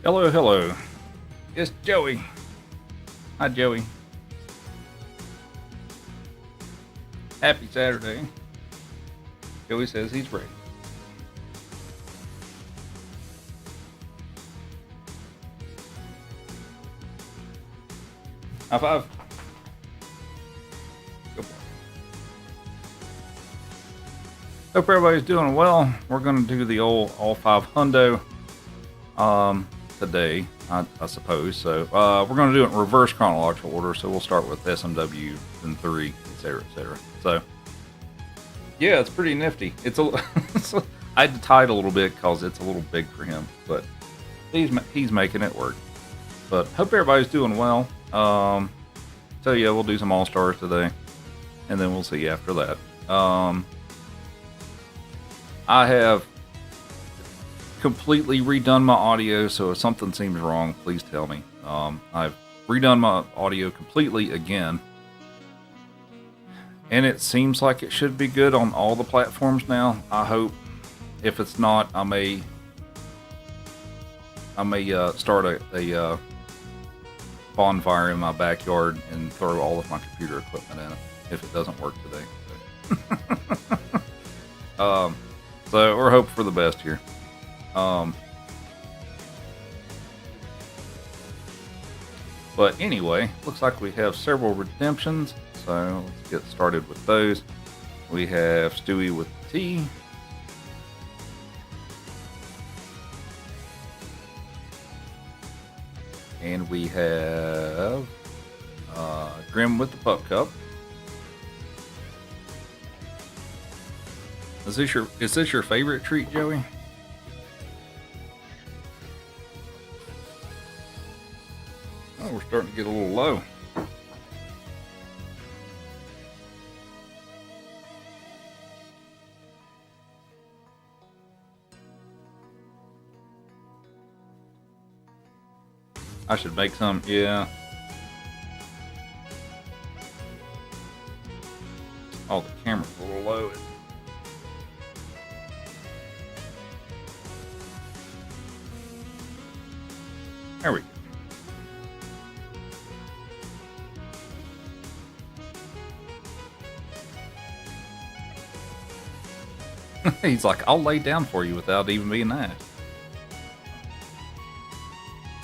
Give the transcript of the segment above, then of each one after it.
Hello, hello. It's Joey. Hi, Joey. Happy Saturday. Joey says he's ready. High five. Good boy. Hope everybody's doing well. We're going to do the old all five hundo today, I suppose. So we're going to do it in reverse chronological order. So we'll start with SMW, then 3, etc., etc. So yeah, it's pretty nifty. It's I had to tie it a little bit because it's a little big for him, but he's making it work. But hope everybody's doing well. So yeah, we'll do some all stars today, and then we'll see after that. I have completely redone my audio, so if something seems wrong, please tell me. I've redone my audio completely again, and it seems like it should be good on all the platforms now. I hope. If it's not, I may start a bonfire in my backyard and throw all of my computer equipment in it if it doesn't work today. So we're hoping for the best here. But anyway, looks like we have several redemptions, so let's get started with those. We have Stewie with T. And we have Grim with the Pup Cup. Is this your favorite treat, Joey? Oh, we're starting to get a little low. I should make some, yeah. Oh, the camera's a little low. There we go. He's like, I'll lay down for you without even being asked.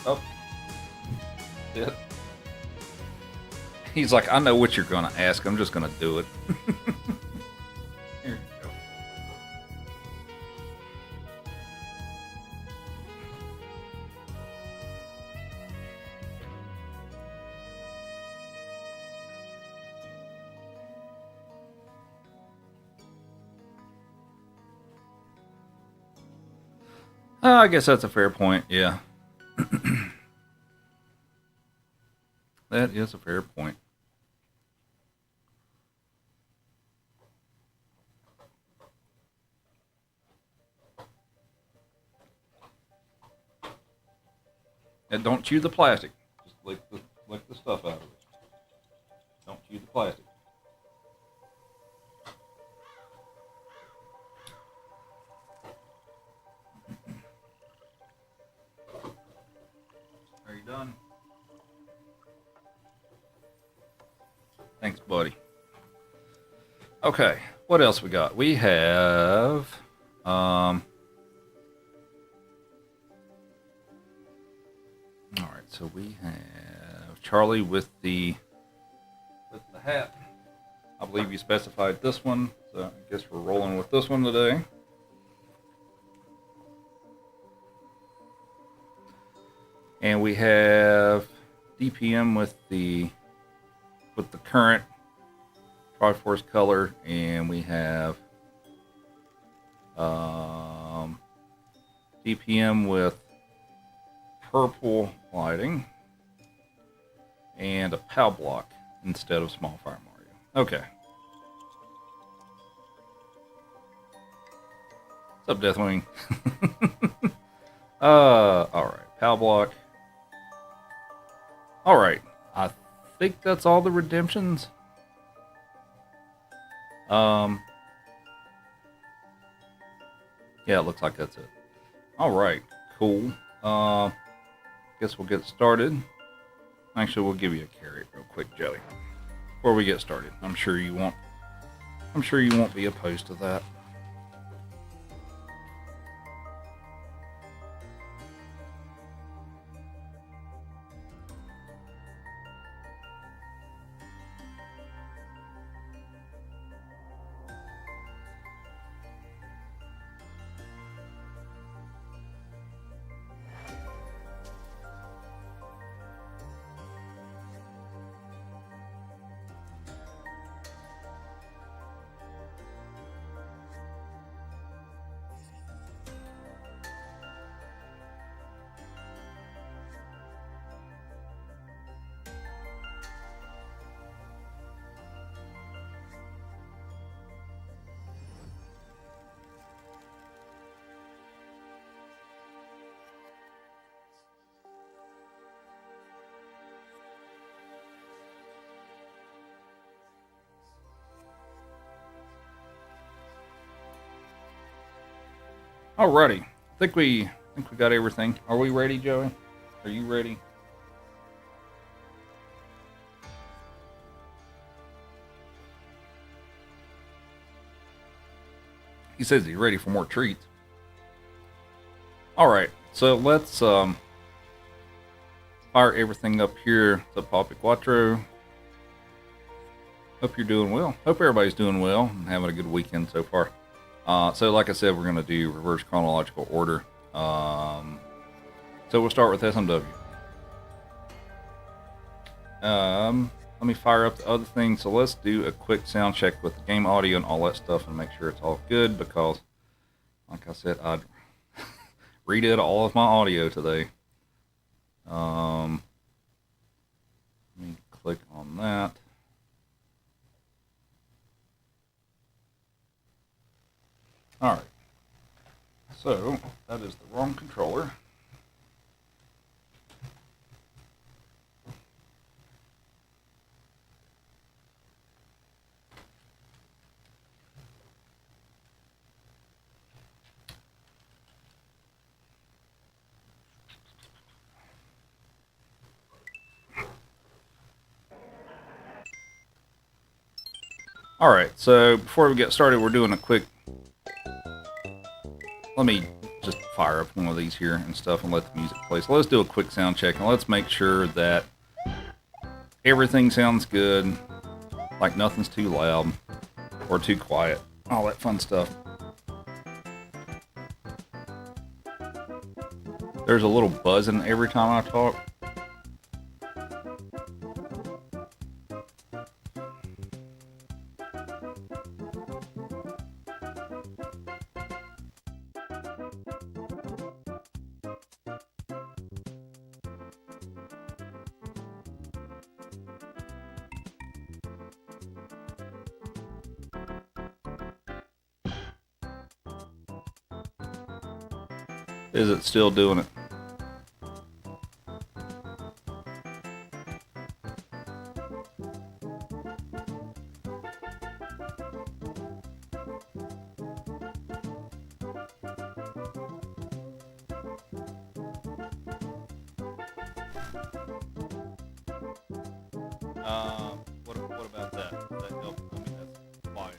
Oh. Yeah. He's like, I know what you're going to ask. I'm just going to do it. Here you go. I guess that's a fair point. Yeah. That is a fair point. And don't chew the plastic. Just lick the stuff out of it. Don't chew the plastic. Are you done? Thanks, buddy. Okay, what else we got? We have all right, so we have Charlie with the hat. I believe you specified this one, so I guess we're rolling with this one today. And we have DPM with the current Triforce color, and we have DPM with purple lighting and a POW block instead of Small Fire Mario. Okay. What's up, Deathwing? Alright, POW block. Alright, I think that's all the redemptions. Yeah, it looks like that's it. Alright, cool. guess we'll get started. Actually, we'll give you a carrot real quick, Joey, before we get started. I'm sure you won't be opposed to that. Alrighty, I think we got everything. Are we ready, Joey? Are you ready? He says he's ready for more treats. Alright, so let's fire everything up here to Papi Quattro. Hope you're doing well. Hope everybody's doing well and having a good weekend so far. So like I said, we're going to do reverse chronological order. So we'll start with SMW. Let me fire up the other thing. So let's do a quick sound check with the game audio and all that stuff and make sure it's all good, because like I said, I redid all of my audio today. Let me click on that. Alright, so that is the wrong controller. Alright, so before we get started, we're doing a quick... Let me just fire up one of these here and stuff and let the music play. So let's do a quick sound check and let's make sure that everything sounds good, like nothing's too loud or too quiet, all that fun stuff. There's a little buzzing every time I talk. Is it still doing it? What about that? Does that help? I mean, that's quieter.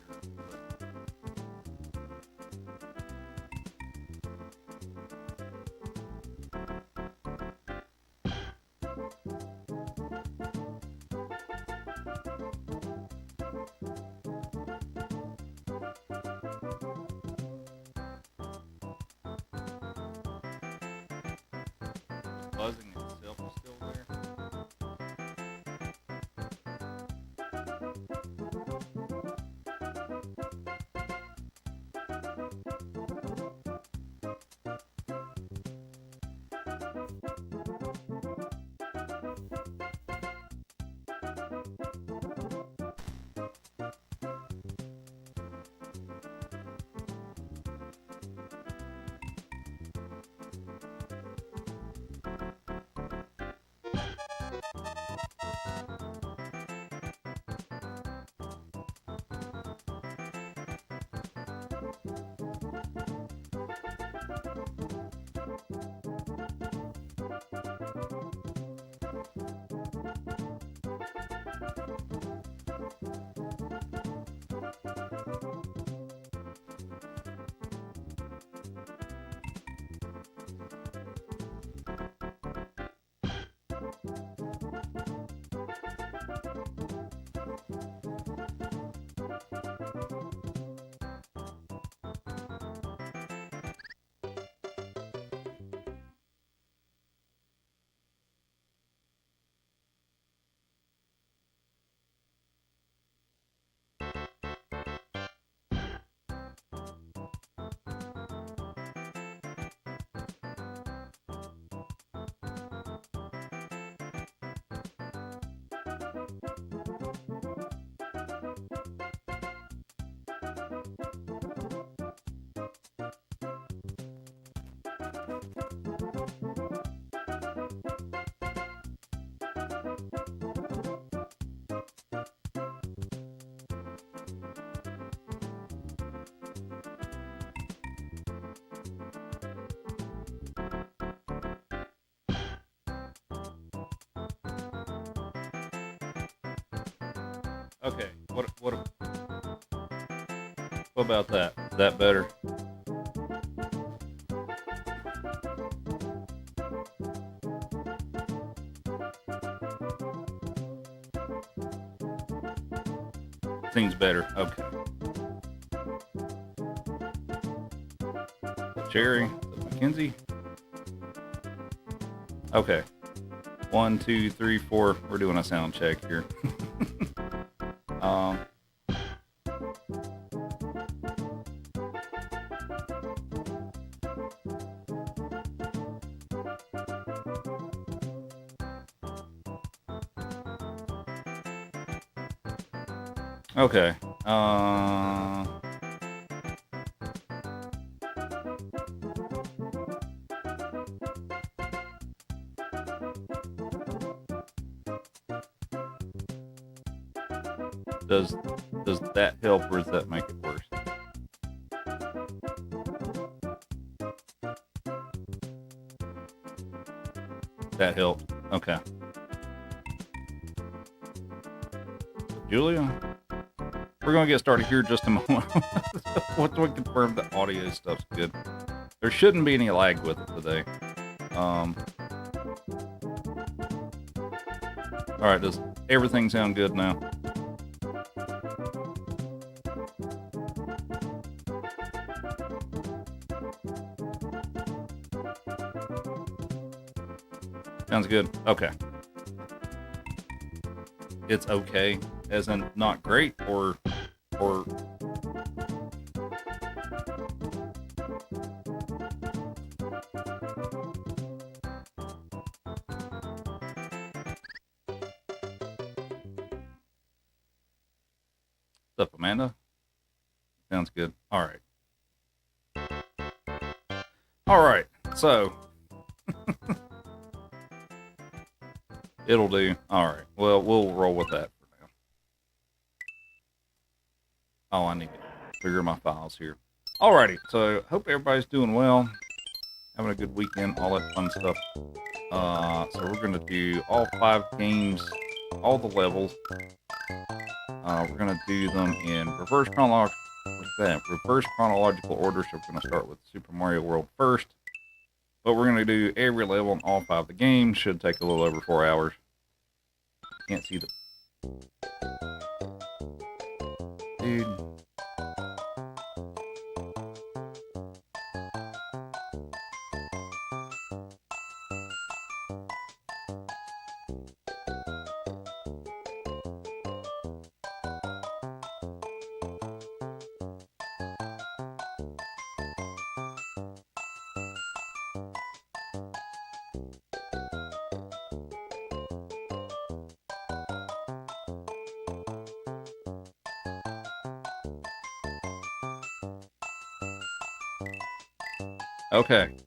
The buzzing itself is still there. Okay. What about that? Is that better? Seems better. Okay. So Cherry, Mackenzie. Okay. 1, 2, 3, 4. We're doing a sound check here. um. Okay. Does that help or does that make it worse? That helped. Okay. Julia, we're gonna get started here in just a moment. Once we confirm the audio stuff's good, there shouldn't be any lag with it today. All right. Does everything sound good now? Sounds good. Okay. It's okay, as in not great, or stuff, Amanda. Sounds good. All right. All right. So it'll do. All right. Well, we'll roll with that for now. Oh, I need to figure my files here. Alrighty. So hope everybody's doing well, having a good weekend, all that fun stuff. So we're gonna do all 5 games, all the levels. We're gonna do them in reverse chronological order. So we're gonna start with Super Mario World first. But we're gonna do every level in all 5 of the games. Should take a little over 4 hours. Can't see the dude. Okay.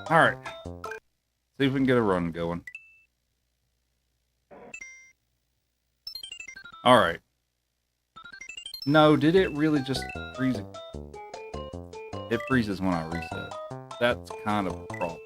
All right. See if we can get a run going. All right. No, did it really just freeze? It freezes when I reset. That's kind of a problem.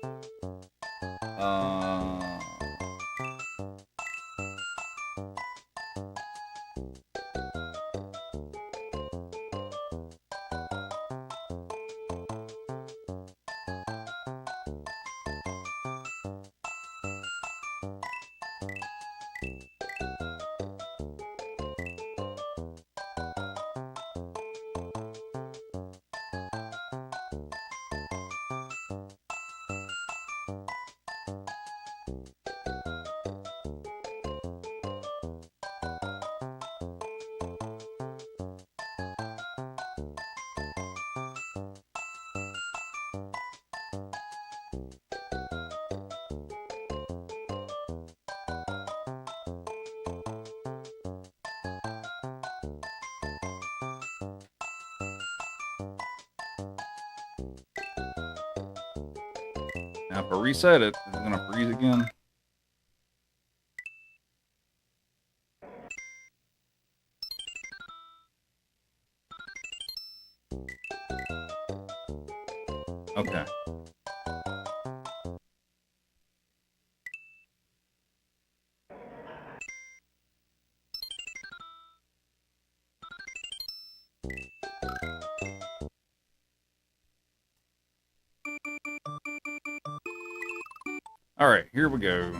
Now, if I reset it, is it going to freeze again? Okay. All right, here we go.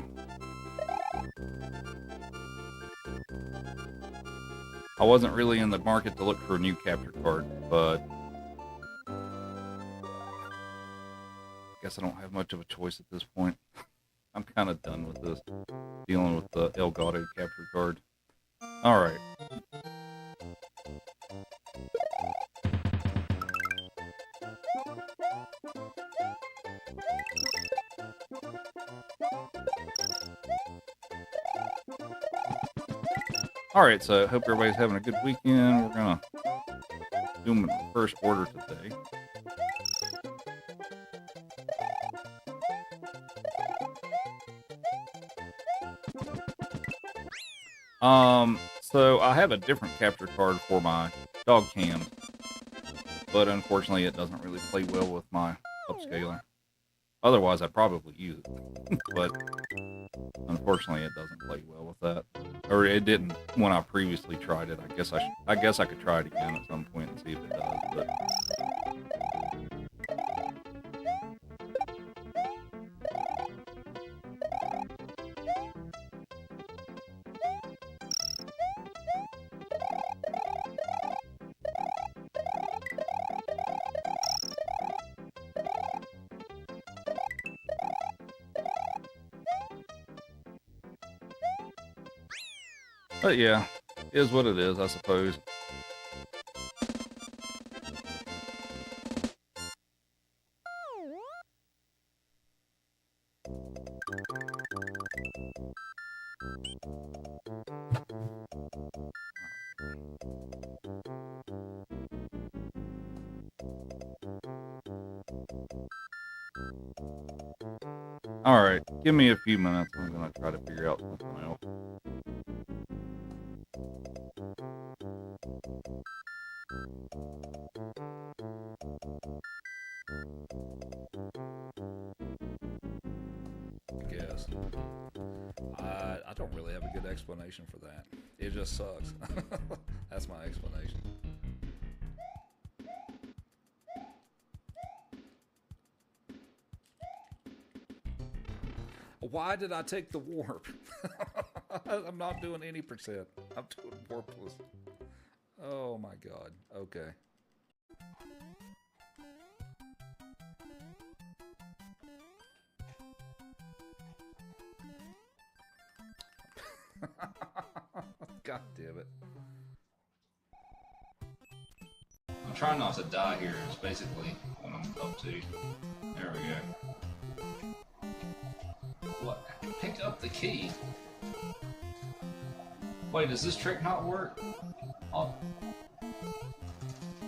I wasn't really in the market to look for a new capture card, but I guess I don't have much of a choice at this point. I'm kind of done with this, dealing with the Elgato capture card. All right. Alright, so I hope everybody's having a good weekend. We're gonna do them in reverse order today. So I have a different capture card for my dog cam, but unfortunately it doesn't really play well with my upscaler. Otherwise I'd probably use it, but unfortunately it doesn't play well with that. Or it didn't when I previously tried it. I guess I could try it again at some point and see if it does, but yeah, is what it is, I suppose. Alright, give me a few minutes. I'm gonna try to figure out something else. I guess. I don't really have a good explanation for that. It just sucks. That's my explanation. Why did I take the warp? I'm not doing any percent. I'm doing warpless. Oh my god. Okay. God damn it. I'm trying not to die here, is basically what I'm up to. There we go. What? Pick up the key? Wait, does this trick not work? Oh.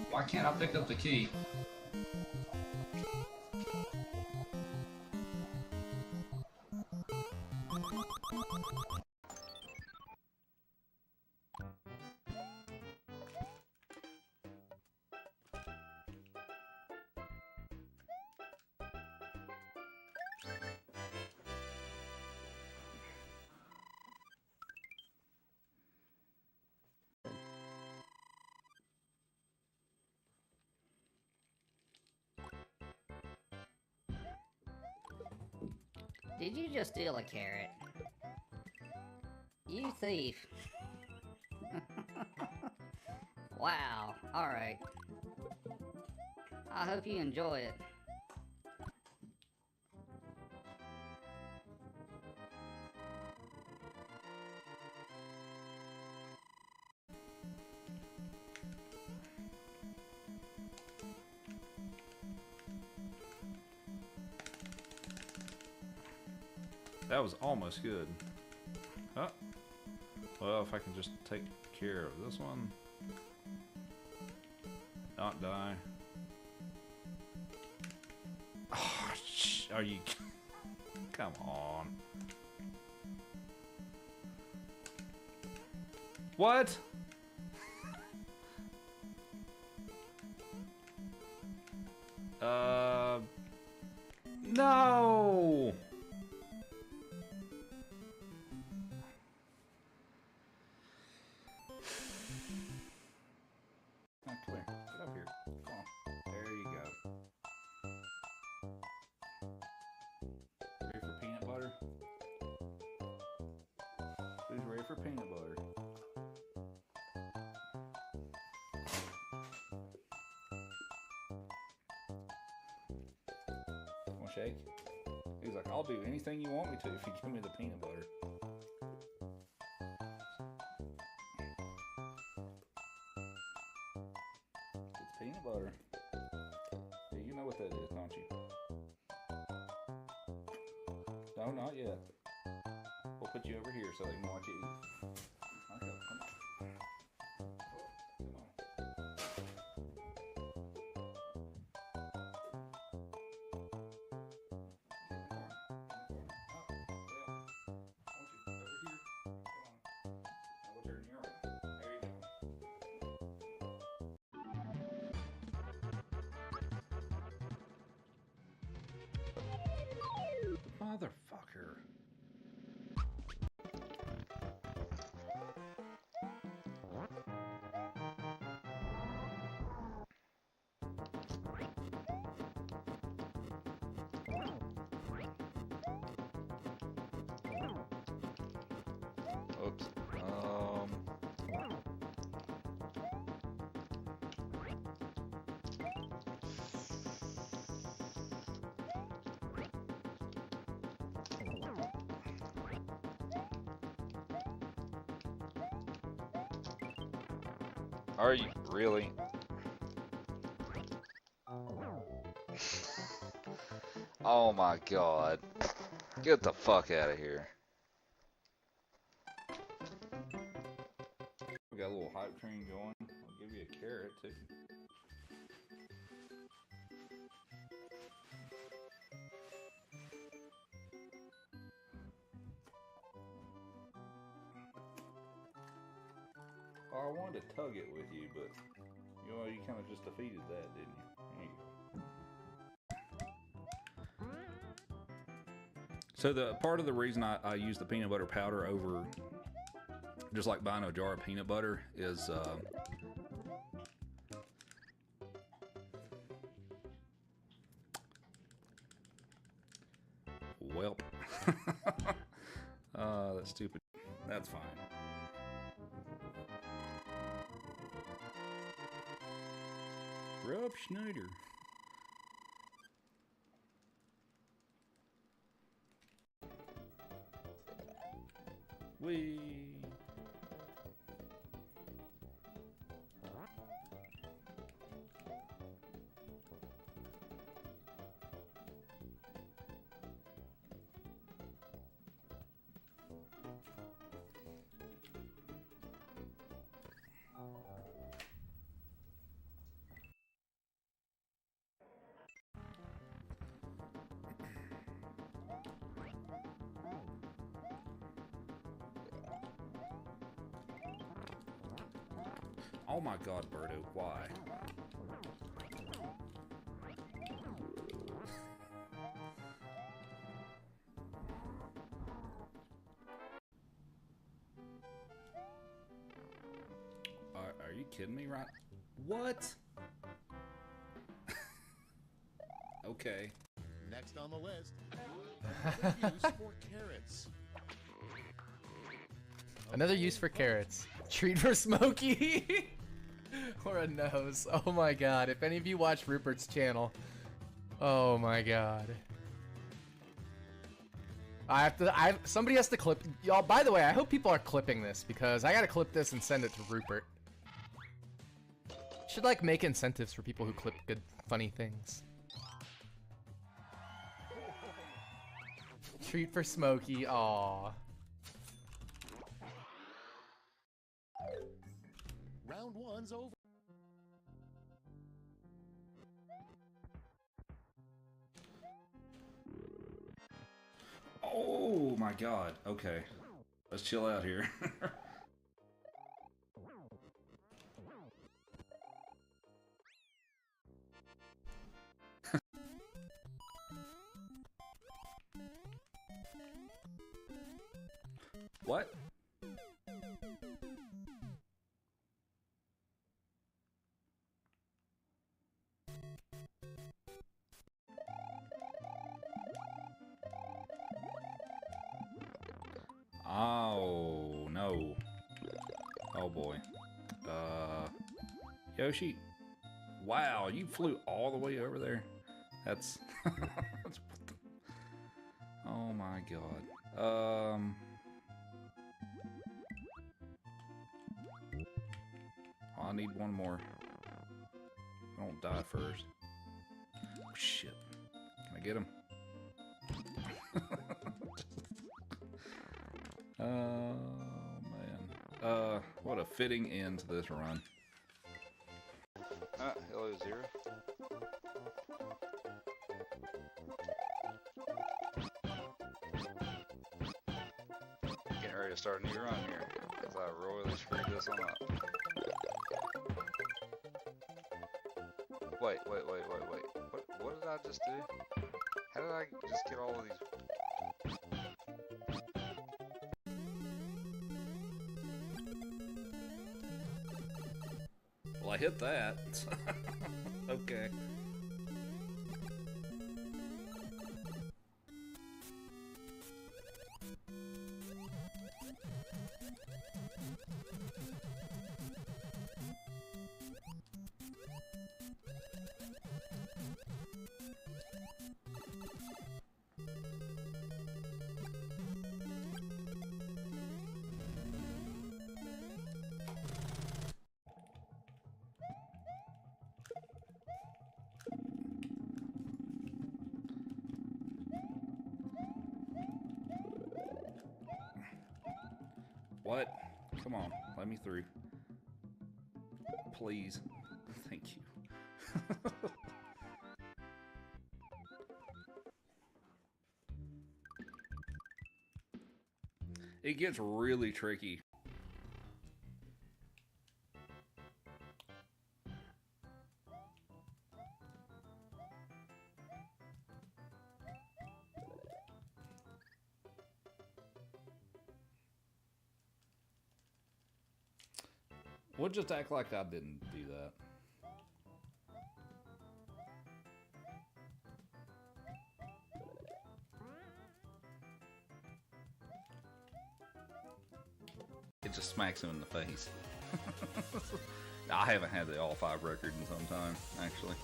Why can't I pick up the key? Did you just steal a carrot? You thief. Wow, alright. I hope you enjoy it. That was almost good. Huh? Well, if I can just take care of this one. Not die. Oh, are you... Come on. What? No! Okay. for peanut butter. Want a shake? He's like, I'll do anything you want me to if you give me the peanut butter. It's peanut butter. Yeah, you know what that is, don't you? No, not yet. We'll put you over here so they can watch you eat. Okay, come on. Come on. Motherfucker. Oops. Are you really? Oh my god. Get the fuck out of here. We got a little hype train going. I'll give you a carrot too. Oh, I wanted to tug it with you, but you kind of just defeated that, didn't you? There you go. So the part of the reason I use the peanut butter powder over just like buying a jar of peanut butter is welp. That's stupid. That's fine. Rob Schneider. Wee. Oh my god, Birdo, why? Are you kidding me, right? What? Okay. Next on the list, another use for carrots. Another use for carrots. Treat for Smokey. Or a nose. Oh my god. If any of you watch Rupert's channel. Oh my god. Somebody has to clip. Y'all, by the way, I hope people are clipping this because I gotta clip this and send it to Rupert. Should like make incentives for people who clip good, funny things. Treat for Smokey. Aww. Round one's over. Oh my god. Okay. Let's chill out here. What? Oh, no. Oh boy. Yoshi. Wow, you flew all the way over there. That's. Oh my god. I need one more. I don't die first. Oh, shit. Can I get him? Oh man. What a fitting end to this run. Hello, Zero. Getting ready to start a new run here, because I royally screwed this one up. Wait. What did I just do? How did I just get all of these? Well, I hit that. Okay. What? Come on, let me through. Please. Thank you. It gets really tricky. We'll just act like I didn't do that. It just smacks him in the face. I haven't had the all 5 record in some time, actually.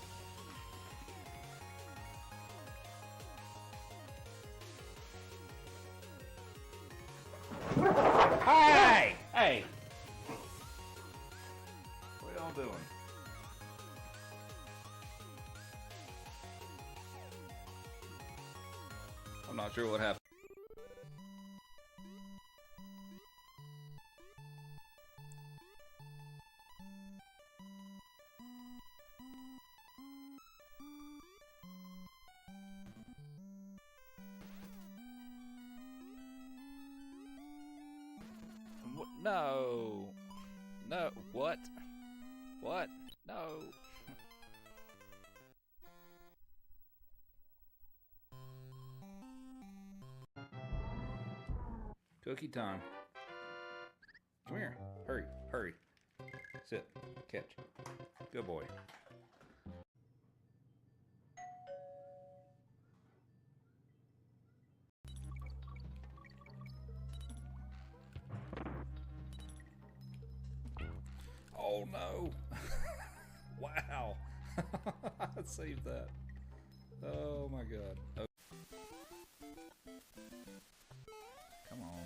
Hey! Hey! What y'all doing? I'm not sure what happened. No. No. What? What? No. Cookie time. Come here. Hurry. Hurry. Sit. Catch. Good boy. Oh no! Wow! I saved that. Oh my god. Oh. Come on.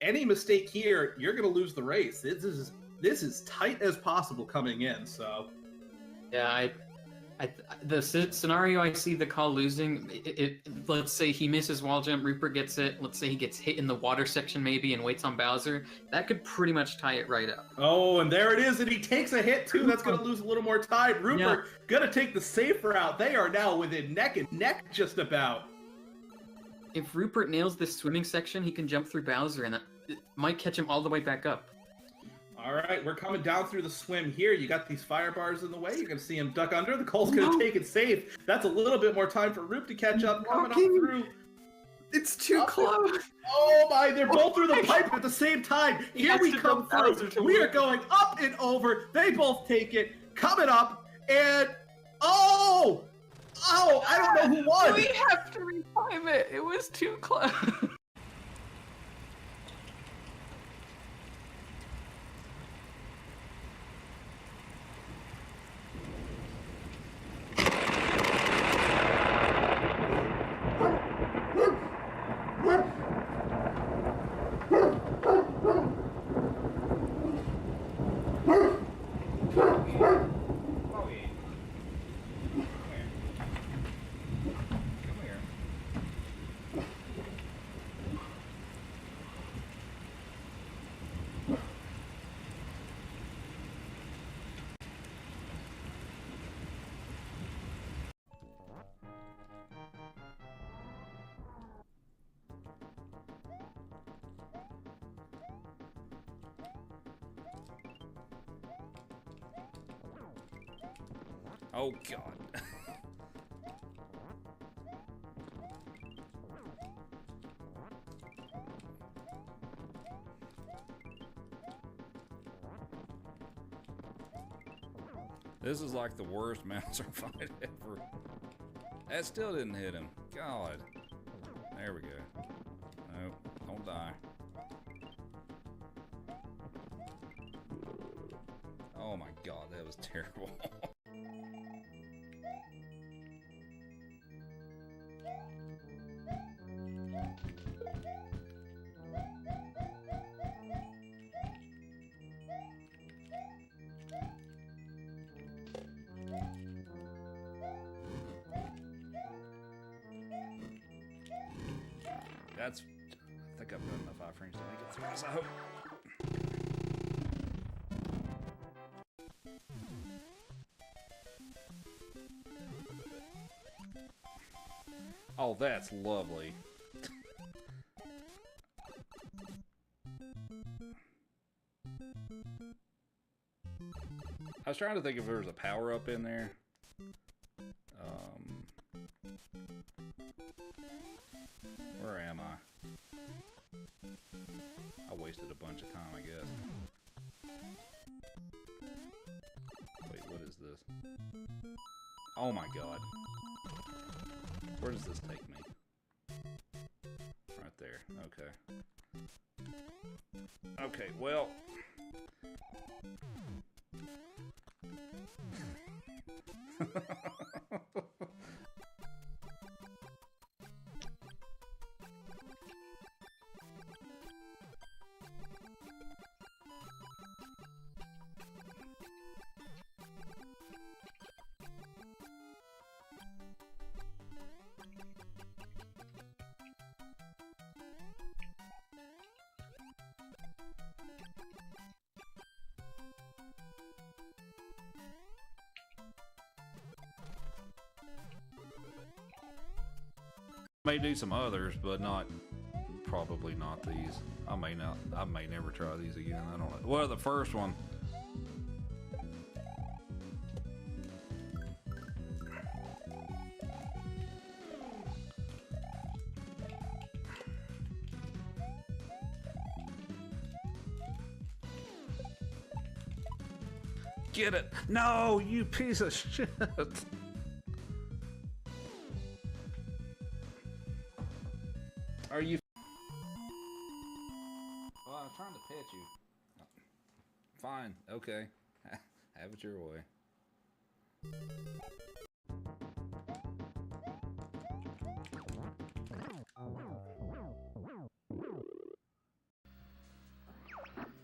Any mistake here, you're going to lose the race. This is tight as possible coming in. So, yeah, the scenario I see the call losing. Let's say he misses wall jump, Rupert gets it. Let's say he gets hit in the water section maybe and waits on Bowser. That could pretty much tie it right up. oh, and there it is, and he takes a hit too. That's going to lose a little more time. Rupert going to take the safe route. They are now within neck and neck, just about. If Rupert nails this swimming section, he can jump through Bowser, and it might catch him all the way back up. All All right, we're coming down through the swim here. You got these fire bars in the way. You're gonna see him duck under. The Cole's gonna take it safe. That's a little bit more time for Roop to catch up. Coming up through. It's too Up close. Oh my! They're both through the pipe at the same time. Here we come through. We are going up and over. They both take it. Coming up and oh, I don't know who won. We have to retime it. It was too close. Oh god. This is like the worst Mauser fight ever. That still didn't hit him. God. There we go. Nope, don't die. Oh my god, that was terrible. That's, I think I've got enough iframes to make it through this, I hope. Oh, that's lovely. I was trying to think if there was a power-up in there. Where am I? I wasted a bunch of time, I guess. Wait, what is this? Oh my god. Where does this take me? Right there. Okay. Okay, well... May do some others, but probably not these. I may never try these again. I don't know. Well, the first one. Get it? No, you piece of shit. Are you? Well, I'm trying to pet you. Fine, okay. Have it your way.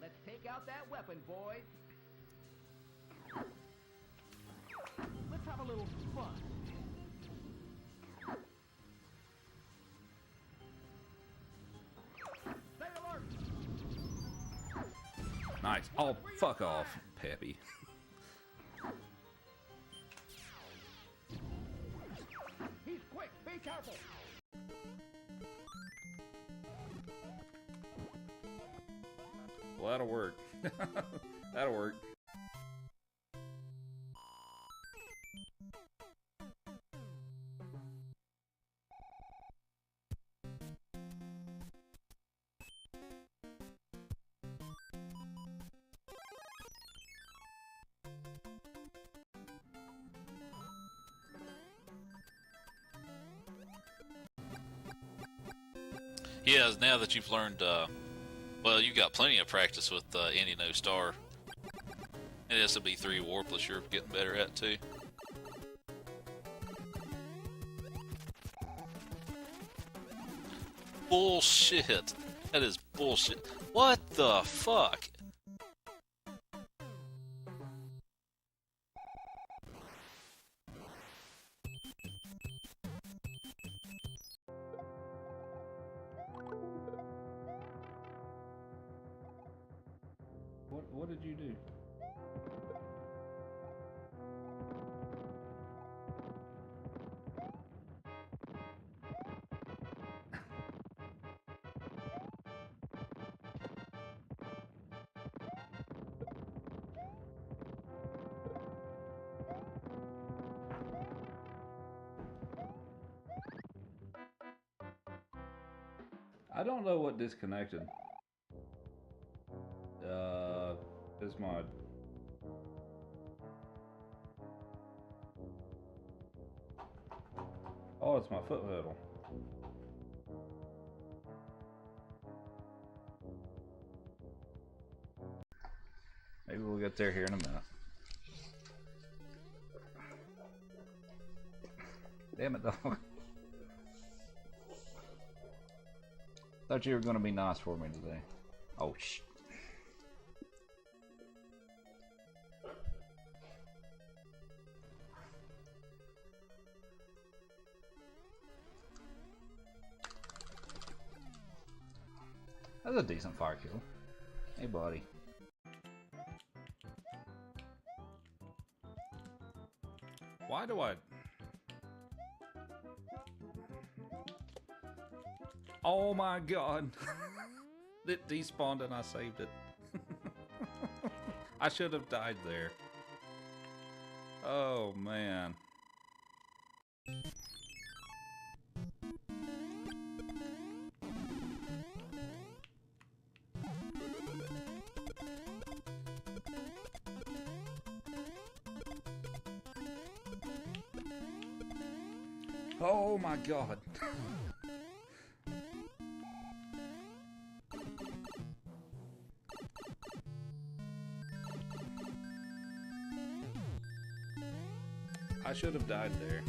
Let's take out that weapon, boys. Let's have a little fun. Nice. Oh, fuck off, Peppy. He's quick. Be careful. Well, that'll work. That'll work. Yeah, now that you've learned, well, you got plenty of practice with Any No Star. And SMB3 Warpless, you're getting better at too. Bullshit. That is bullshit. What the fuck? What did you do? I don't know what disconnected. Is my oh, it's my foot pedal. Maybe we'll get there here in a minute. Damn it, dog. Thought you were gonna be nice for me today. Oh, shh. That's a decent fire kill. Hey, buddy. Why do I... Oh my god. It despawned and I saved it. I should have died there. Oh man. Oh my god. I should have died there.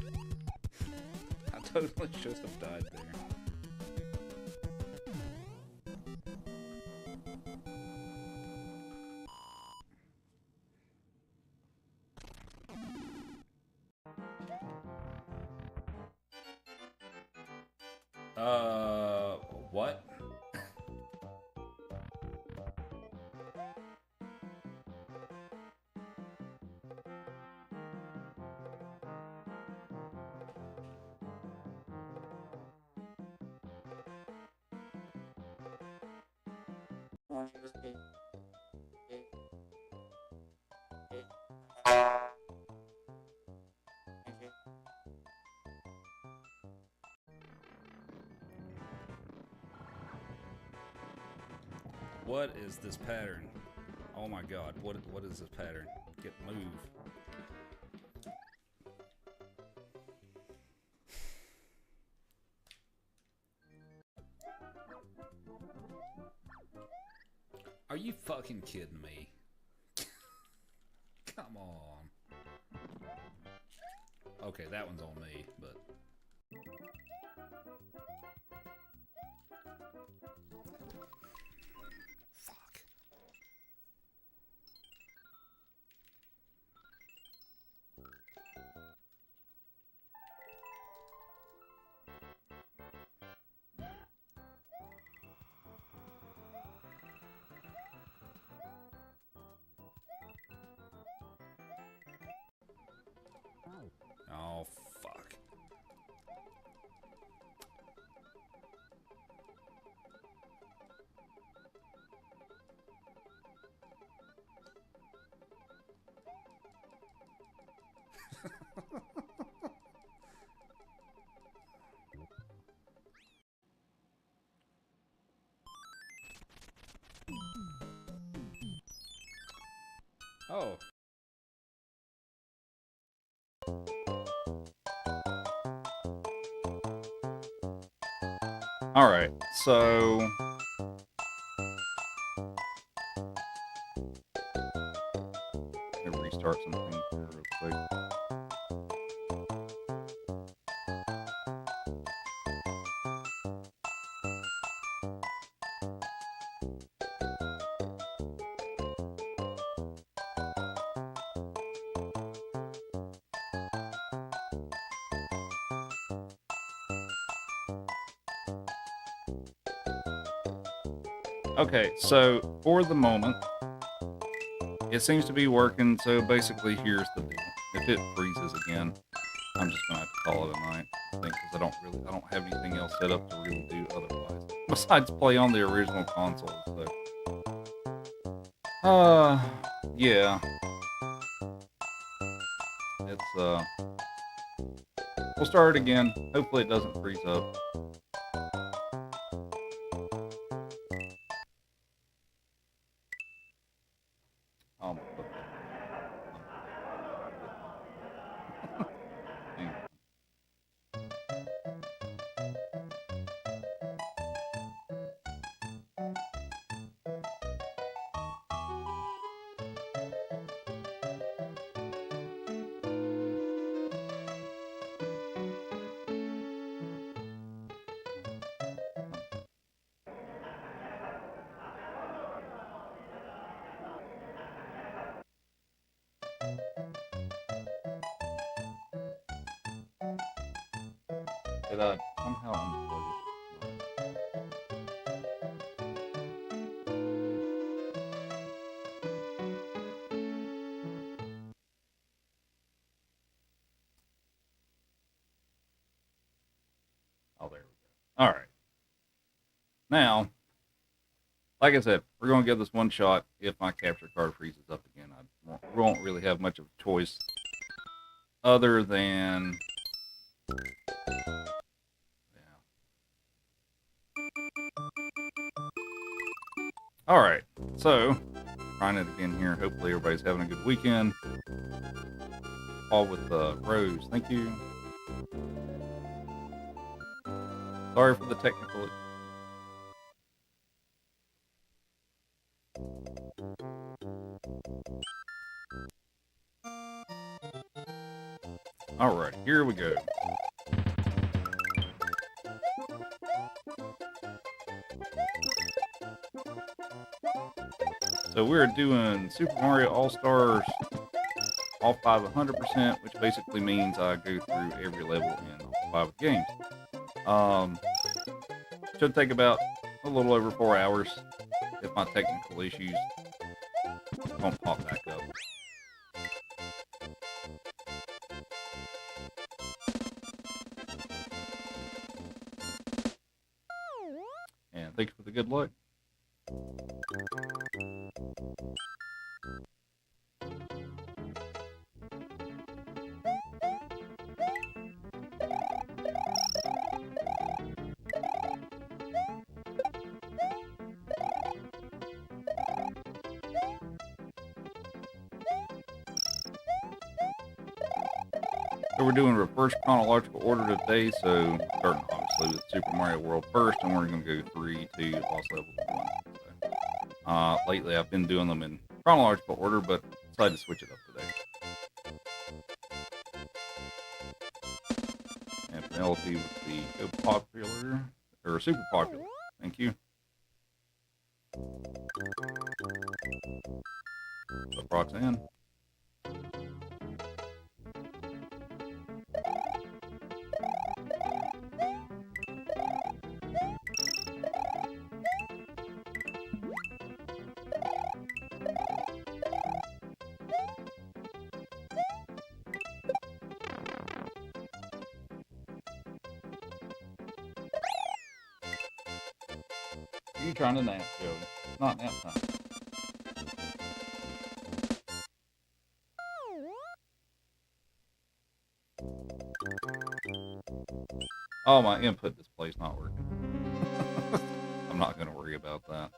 I totally should have died there. What? What is this pattern? Oh my god, what is this pattern? Get move. Are you fucking kidding me? Come on. Okay, that one's on me, but... Fuck. Oh, fuck. Oh. All right, so let me restart some things here real quick. Okay, so for the moment, it seems to be working. So basically, here's the deal: if it freezes again, I'm just gonna have to call it a night. I think because I don't have anything else set up to really do otherwise besides play on the original console. So, yeah, it's we'll start it again. Hopefully, it doesn't freeze up. Oh, did I somehow unplug it? Oh, there we go. All right. Now, like I said, we're going to give this one shot. If my capture card freezes up again, we won't really have much of a choice other than... All right, so trying it again here. Hopefully everybody's having a good weekend. All with Rose, thank you. Sorry for the technical. All right, here we go. So we're doing Super Mario All-Stars all 5 100%, which basically means I go through every level in all 5 of the games. Should take about a little over 4 hours if my technical issues won't pop back up. And thank you for the good luck. So we're doing reverse chronological order today, so starting obviously with Super Mario World first, and we're going to go 3, 2, Lost Levels 1. So, lately I've been doing them in chronological order, but decided to switch it up today. And Penelope with the Go Popular, or Super Popular. Thank you. So Roxanne. You trying to nap, Joey? It's not nap time. Oh, my input display's not working. I'm not going to worry about that.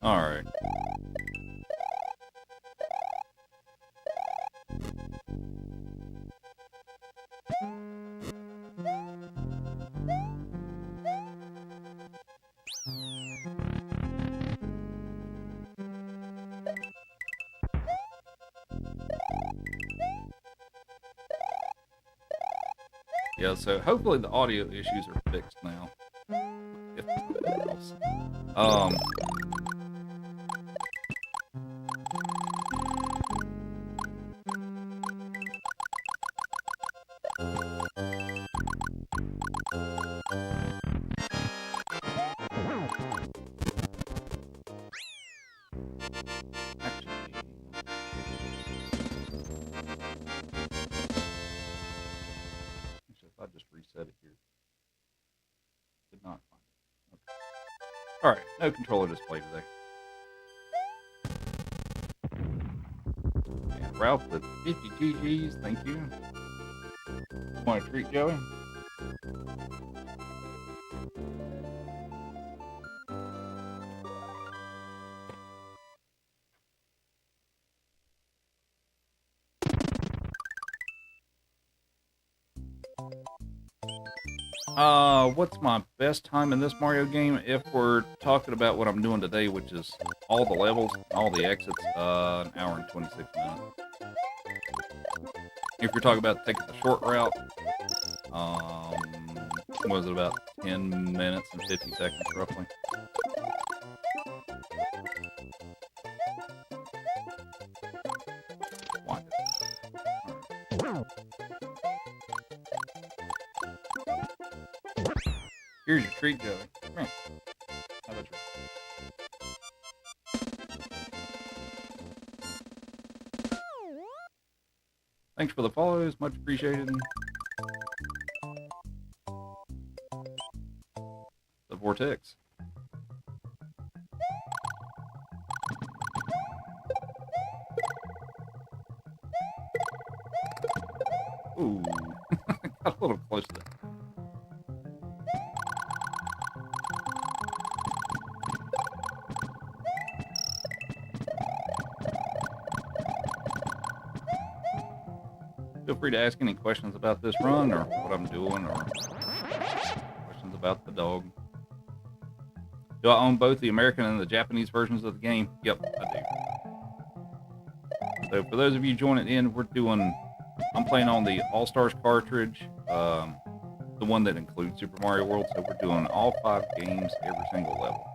All right. Yeah, so hopefully the audio issues are fixed now. If nothing else. Actually, if I just reset it here. Did not find it. Okay. Alright, no controller display today. And Ralph with 50 GGs, thank you. Want a treat, Joey? What's my best time in this Mario game? If we're talking about what I'm doing today, which is all the levels, all the exits, an hour and 26 minutes. If you're talking about taking the short route, was it about 10 minutes and 50 seconds roughly? Wind it. All right. Here's your treat, Joey. Come here. How about you? Thanks for the follows. Much appreciated. The Vortex. Ooh. Got a little close to that. Feel free to ask any questions about this run or what I'm doing or questions about the dog. Do I own both the American and the Japanese versions of the game? Yep, I do. So for those of you joining in, I'm playing on the All-Stars cartridge, the one that includes Super Mario World, so we're doing all 5 games, every single level.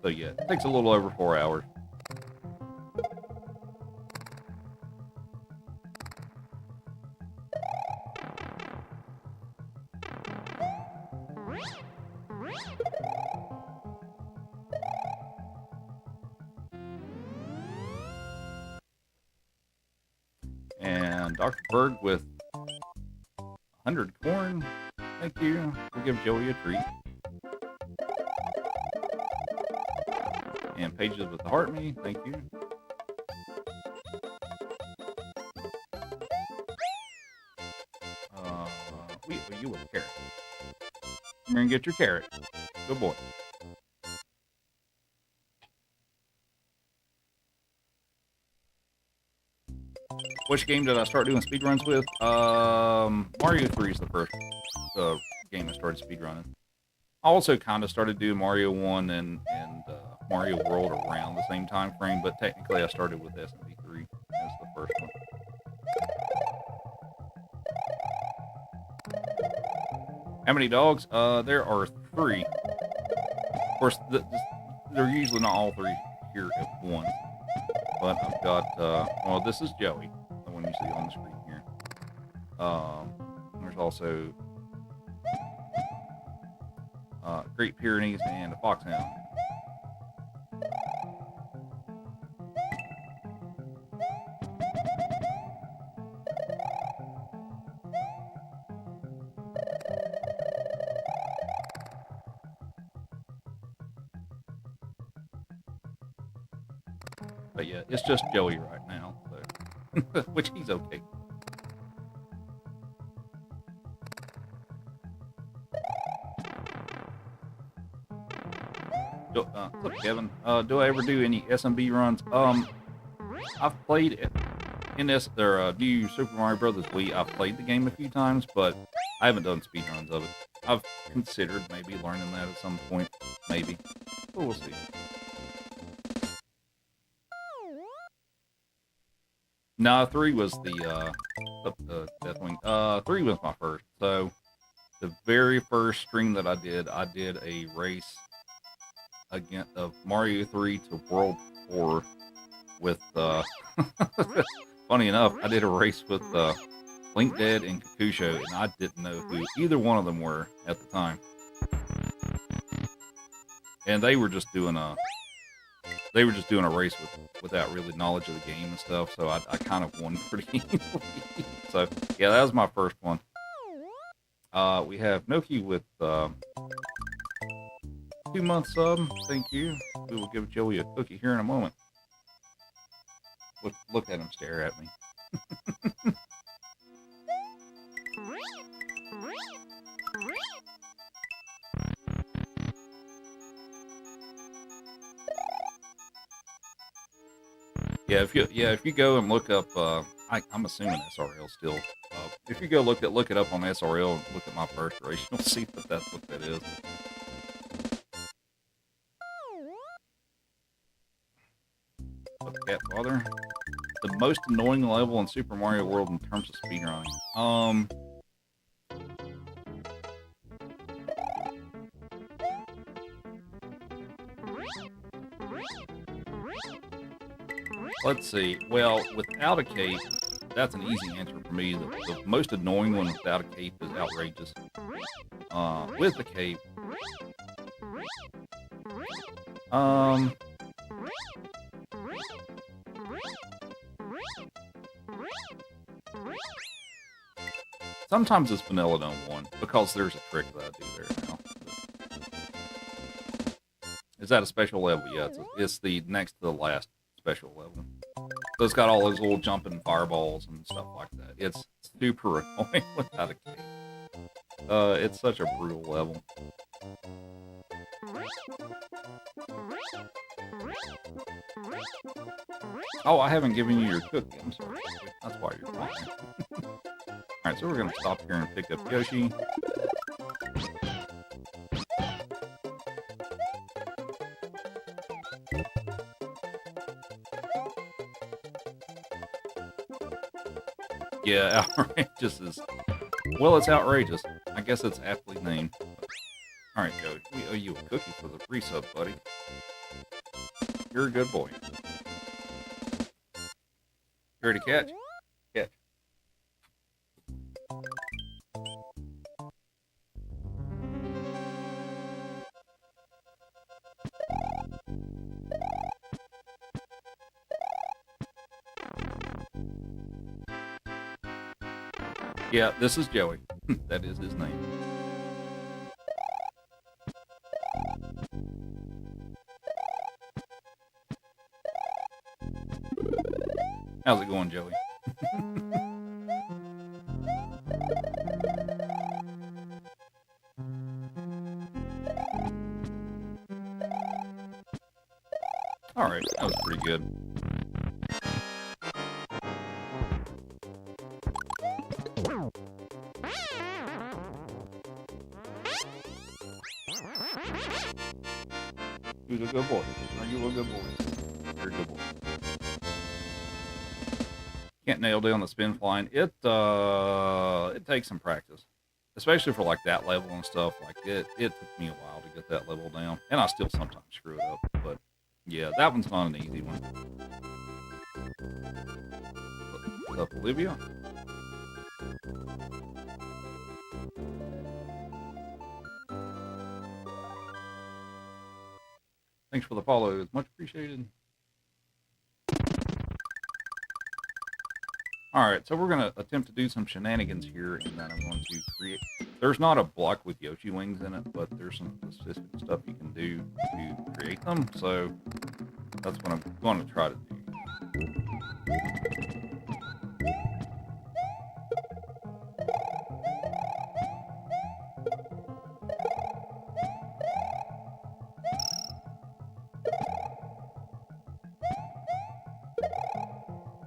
So yeah, it takes a little over 4 hours. And Dr. Berg with 100 corn. Thank you. We'll give Joey a treat. And Pages with the Heart Me. Thank you. You with a carrot. Come here and get your carrot. Good boy. Which game did I start doing speedruns with? Mario 3 is the first game I started speedrunning. I also kind of started doing Mario 1 and Mario World around the same time frame, but technically I started with SMB3 as the first one. How many dogs? There are 3. Of course, they're usually not all 3 here at once. But I've got, well, this is Joey, the one you see on the screen here. There's also Great Pyrenees and a Foxhound. But yeah, it's just Joey right now, so which he's okay. What's up, Kevin? Do I ever do any SMB runs? I've played it in this new Super Mario Brothers Wii. I've played the game a few times, but I haven't done speedruns of it. I've considered maybe learning that at some point, maybe, but we'll see. No, 3 was the Deathwing. 3 was my first. So the very first stream that I did a race again of Mario 3 to World 4 with funny enough, I did a race with Link Dead and Kakusho, and I didn't know who either one of them were at the time. And they were just doing a race without really knowledge of the game and stuff, so I kind of won pretty easily. So yeah, that was my first one. We have Noki with 2-month sub. Thank you. We will give Joey a cookie here in a moment. Look at him stare at me. Yeah, if you go and look up, I'm assuming SRL still. If you go look it up on SRL and look at my first race, you'll see that that's what that is. Cat Father. The most annoying level in Super Mario World in terms of speedrunning. Let's see. Well, without a cape, that's an easy answer for me. The most annoying one without a cape is Outrageous. With the cape, sometimes it's Vanilla Dome 1, because there's a trick that I do there now. Is that a special level? Yeah, it's the next to the last special level. So it's got all those little jumping fireballs and stuff like that. It's super annoying without a cape. It's such a brutal level. Oh, I haven't given you your cookie. I'm sorry. That's why you're fine. Alright, so we're going to stop here and pick up Yoshi. Yeah, Outrageous is... Well, it's outrageous. I guess it's aptly named. Alright, Joey, we owe you a cookie for the resub, buddy. You're a good boy. Here to catch? Catch. Yeah, this is Joey. That is his name. How's it going, Joey? Alright, that was pretty good. Who's a good boy? Are you a good boy? You're a good boy. Can't nail down the spin flying. It takes some practice, especially for like that level and stuff. Like it took me a while to get that level down, and I still sometimes screw it up. But yeah, that one's not an easy one. What's up, Olivia? Thanks for the follow. It's much appreciated. Alright, so we're going to attempt to do some shenanigans here, and then I'm going to create... There's not a block with Yoshi wings in it, but there's some specific stuff you can do to create them, so that's what I'm going to try to do.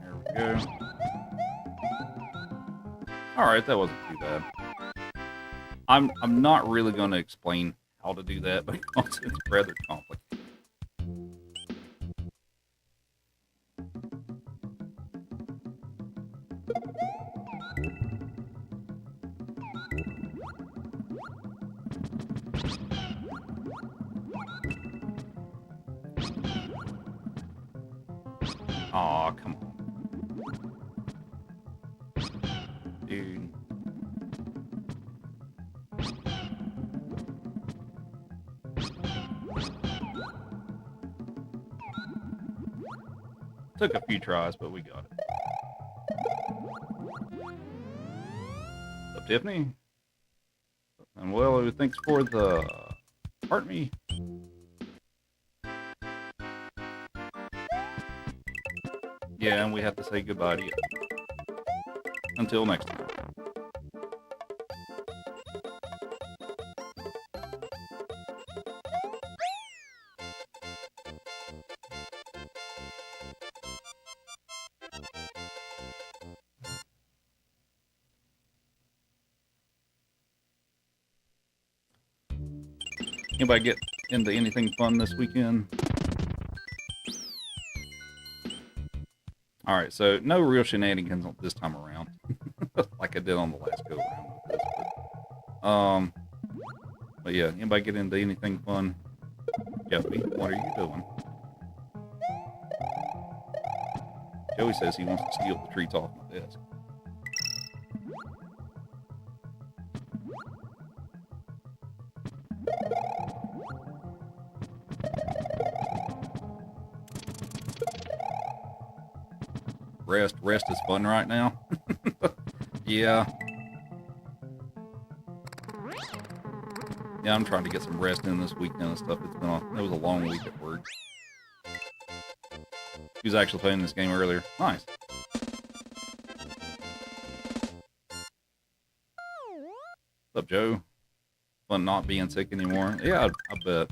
There we go. Alright, that wasn't too bad. I'm not really going to explain how to do that because it's rather complicated. dude. Took a few tries, but we got it. What's up, Tiffany? And well, thanks for the pardon me. Yeah, and we have to say goodbye to you. Until next time. Anybody get into anything fun this weekend? All right, so no real shenanigans this time around, like I did on the last go around with this. But yeah, anybody get into anything fun? Jeffy, what are you doing? Joey says he wants to steal the treats off my desk. Rest is fun right now. Yeah. Yeah, I'm trying to get some rest in this weekend and stuff. It was a long week at work. He was actually playing this game earlier. Nice. What's up, Joe? Fun not being sick anymore. Yeah, I bet.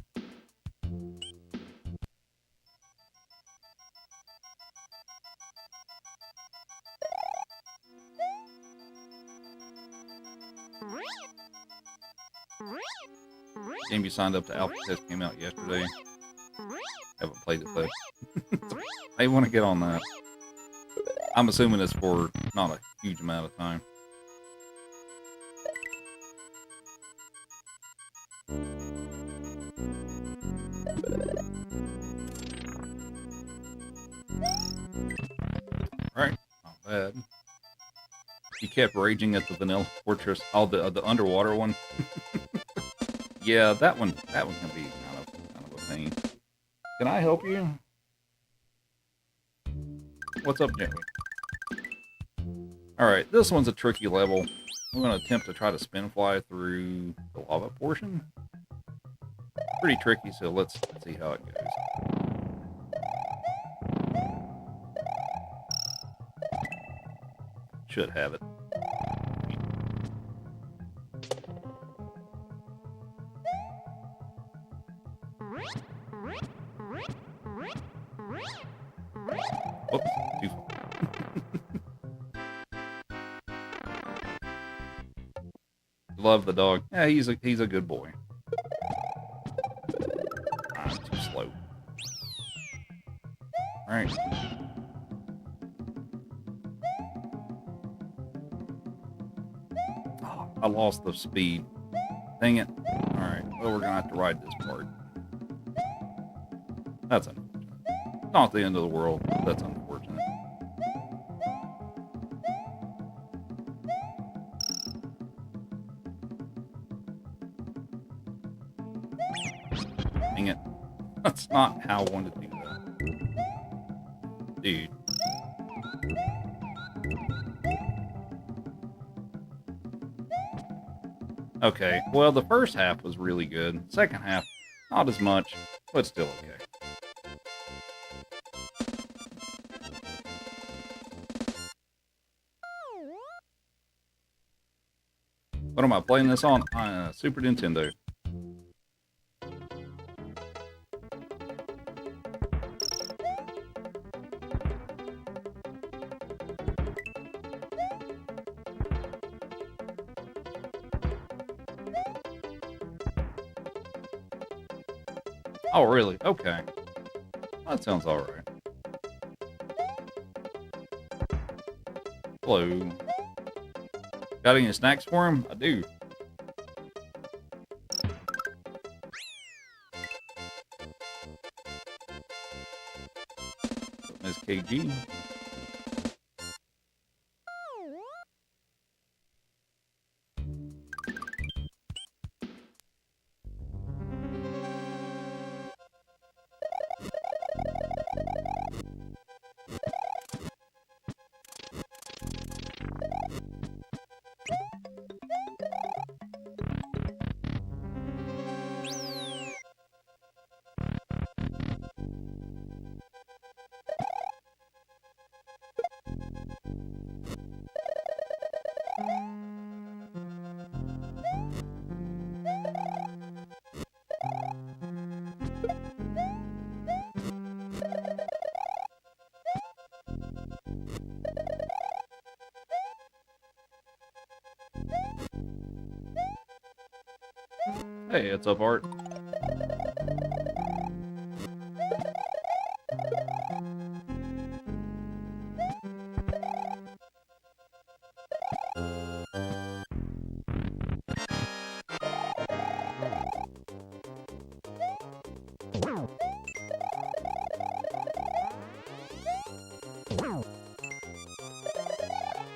Game you signed up to alpha test came out yesterday. Haven't played it though. I want to get on that. I'm assuming it's for not a huge amount of time. Alright, not bad. You kept raging at the Vanilla Fortress. Oh, the underwater one. Yeah, that one can be kind of a pain. Can I help you? What's up, Jimmy? Alright, this one's a tricky level. I'm going to attempt to try to spin fly through the lava portion. Pretty tricky, so let's see how it goes. Should have it. Whoops, too far. Love the dog. Yeah, he's a good boy. I'm too slow. Alright. Oh, I lost the speed. Dang it. Alright, well, we're gonna have to ride this part. That's unfortunate. Not the end of the world. That's unfortunate. Dang it. That's not how I wanted to do that. Dude. Okay, well, the first half was really good. Second half, not as much, but still okay. What am I playing this on? Super Nintendo. Oh, really? Okay. That sounds alright. Hello. Got any snacks for him? I do. Miss KG. Hey, it's up, Art.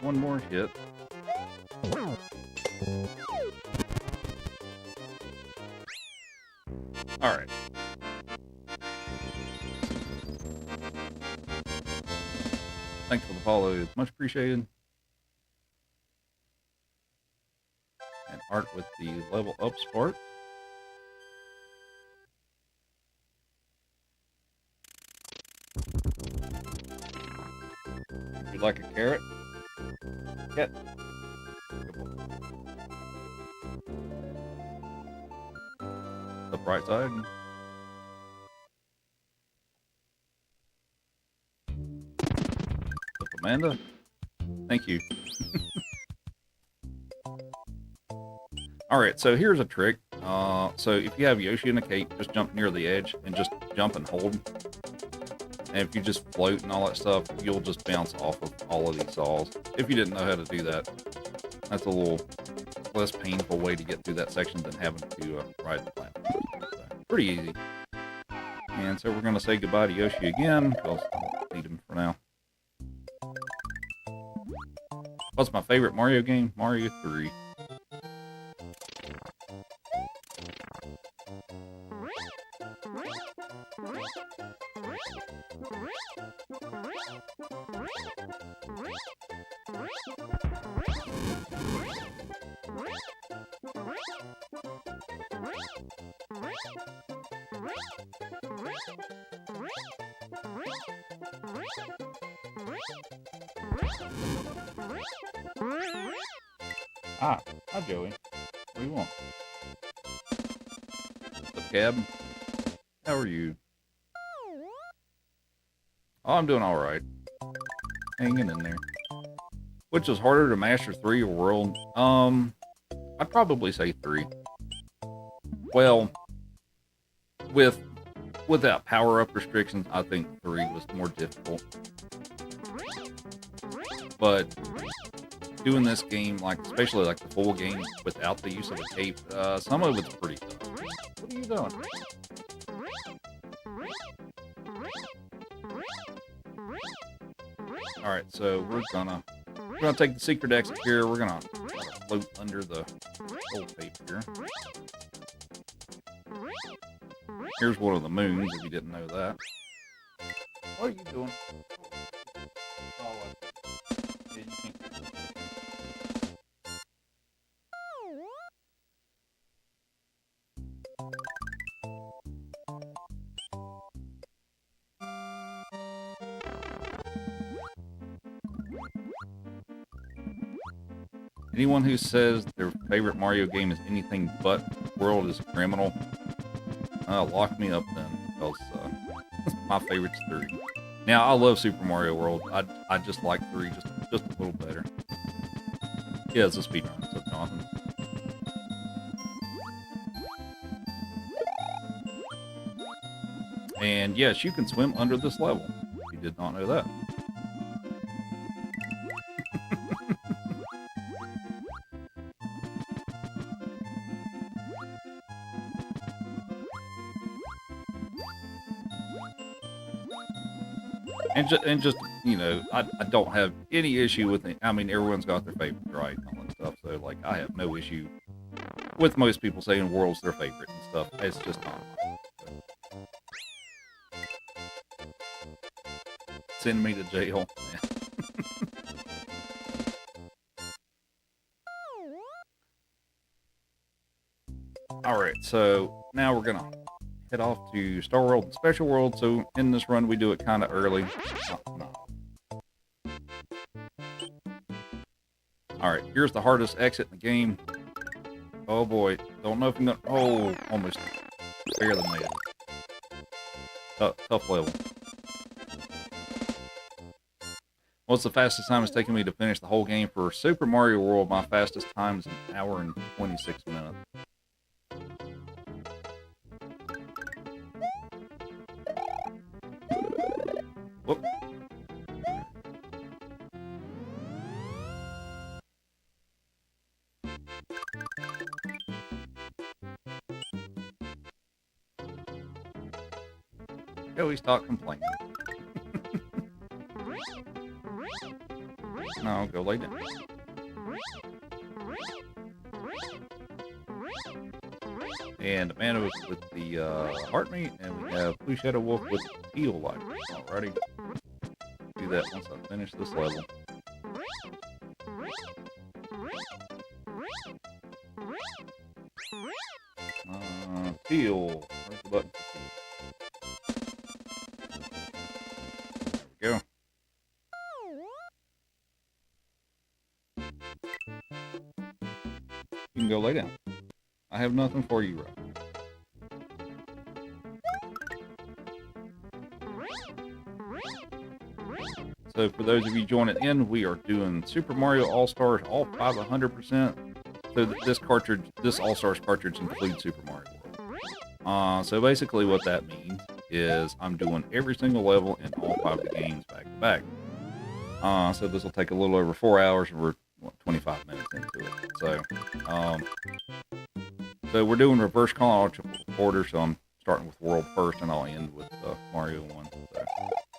One more hit. All right. Thanks for the follow. Much appreciated. And Art with the level up spark. Would you like a carrot? Get. The bright side. Up, Amanda. Thank you. Alright, so here's a trick. So if you have Yoshi in a cape, just jump near the edge and just jump and hold. And if you just float and all that stuff, you'll just bounce off of all of these saws. If you didn't know how to do that, that's a little less painful way to get through that section than having to ride the platform. So, pretty easy. And so we're going to say goodbye to Yoshi again, because I don't need him for now. What's my favorite Mario game? Mario 3. Ah, hi Joey. What do you want? The cab? How are you? Oh, I'm doing alright. Hanging in there. Which is harder to master, 3 or World? I'd probably say 3. Well, without power-up restrictions, I think 3 was more difficult. But doing this game, like especially like the full game without the use of a cape, some of it's pretty tough. What are you doing? All right, so we're gonna take the secret exit here. We're gonna float under the old tape here. Here's one of the moons, if you didn't know that. What are you doing? Anyone who says their favorite Mario game is anything but World is a criminal. Lock me up then, because my favorite's 3. Now, I love Super Mario World. I just like 3 just a little better. Yeah, it's a speedrun, so Jonathan. And yes, you can swim under this level. You did not know that. And just you know, I don't have any issue with it. I mean, everyone's got their favorites, right? And all that stuff. So, like, I have no issue with most people saying World's their favorite and stuff. It's just not. Send me to jail. Alright, so now we're gonna head off to Star World and Special World. So in this run we do it kind of early. Alright, here's the hardest exit in the game. Oh boy, don't know if I'm gonna... Oh, almost barely made it. Tough level. What's the fastest time it's taken me to finish the whole game? For Super Mario World, my fastest time is 1 hour and 26 minutes. Joey, stop complaining. No, go lay down. And Amanda with the heart meat, and we have Blue Shadow Wolf with Teal Light. Alrighty. Do that once I finish this level. Teal. Where's the button for Teal? There we go. You can go lay down. I have nothing for you, Rob. So for those of you joining in, we are doing Super Mario All-Stars, all 100%. So this All-Stars cartridge includes Super Mario World. So basically what that means is I'm doing every single level in all 5 of the games back to back. So this will take a little over 4 hours, and we're 25 minutes into it. So we're doing reverse chronological order, so I'm starting with World first, and I'll end with Mario 1. So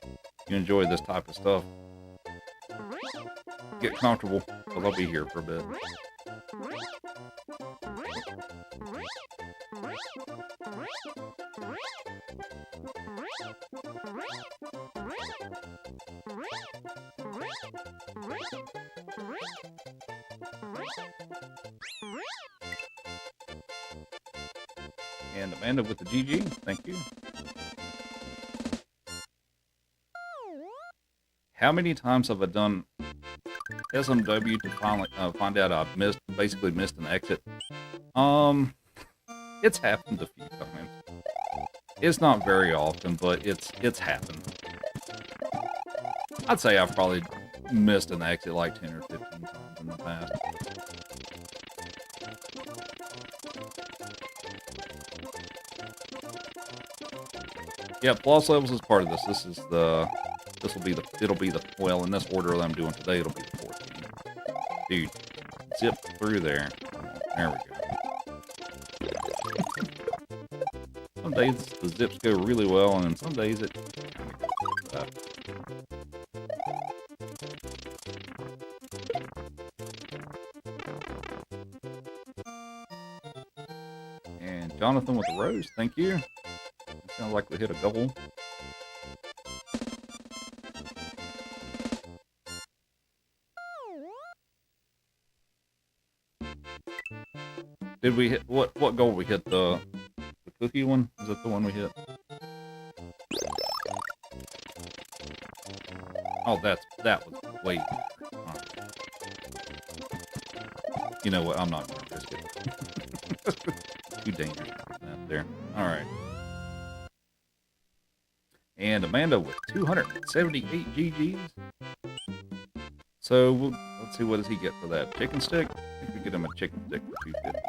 if you enjoy this type of stuff, get comfortable, because I'll be here for a bit. And Amanda with the GG, thank you. How many times have I done SMW to finally find out I've basically missed an exit? It's happened a few times. It's not very often, but it's happened. I'd say I've probably missed an exit like 10 or 15 times in the past. Yeah, Plus Levels is part of this. It'll be the, well, in this order that I'm doing today, it'll be the 14. Dude, zip through there. There we go. Some days the zips go really well, and some days it And Jonathan with the rose, thank you. Sounds like we hit a goal. Did we hit what goal we hit? The cookie one? Is that the one we hit? Oh, that was way better. You know what? I'm not gonna risk it. Too dangerous out there. All right. And Amanda with 278 GGs. So let's see, what does he get for that? Chicken stick? I think we get him a chicken stick for 250.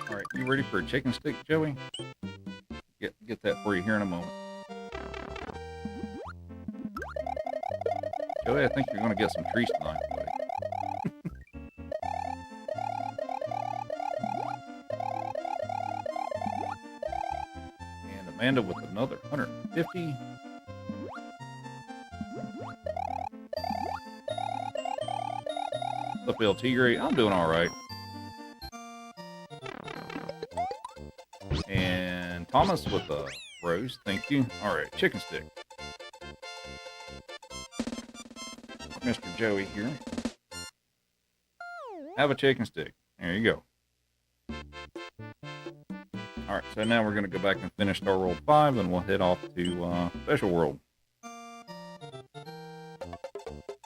Alright, you ready for a chicken stick, Joey? Get that for you here in a moment. Joey, I think you're going to get some treats tonight, buddy. And Amanda with another 150. What's up, LT Great? I'm doing alright. And Thomas with a rose, thank you. Alright, chicken stick. Mr. Joey here. Have a chicken stick. There you go. Alright, so now we're going to go back and finish Star World 5, and we'll head off to Special World.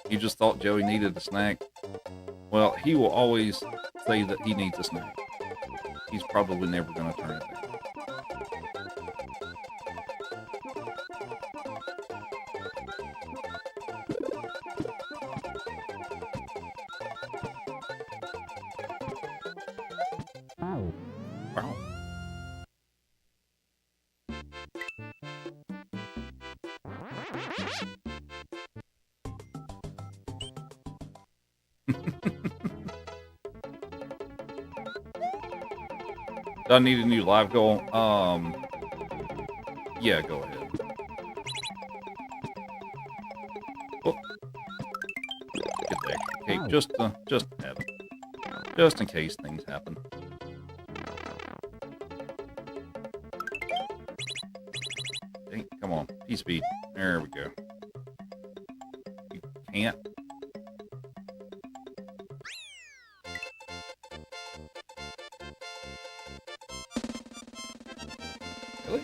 You just thought Joey needed a snack? Well, he will always say that he needs a snack. He's probably never going to turn it down. Wow. Do I need a new live goal? Yeah, go ahead. Oh. Get the extra cape, just have it. Just in case things happen. Dang, come on, P-speed. There we go. You can't. Really?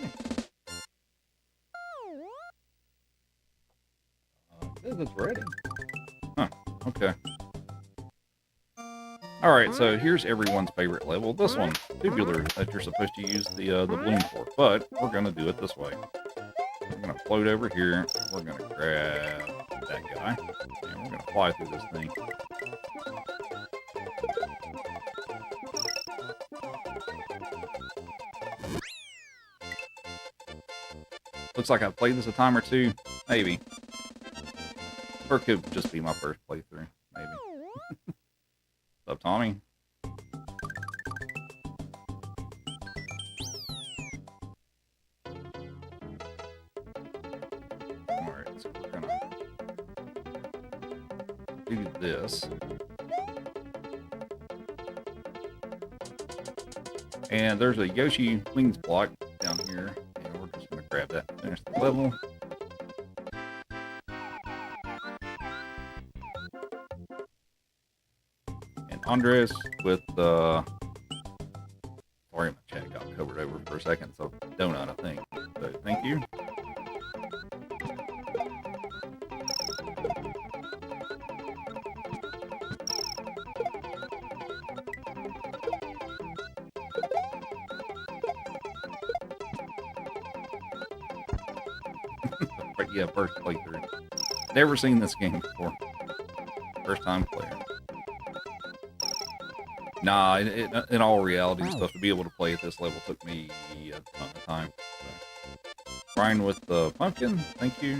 It says it's ready. Huh, okay. Alright, so here's everyone's favorite level. This one, tubular, that you're supposed to use the bloom for. But we're going to do it this way. We're going to float over here. We're going to grab that guy. And we're going to fly through this thing. Looks like I've played this a time or two. Maybe. Or it could just be my first playthrough. Maybe. What's up, Tommy? Alright, so we're gonna do this. And there's a Yoshi wings block down here. And we're just gonna grab that and finish the level. Andres with sorry, my chat got covered over for a second, so donut, I think. So thank you. But yeah, first playthrough. Never seen this game before. First time player. Nah, in all reality and stuff, to be able to play at this level took me a ton of time. So. Brian with the pumpkin, thank you.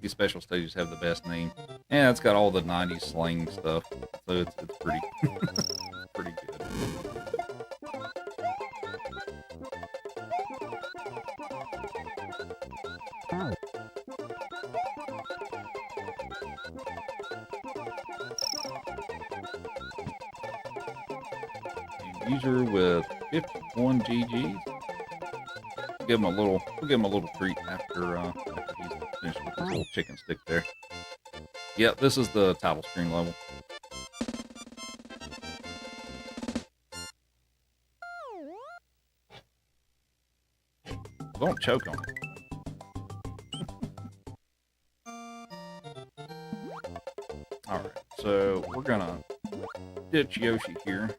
These special stages have the best name. Yeah, it's got all the 90s slang stuff, so it's pretty, pretty good. User with 51 GGs. We'll give him a little treat after he's finished with his little chicken stick there. Yep, this is the title screen level. Don't choke on it. Alright, so we're gonna ditch Yoshi here.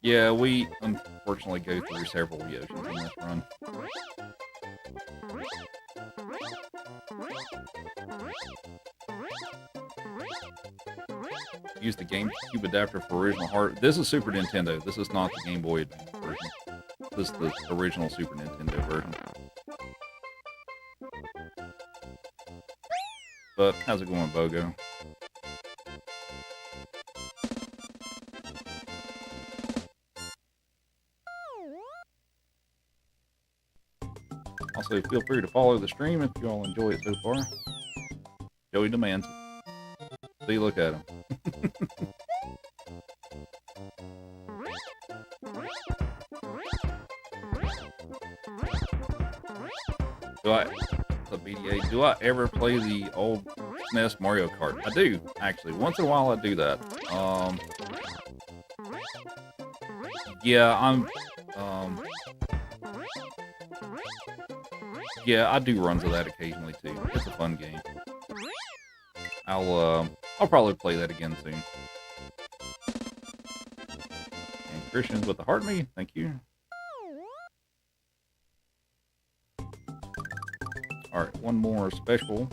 Yeah, we unfortunately go through several Yoshis in this run. Use the GameCube adapter for original hardware. This is Super Nintendo. This is not the Game Boy Advance version. This is the original Super Nintendo version. But how's it going, Bogo? Also, feel free to follow the stream if you all enjoy it so far. Joey demands it. See, look at him. Do I ever play the old SNES Mario Kart? I do, actually. Once in a while I do that. Yeah, yeah, I do runs of that occasionally too. It's a fun game. I'll probably play that again soon. And Christians with the heart me, thank you. All right, one more special.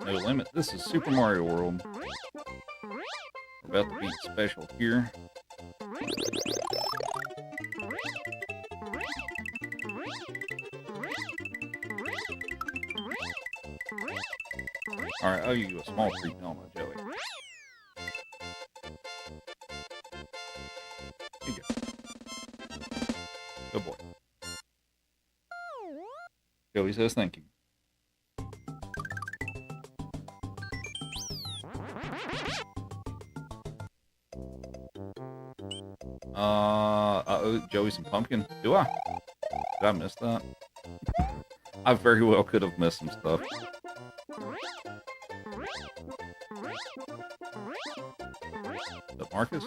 No limit. This is Super Mario World. We're about to be special here. Alright, I owe you a small treat, don't I, Joey? Here you go. Good boy. Joey says thank you. I owe Joey some pumpkin. Do I? Did I miss that? I very well could have missed some stuff. But Marcus?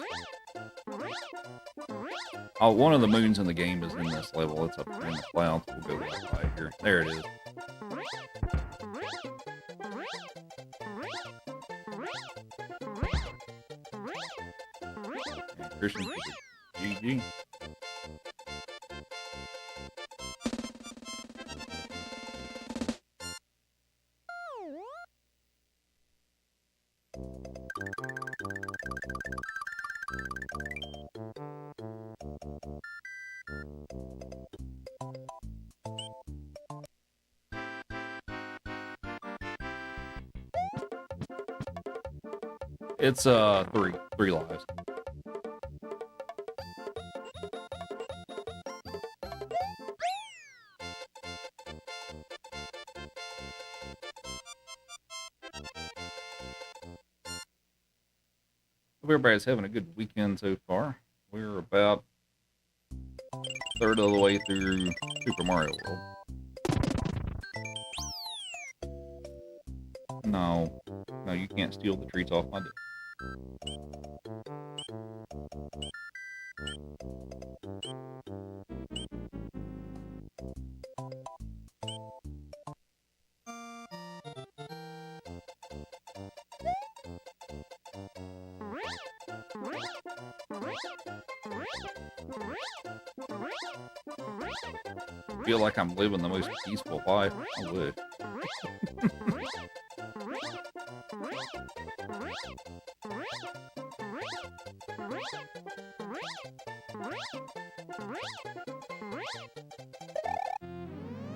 Oh, one of the moons in the game is in this level. It's up there in the clouds. We'll go right by here. There it is. And Christian for the GG. It's three lives. Hope everybody's having a good weekend so far. We're about a third of the way through Super Mario World. No, you can't steal the treats off my dick. I feel like I'm living the most peaceful life. I would.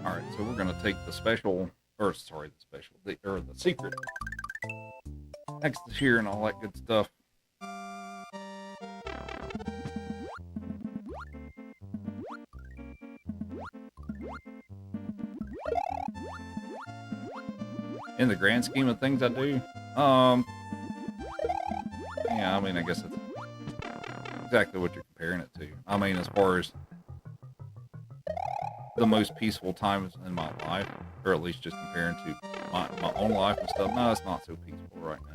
Alright, so we're gonna take the special, or sorry, the secret. Next is here and all that good stuff. In the grand scheme of things I do, yeah, I mean, I guess it's exactly what you're comparing it to. I mean, as far as the most peaceful times in my life, or at least just comparing to my own life and stuff, no, it's not so peaceful right now.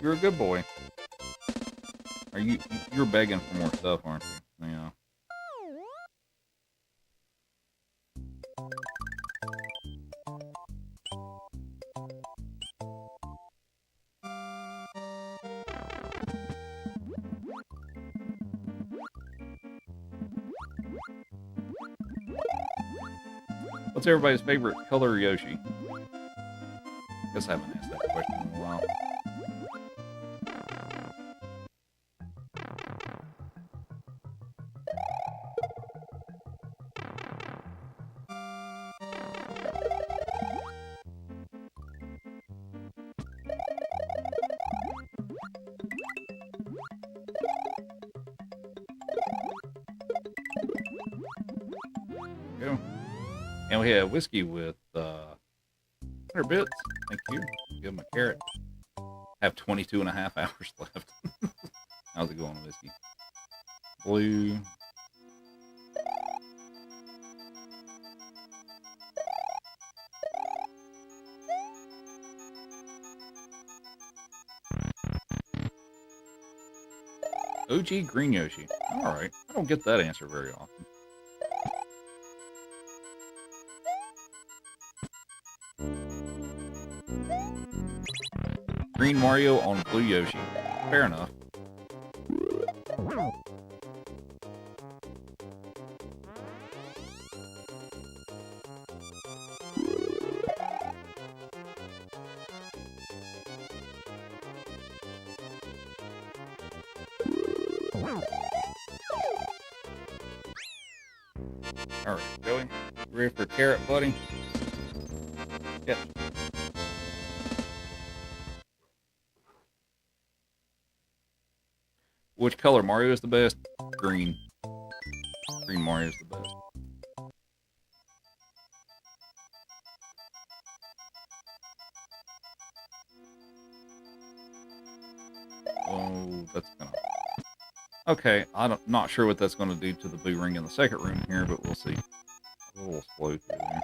You're a good boy. Are you're begging for more stuff, aren't you? Yeah. What's everybody's favorite color Yoshi? Guess I haven't asked that question in a while. And we have whiskey with 100 bits. Thank you. Give him a carrot. Have 22 and a half hours left. How's it going, whiskey? Blue. OG Green Yoshi. Alright. I don't get that answer very often. Green Mario on Blue Yoshi. Fair enough. Alright, Joey. Ready for carrot, buddy? Yep. Which color Mario is the best? Green. Green Mario is the best. Oh, that's gonna... Okay, not sure what that's gonna do to the blue ring in the second room here, but we'll see. A little slow through there.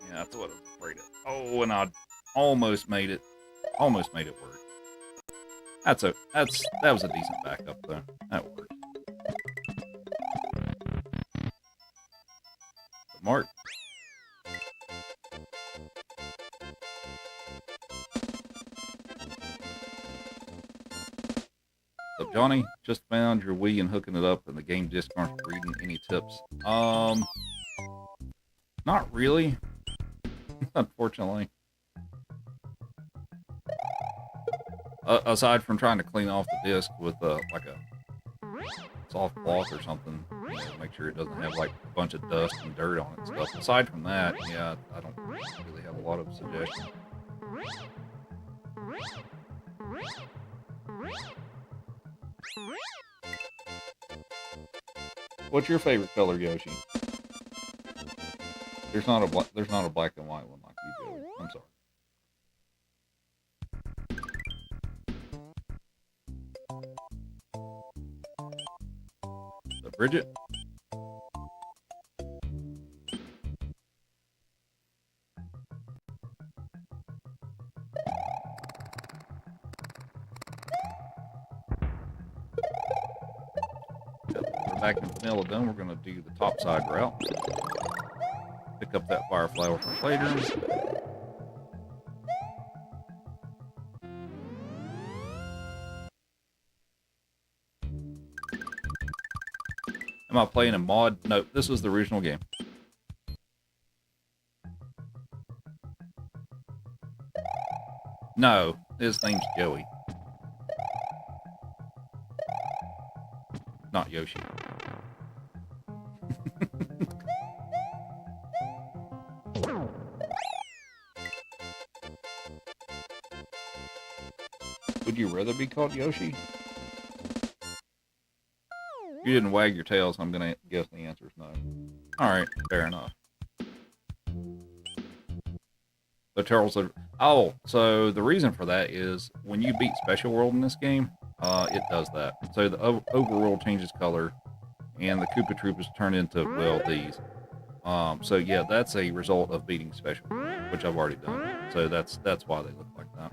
Yeah, that's what I was afraid of. Oh, and I almost made it. Almost made it work. That was a decent backup though. That worked. But Mark. So Johnny, just found your Wii and hooking it up, and the game disc aren't reading any tips. Not really, unfortunately. Aside from trying to clean off the disc with like a soft cloth or something, you know, make sure it doesn't have like a bunch of dust and dirt on it and stuff. Aside from that, yeah, I don't really have a lot of suggestions. What's your favorite color, Yoshi? There's not a black and white one like you, Joey. I'm sorry. So Bridget? We're back in Vanilla Dome. We're going to do the top side route. Pick up that fire flower from Playroom. Am I playing a mod? No, this is the original game. No, his name's Joey. Not Yoshi. Would you rather be called Yoshi? You didn't wag your tail, so I'm gonna guess the answer is no. Alright, fair enough. So Charles said, oh, so the reason for that is when you beat Special World in this game, it does that. So the overworld changes color, and the Koopa Troopas turn into, well, these. So yeah, that's a result of beating Special World, which I've already done. So that's why they look like that.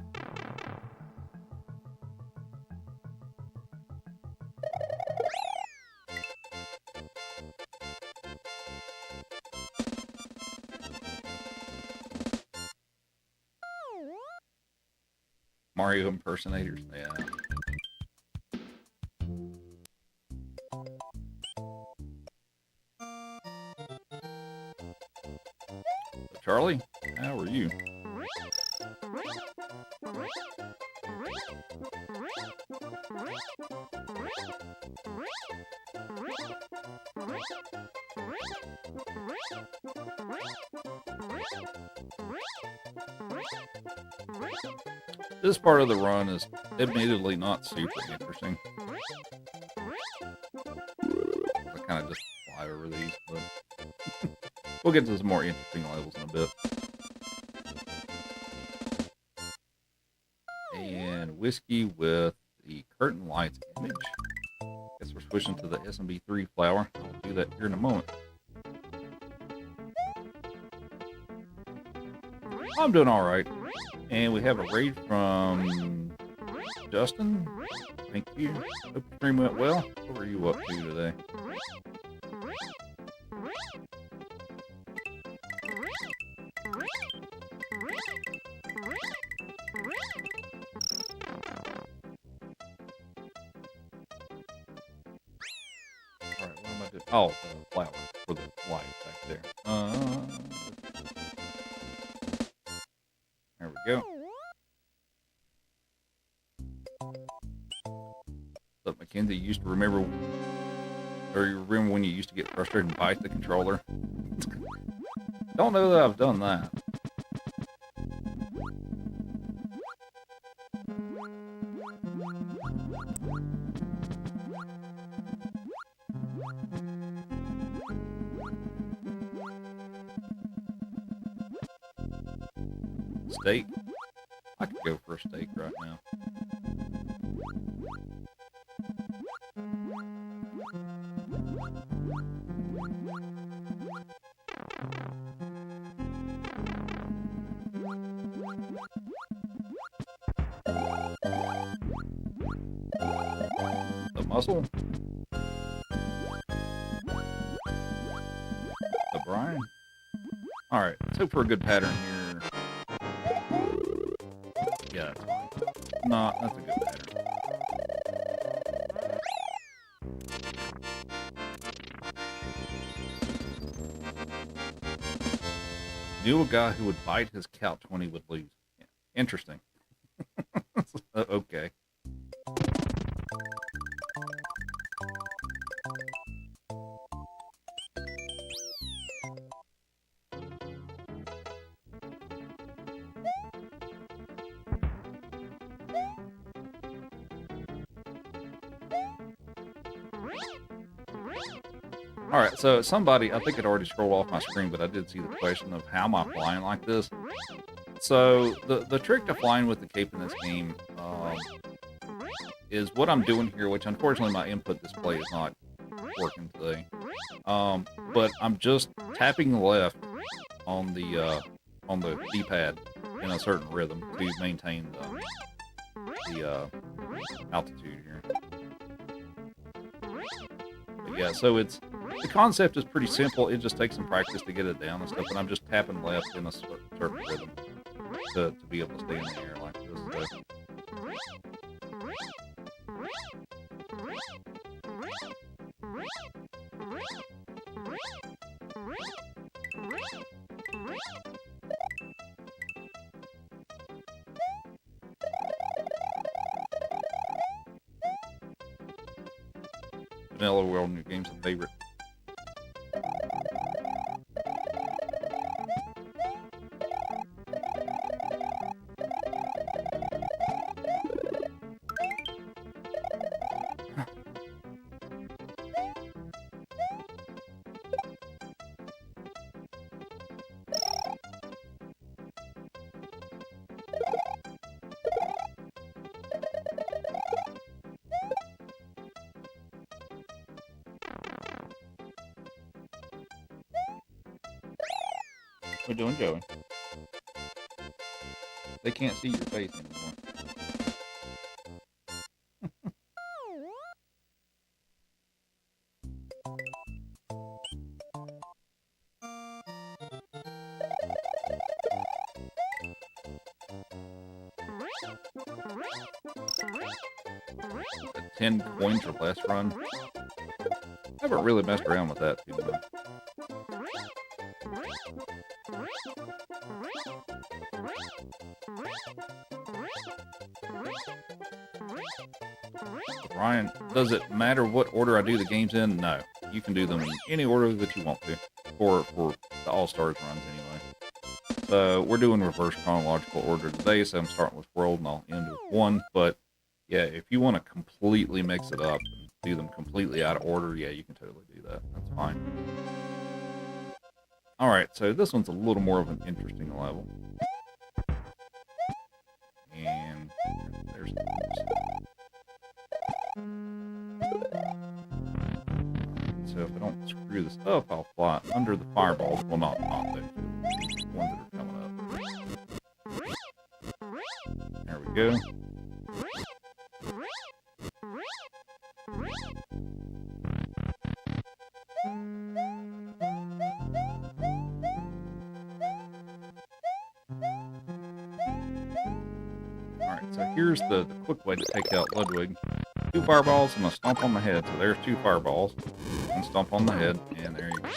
Mario impersonators, yeah. So Charlie, how are you? This part of the run is admittedly not super interesting. I kind of just fly over these, but We'll get to some more interesting levels in a bit. And whiskey with the curtain lights image. Guess we're switching to the SMB3 flower. I'll do that here in a moment. I'm doing all right. And we have a raid from Justin. Thank you. Hope the stream went well. What were you up to today? Alright, what am I doing? Oh, the flower for the light back there. There we go. But Mackenzie used to remember, or you remember when you used to get frustrated and bite the controller? Don't know that I've done that. Steak? I could go for a steak right now. The mussel? The brine? Alright, let's hope for a good pattern here. Yeah, that's fine. Nah, that's a good pattern. Knew a guy who would bite his cow 20 would lose. Yeah. Interesting. Okay. Alright, so somebody, I think it already scrolled off my screen, but I did see the question of how am I flying like this? So, the trick to flying with the cape in this game is what I'm doing here, which unfortunately my input display is not working today. But I'm just tapping left on the D-pad in a certain rhythm to maintain the altitude here. But yeah, so the concept is pretty simple. It just takes some practice to get it down and stuff, and I'm just tapping left in a certain rhythm to be able to stay in the air like this. So. Vanilla World New Game's a favorite. We're doing Joey. They can't see your face anymore. A 10 coins or less run. I haven't really messed around with that too much. Ryan, does it matter what order I do the games in? No. You can do them in any order that you want to for the All-Stars runs anyway. So we're doing reverse chronological order today, so I'm starting with World and I'll end with 1. But yeah, if you want to completely mix it up and do them completely out of order, yeah, you can totally do that. That's fine. Alright, so this one's a little more of an interesting level. And there's the so if I don't screw this up, I'll fly under the fireballs. Well, not the ones that are coming up. There we go. Alright, so here's the quick way to take out Ludwig. 2 fireballs, I'm gonna stomp on the head. So there's 2 fireballs. And stomp on the head, and there you go.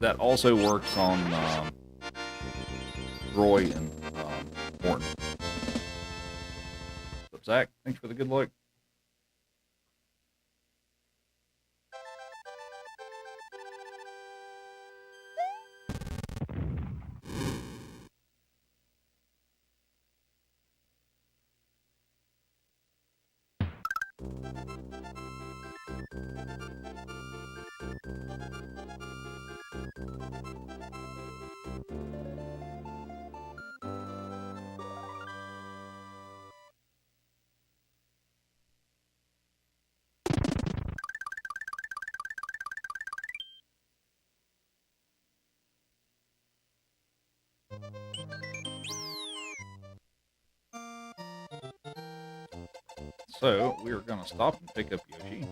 That also works on Roy and Morton. So Zach, thanks for the good luck. So we are going to stop and pick up Yoshi.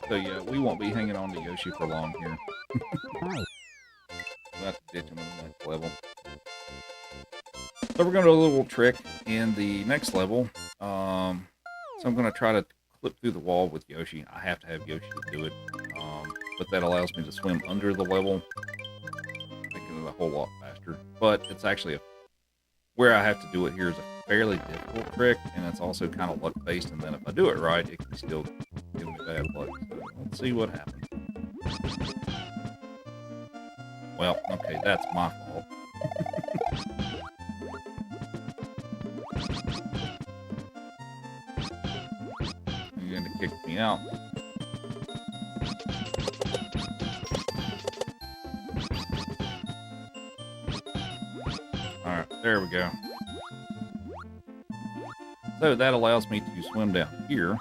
So yeah, we won't be hanging on to Yoshi for long here. We'll have to ditch him in the next level. So we're going to do a little trick in the next level. So I'm going to try to clip through the wall with Yoshi. I have to have Yoshi to do it. But that allows me to swim under the level, making it a whole lot faster. But it's actually where I have to do it here is a fairly difficult trick, and it's also kind of luck-based, and then if I do it right, it can still give me bad luck. So let's see what happens. Well, okay, that's my fault. You're going to kick me out. Alright, there we go. So that allows me to swim down here.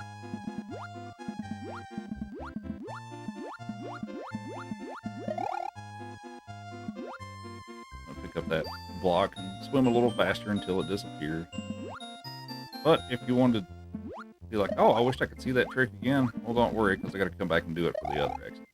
I'll pick up that block and swim a little faster until it disappears. But if you wanted to be like, oh, I wish I could see that trick again, well, don't worry, because I got to come back and do it for the other exit.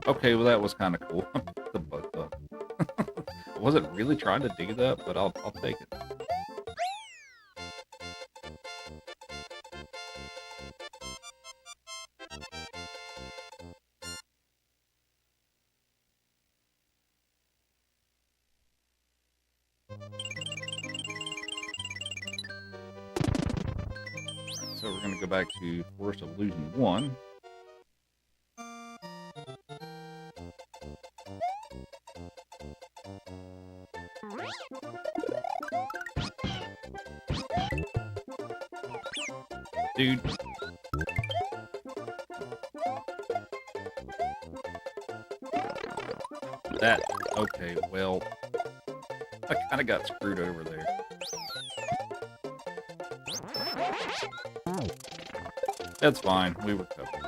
Okay, well that was kind of cool. The butt up. I wasn't really trying to do that, but I'll take it. Alright, so we're going to go back to Forest of Illusion 1. Dude. That, okay, well, I kind of got screwed over there. That's fine, we were covered.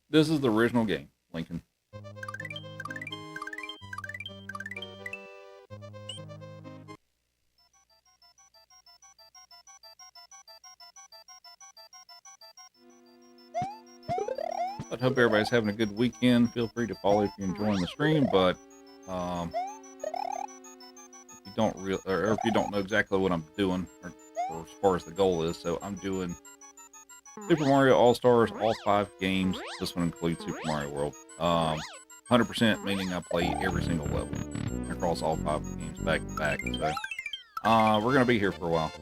This is the original game, Lincoln. I hope everybody's having a good weekend. Feel free to follow if you're enjoying the stream, but if you don't know exactly what I'm doing, or as far as the goal is, so I'm doing Super Mario All-Stars, all 5 games. This one includes Super Mario World. 100% meaning I play every single level across all 5 games back to back. So we're gonna be here for a while.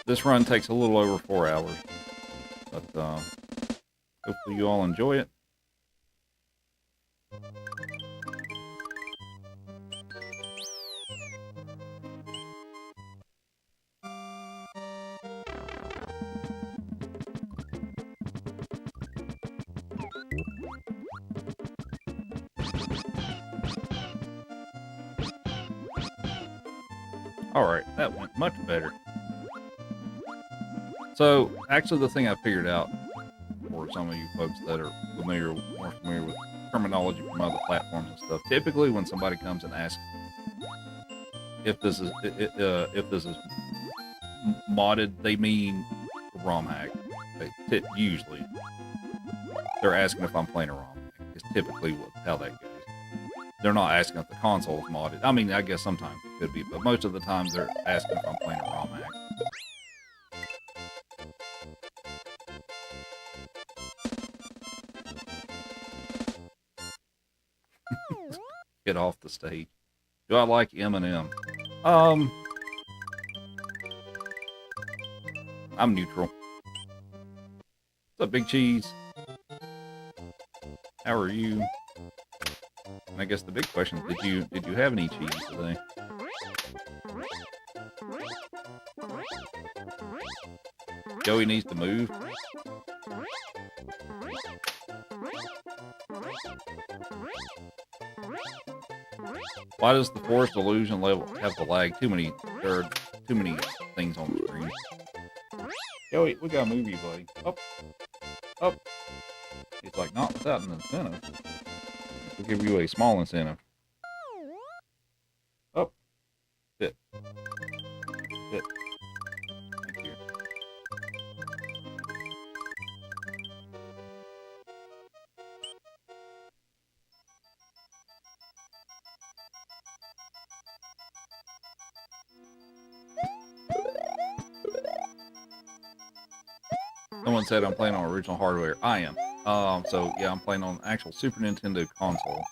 This run takes a little over 4 hours, but hopefully you all enjoy it. Alright, that went much better. So, actually the thing I figured out, for some of you folks that are more familiar with terminology from other platforms and stuff, typically when somebody comes and asks if this is modded, they mean ROM hack. Usually, they're asking if I'm playing a ROM hack. It's typically how that goes. They're not asking if the console is modded. I mean, I guess sometimes it could be, but most of the time they're asking if I'm playing a ROM hack. Get off the stage. Do I like Eminem? I'm neutral. What's up, Big Cheese? How are you? And I guess the big question is, did you have any cheese today? Joey needs to move. Why does the Forest Illusion level have the lag? There are too many things on the screen. Joey, we gotta move you, buddy. Up. Up. It's like, not without an incentive. We'll give you a small incentive. Up. Sit. Sit. Thank you. Someone said I'm playing on original hardware. I am. So yeah, I'm playing on actual Super Nintendo console.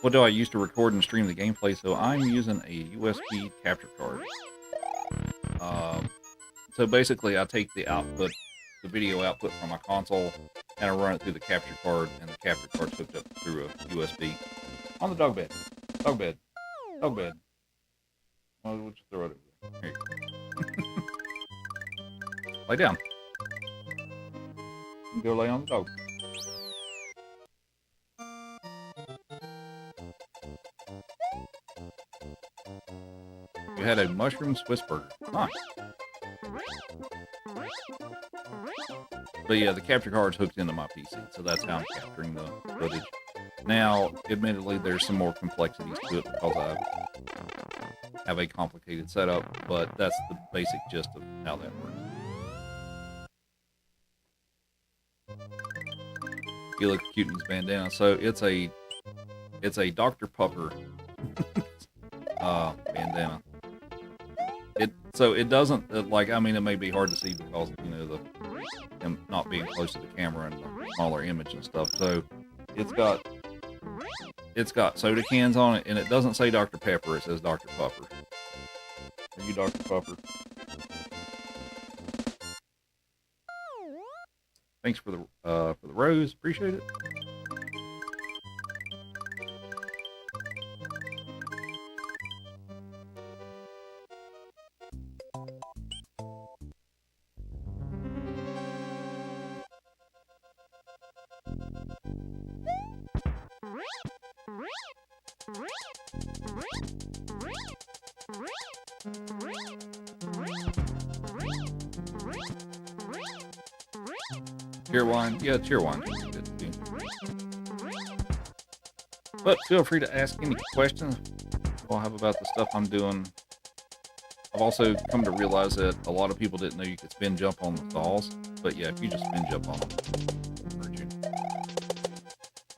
What do I use to record and stream the gameplay? So I'm using a USB capture card. So basically I take the output, the video output from my console, and I run it through the capture card, and the capture card's hooked up through a USB. On the dog bed. Dog bed. Dog bed. Why would you throw it over there? Here you go. Lay down. Go lay on the dog. You had a mushroom Swiss burger. Nice. But yeah, the capture card's hooked into my PC, so that's how I'm capturing the footage. Now, admittedly, there's some more complexities to it because I have a complicated setup, but that's the basic gist of how that works. You look cute in this bandana. So it's a Dr. Pupper bandana. It doesn't like, I mean, it may be hard to see because, you know, him not being close to the camera and the smaller image and stuff. So it's got soda cans on it, and it doesn't say Dr. Pepper, it says Dr. Pupper. Are you Dr. Pupper? Thanks for the rose, appreciate it. Cheerwine, yeah, Cheerwine is good too. But feel free to ask any questions I'll have about the stuff I'm doing I've also come to realize that a lot of people didn't know you could spin jump on the stalls. But yeah, if you just spin jump on them, it'll hurt you.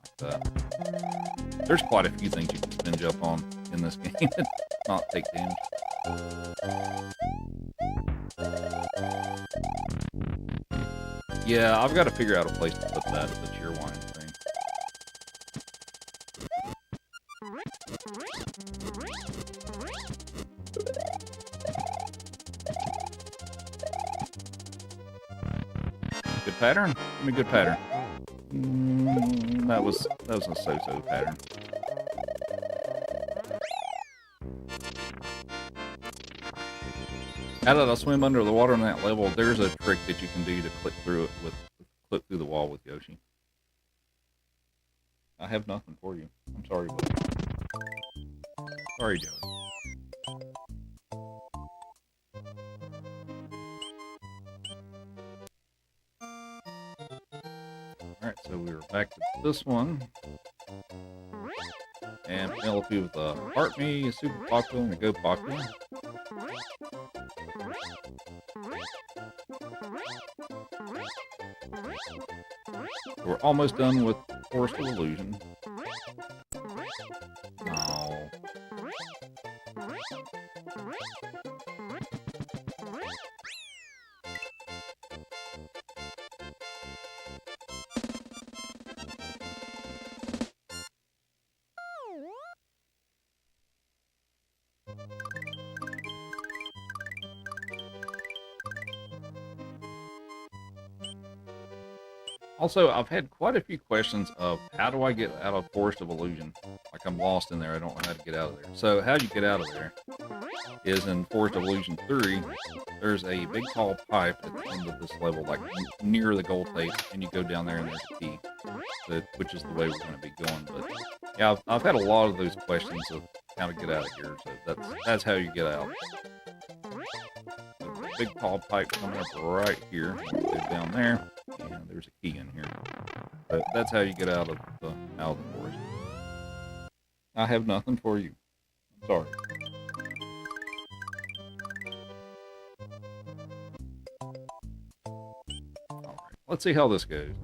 Like that. There's quite a few things you can spin jump on in this game and not take damage. Yeah, I've got to figure out a place to put that, the cheerwine thing. Good pattern? Give me a good pattern. That was a so-so pattern. How did I swim under the water on that level? There's a trick that you can do to clip through the wall with Yoshi. I have nothing for you. I'm sorry, buddy. Sorry, Joey. Alright, so we're back to this one. And Penelope with the Heart Me is super popular and a Go popular. We're almost done with Forest of Illusion. Oh. Also, I've had quite a few questions of how do I get out of Forest of Illusion? Like I'm lost in there, I don't know how to get out of there. So how you get out of there is in Forest of Illusion 3, there's a big tall pipe at the end of this level, like near the gold tape, and you go down there and there's a key, which is the way we're going to be going. But yeah, I've had a lot of those questions of how to get out of here, so that's how you get out. Big tall pipe coming up right here. Go down there, and there's a key in here. But that's how you get out of the forest. I have nothing for you. I'm sorry. Alright, let's see how this goes.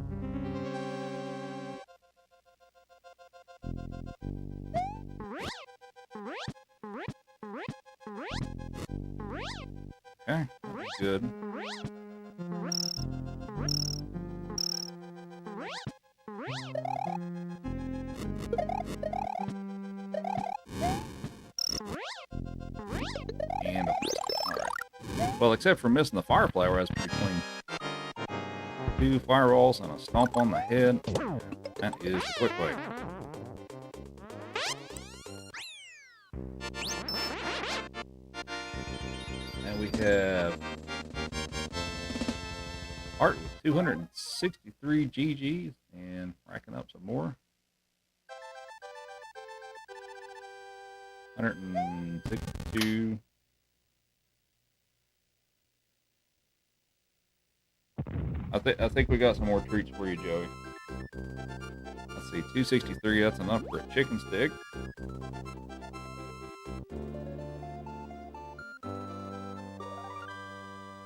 Okay, that's good. And alright. Well, except for missing the fire flower, that's pretty clean. 2 fireballs and a stomp on the head. That is the quick way. And we have Art with 263 GGs and racking up some more. 162. I think we got some more treats for you, Joey. Let's see, 263, that's enough for a chicken stick.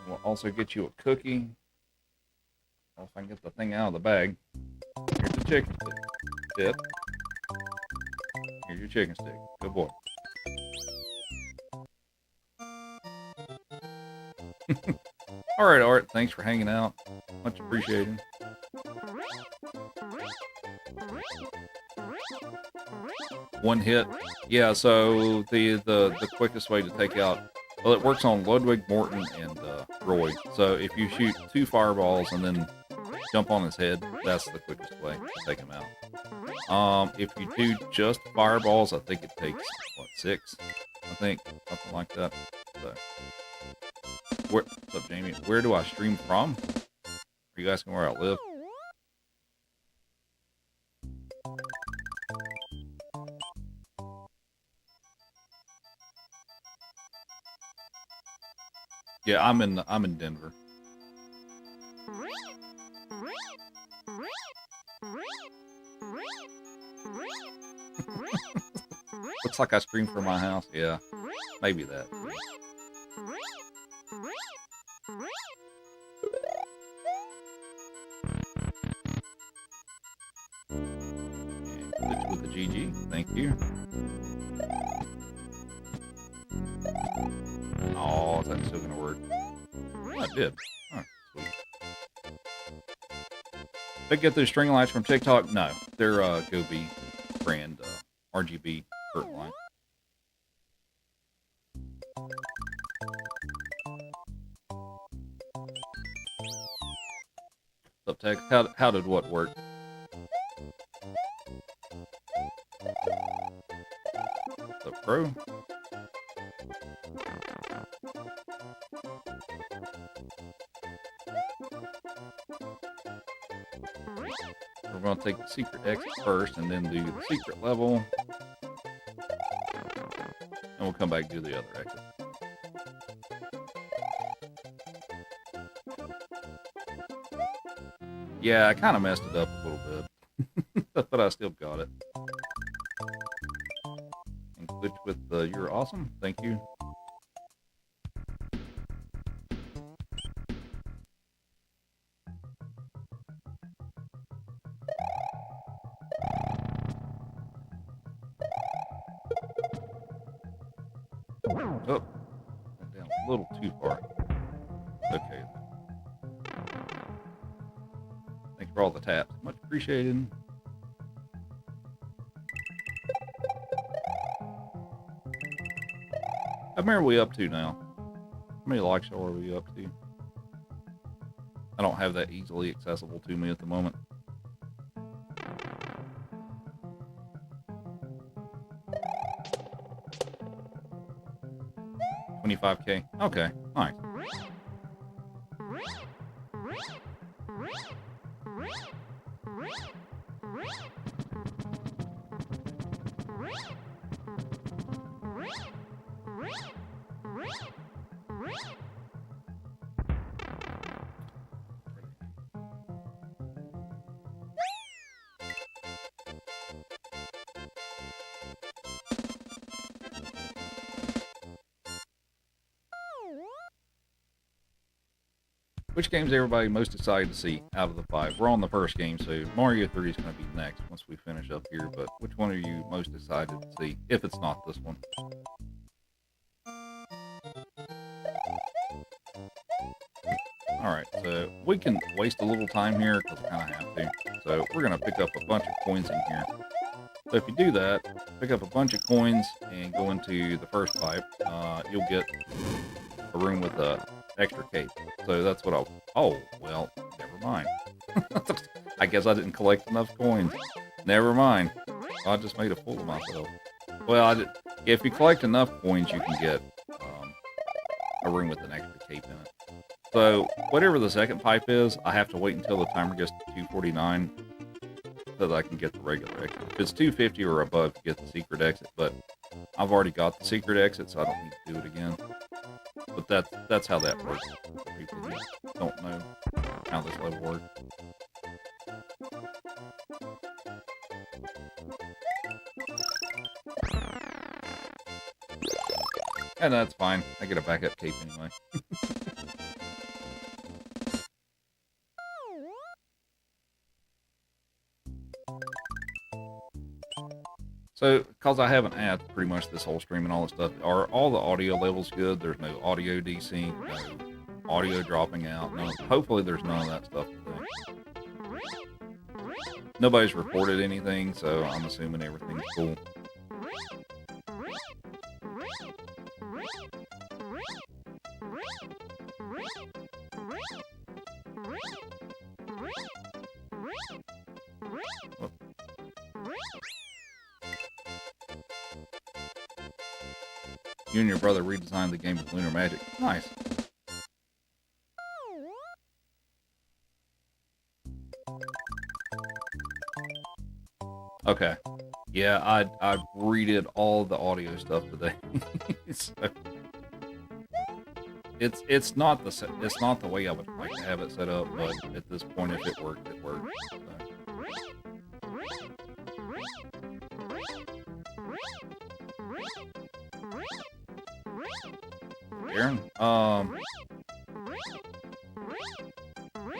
We'll also get you a cookie. If I can get the thing out of the bag. Here's the chicken stick. Tip. Here's your chicken stick. Good boy. Alright, Art. Thanks for hanging out. Much appreciated. One hit. Yeah, so the quickest way to take out... Well, it works on Ludwig, Morton, and Roy. So if you shoot 2 fireballs and then jump on his head, that's the quickest way to take him out. If you do just fireballs, I think it takes, what, 6? I think, something like that. So, what's up, Jamie? Where do I stream from? Are you asking where I live? Yeah, I'm in Denver. Looks like I stream from my house. Yeah, maybe that. And glitch with the GG. Thank you. Oh, is that still gonna work? Oh, it did. Oh, sweet. Did I get those string lights from TikTok? No, they're Gobi brand RGB curtain light. What's up, Tech? How did what work? What's up, Pro? We're going to take the secret exit first and then do the secret level. And we'll come back and do the other exit. Yeah, I kind of messed it up a little bit. But I still got it. And glitch with You're Awesome. Thank you. Oh, went down a little too far. Okay. Thanks for all the taps. Much appreciated. How many are we up to now? How many likes are we up to? I don't have that easily accessible to me at the moment. 25K. Okay, nice. Which game's everybody most excited to see out of the 5? We're on the first game, so Mario 3 is going to be next once we finish up here, but which one are you most excited to see, if it's not this one? Alright, so we can waste a little time here, because we kind of have to. So we're going to pick up a bunch of coins in here. So if you do that, pick up a bunch of coins and go into the first pipe, you'll get a room with a extra cape. So that's what I'll... Oh, well, never mind. I guess I didn't collect enough coins. Never mind. I just made a fool of myself. Well, if you collect enough coins, you can get a room with an extra cape in it. So, whatever the second pipe is, I have to wait until the timer gets to 249 so that I can get the regular exit. If it's 250 or above, you get the secret exit, but I've already got the secret exit, so I don't need to do it again. But that's how that works. For people who don't know how this level works. And that's fine. I get a backup cape anyway. So, because I haven't added pretty much this whole stream and all this stuff, are all the audio levels good? There's no audio desync, no audio dropping out. No, hopefully there's none of that stuff today. Nobody's reported anything, so I'm assuming everything's cool. Oh. You and your brother redesigned the game with Lunar Magic. Nice. Okay. Yeah, I redid all the audio stuff today. So, it's not the way I would like to have it set up, but at this point, if it worked, it worked. So. Aaron.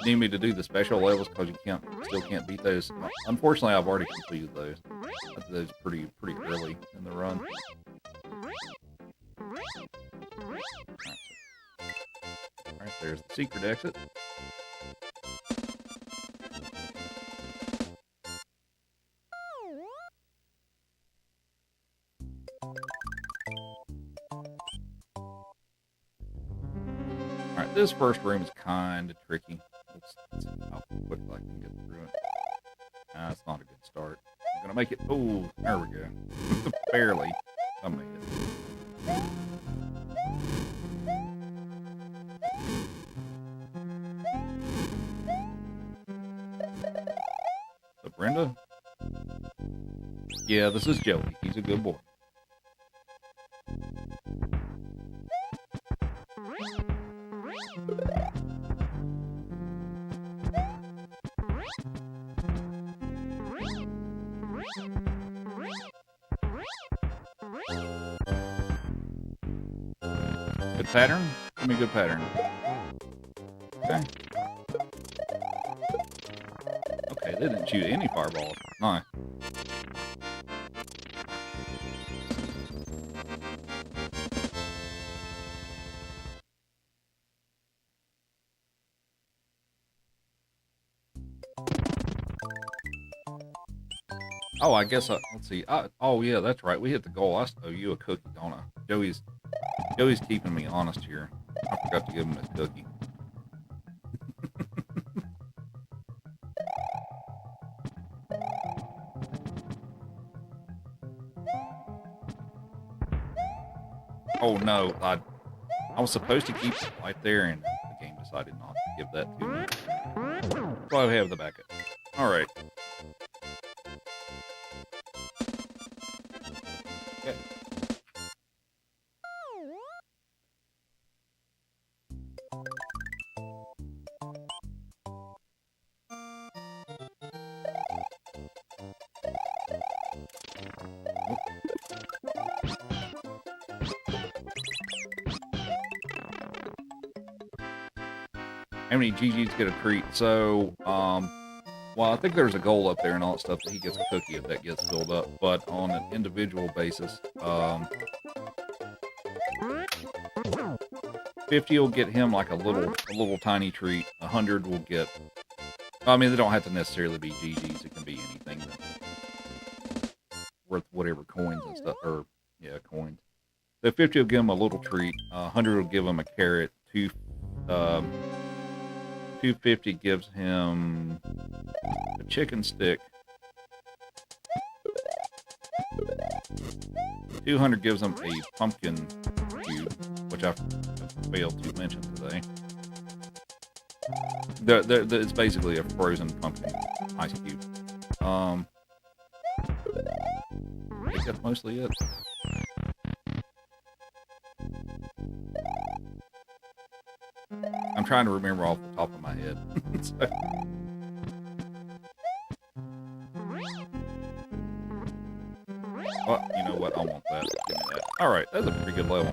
Need me to do the special levels because you still can't beat those. Unfortunately, I've already completed those. I did those pretty early in the run. Alright, there's the secret exit. Alright, this first room is kind of tricky. Let's see how quickly I can get through it. It's not a good start. I'm gonna make it. Oh, there we go. Barely. I made it. So Brenda? Yeah, this is Joey. He's a good boy. Good pattern? Give me a good pattern. Okay. Okay, they didn't shoot any fireballs. Nice. Oh, I guess, let's see. Oh, yeah, that's right. We hit the goal. I owe you a cookie, don't I? Joey's keeping me honest here. I forgot to give him his cookie. Oh, no. I was supposed to keep it right there, and the game decided not to give that to me. So I have the backup. All right. Okay. How many GGs get a treat? So, well, I think there's a goal up there and all that stuff that he gets a cookie if that gets filled up. But on an individual basis, 50 will get him like a little tiny treat. 100 will get. I mean, they don't have to necessarily be GGs. It can be anything that's worth whatever coins and stuff, or yeah, coins. So 50 will give him a little treat. 100 will give him a carrot. 250 gives him a chicken stick. 200 gives him a pumpkin cube, which I failed to mention today. It's basically a frozen pumpkin ice cube. I think that's mostly it. I'm trying to remember off the top of my head. So. Well, you know what? I want that. Give me that. All right, that's a pretty good level.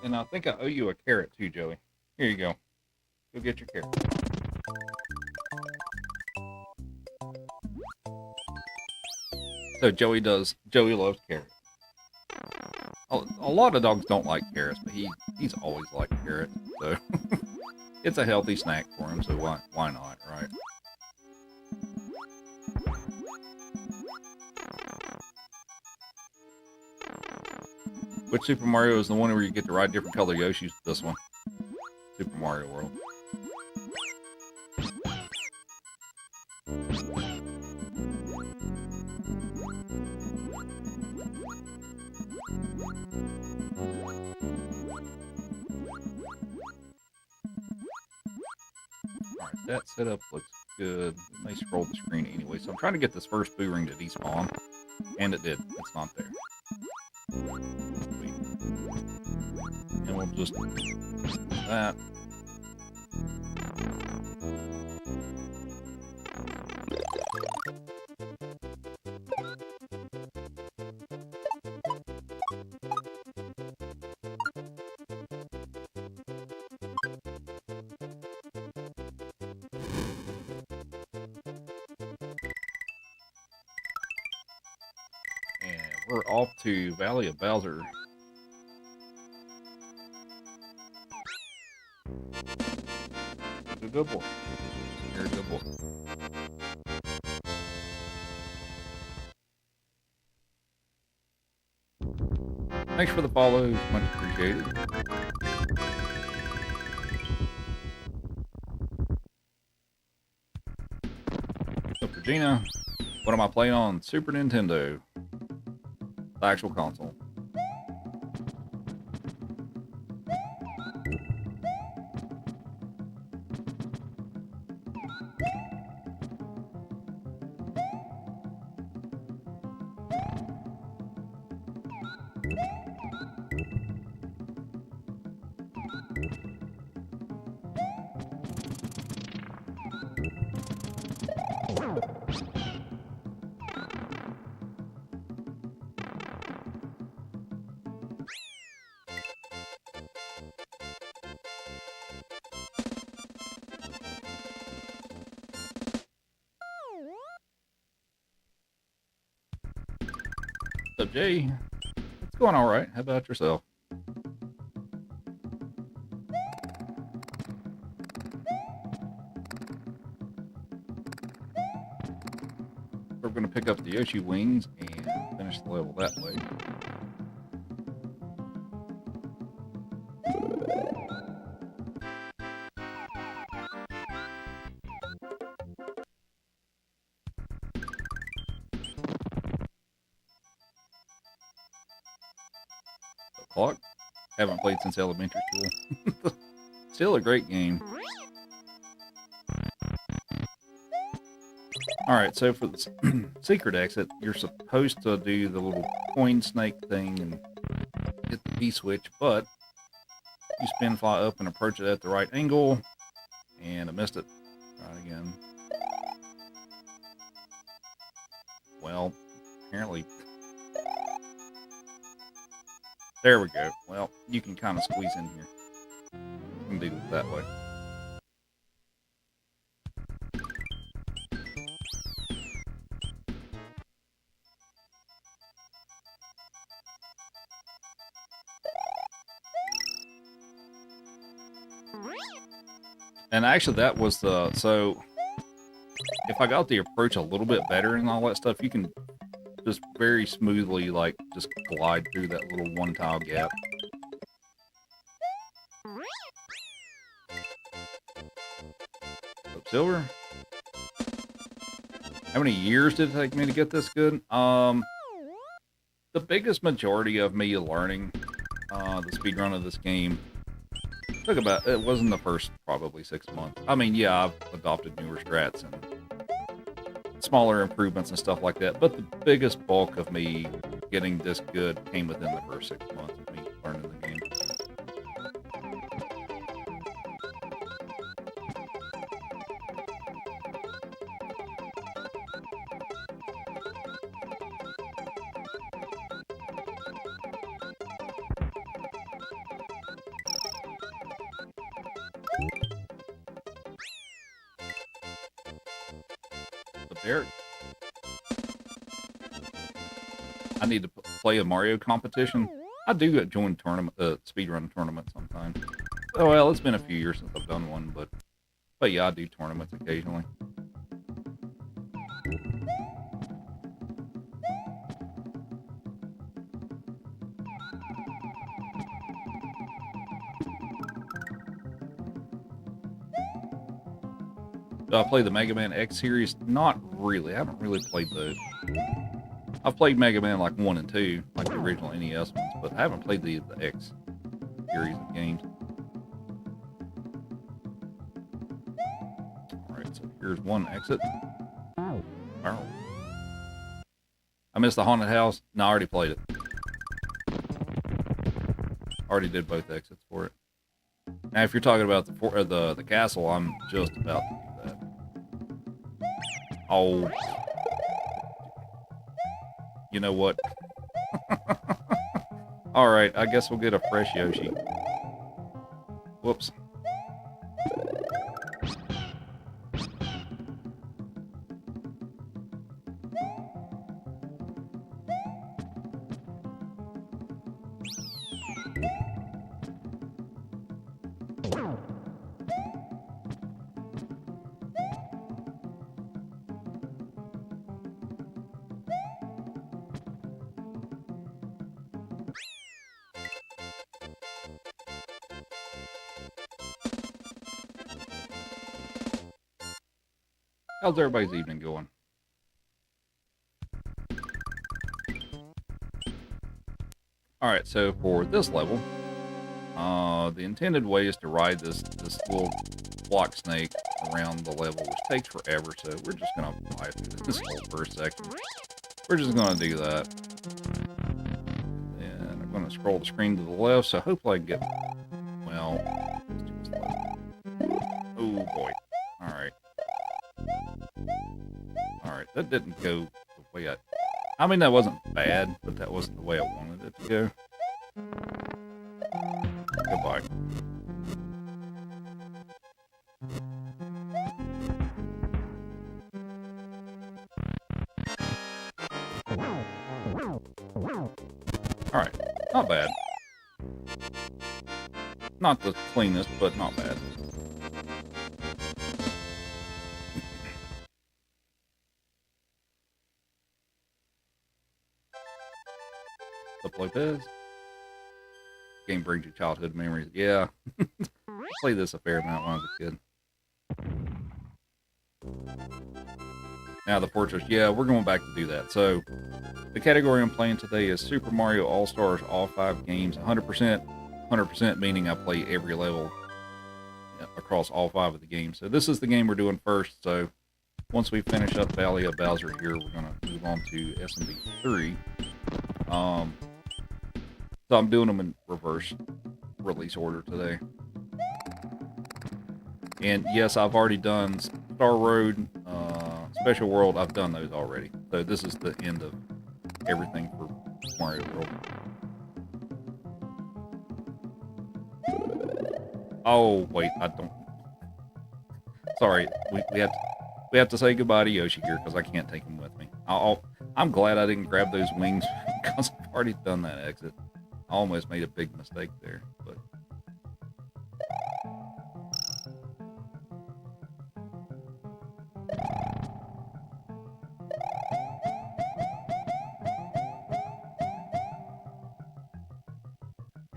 And I think I owe you a carrot too, Joey. Here you go. Go get your carrot. So Joey loves carrots. A lot of dogs don't like carrots, but he's always liked carrots. So it's a healthy snack for him, so why not, right? Which Super Mario is the one where you get to ride different color Yoshis? This one. Super Mario World. Alright, that setup looks good. It may scroll the screen anyway, so I'm trying to get this first boo ring to despawn. And it did. It's not there. Sweet. And we'll just do that. And we're off to Valley of Bowser. You're a good boy. You're a good boy. Thanks for the follow. Much appreciated. So for Gina, what am I playing on? Super Nintendo. The actual console. What's up, Jay? It's going all right. How about yourself? We're going to pick up the Yoshi wings and finish the level that way. Clock. Haven't played since elementary school. Still a great game. Alright, so for the secret exit, you're supposed to do the little coin snake thing and hit the P-switch, but you spin, fly up, and approach it at the right angle, and I missed it. Try it again. Well, apparently... There we go. Well, you can kind of squeeze in here. You can do it that way. And actually that was the, so if I got the approach a little bit better and all that stuff, you can just very smoothly, like, just glide through that little one tile gap. Up silver. How many years did it take me to get this good? The biggest majority of me learning the speedrun of this game took about, it wasn't the first probably 6 months. I mean, yeah, I've adopted newer strats and smaller improvements and stuff like that, but the biggest bulk of me getting this good came within the first 6 months of me learning the game. Derek, I need to play a Mario competition. I do join tournament, speedrun tournaments sometimes. Oh well, it's been a few years since I've done one, but yeah, I do tournaments occasionally. Do I play the Mega Man X series? Not really. I haven't really played those. I've played Mega Man like 1 and 2, like the original NES ones, but I haven't played the X series of games. Alright, so here's one exit. Wow. I missed the haunted house. No, I already played it. Already did both exits for it. Now, if you're talking about the castle, I'm just about to do that. Oh. You know what? Alright, I guess we'll get a fresh Yoshi. Whoops. How's everybody's evening going? Alright, so for this level, the intended way is to ride this little block snake around the level, which takes forever, so we're just going to fly through this whole first section. We're just going to do that. And I'm going to scroll the screen to the left, so hopefully I can get... Well, let's do this level. Oh boy. Alright. Alright, that didn't go the way I mean, that wasn't bad, but that wasn't the way I wanted it to go. Goodbye. Alright, not bad. Not the cleanest, but not bad. Stuff like this. Game brings you childhood memories. Yeah. I played this a fair amount when I was a kid. Now the fortress. Yeah, we're going back to do that. So, the category I'm playing today is Super Mario All-Stars, all 5 games, 100%. 100% meaning I play every level across all 5 of the games. So this is the game we're doing first. So once we finish up Valley of Bowser here, we're going to move on to SMB 3. So I'm doing them in reverse release order today. And yes, I've already done Star Road, Special World. I've done those already. So this is the end of everything for Mario World. Oh wait, I don't. Sorry, we have to say goodbye to Yoshi here because I can't take him with me. I'm glad I didn't grab those wings because I've already done that exit. I almost made a big mistake there, but.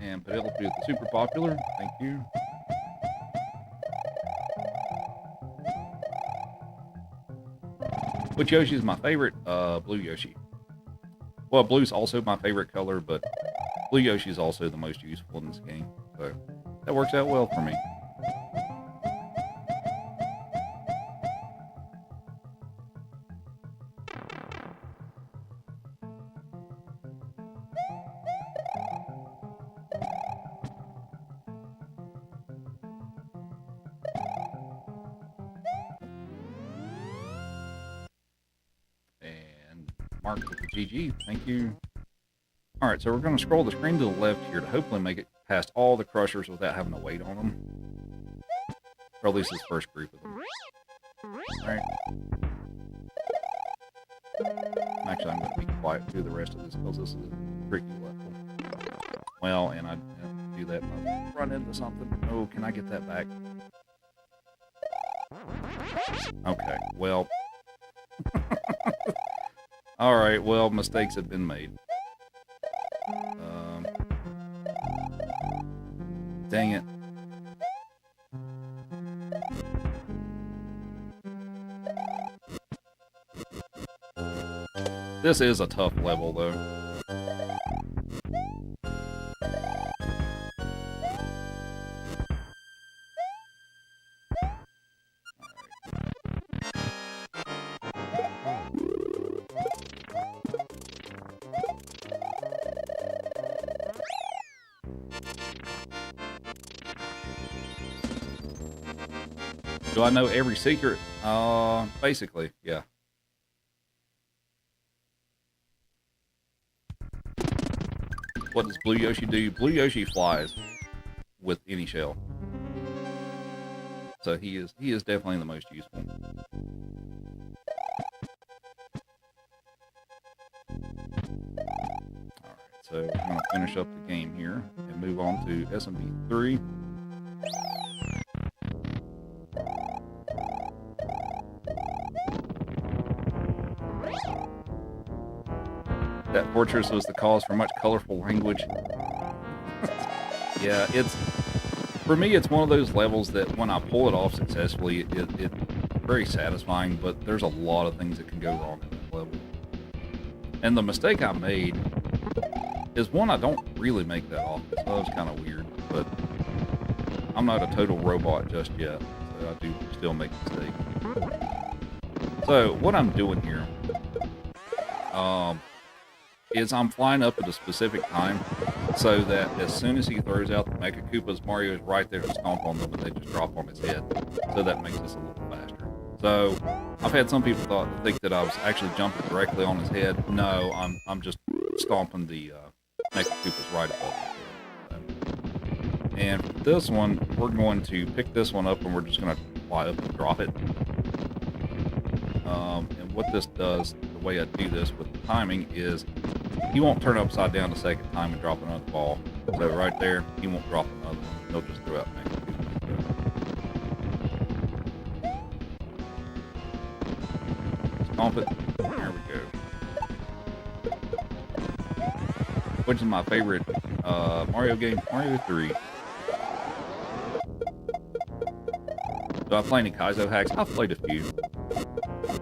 And Penelope with the super popular. Thank you. Which Yoshi is my favorite? Blue Yoshi. Well, blue's also my favorite color, but Blue Yoshi is also the most useful in this game. So that works out well for me. Mark with the GG, thank you. Alright, so we're going to scroll the screen to the left here to hopefully make it past all the crushers without having to wait on them. Or at least this first group of them. Alright. Actually, I'm going to be quiet through the rest of this because this is a tricky level. Well, and I have to do that when I run into something. Oh, can I get that back? Okay, well... Alright, well, mistakes have been made. Dang it. This is a tough level, though. Do I know every secret? Basically, yeah. What does Blue Yoshi do? Blue Yoshi flies with any shell. So he is definitely the most useful. Alright, so I'm gonna finish up the game here and move on to SMB 3. That fortress was the cause for much colorful language. Yeah, it's for me. It's one of those levels that when I pull it off successfully, it's very satisfying. But there's a lot of things that can go wrong in that level. And the mistake I made is one I don't really make that often, so that was kind of weird. But I'm not a total robot just yet, so I do still make mistakes. So what I'm doing here, is I'm flying up at a specific time so that as soon as he throws out the Mecha Koopas, Mario is right there to stomp on them and they just drop on his head. So that makes this a little faster. So I've had some people think that I was actually jumping directly on his head. No, I'm just stomping the Mecha Koopas right above his head. And for this one, we're going to pick this one up and we're just going to fly up and drop it. And what this does, the way I do this with the timing is he won't turn upside down the second time and drop another ball. So right there, he won't drop another one. He'll just throw out Mecha Koopas. Stomp it. There we go. Which is my favorite Mario game? Mario 3. Do I play any Kaizo hacks? I've played a few.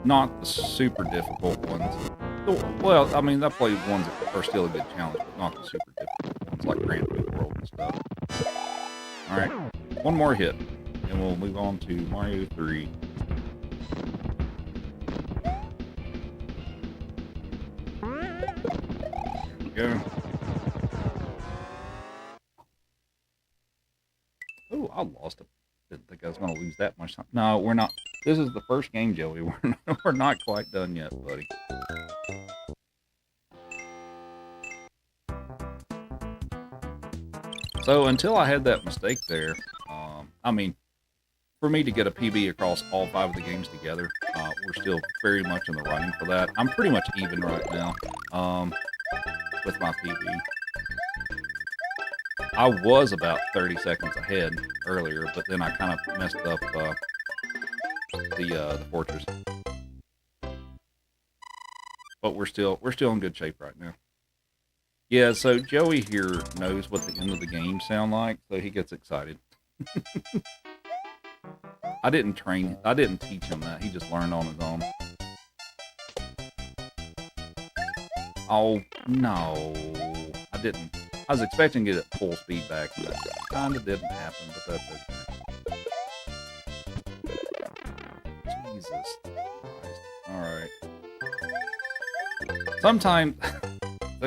Not the super difficult ones. Well, I mean, I played ones that are still a good challenge, but not the super difficult ones like Grand Theft World and stuff. Alright, one more hit, and we'll move on to Mario 3. There we go. Oh, I lost it. Didn't think I was going to lose that much time. No, we're not. This is the first game, Joey. We're not quite done yet, buddy. So until I had that mistake there, I mean, for me to get a PB across all 5 of the games together, we're still very much in the running for that. I'm pretty much even right now with my PB. I was about 30 seconds ahead earlier, but then I kind of messed up the fortress. But we're still in good shape right now. Yeah, so Joey here knows what the end of the game sound like, so he gets excited. I didn't teach him that. He just learned on his own. Oh, no. I didn't. I was expecting to get it full speed back, but that kind of didn't happen, but that's okay. Jesus Christ. Alright.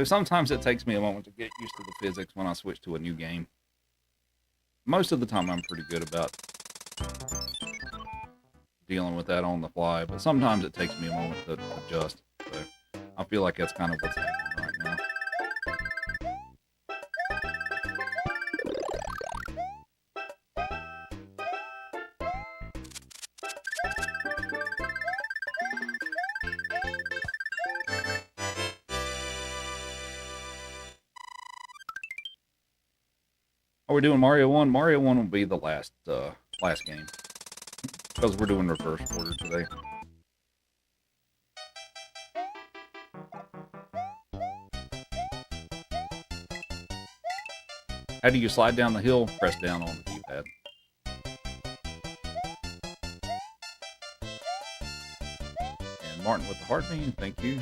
Sometimes it takes me a moment to get used to the physics when I switch to a new game. Most of the time I'm pretty good about dealing with that on the fly, but sometimes it takes me a moment to adjust. So I feel like that's kind of what's happening right now. Are we doing Mario 1? Mario 1 will be the last game. Because we're doing reverse order today. How do you slide down the hill? Press down on the D-pad. And Martin with the heart beam, thank you.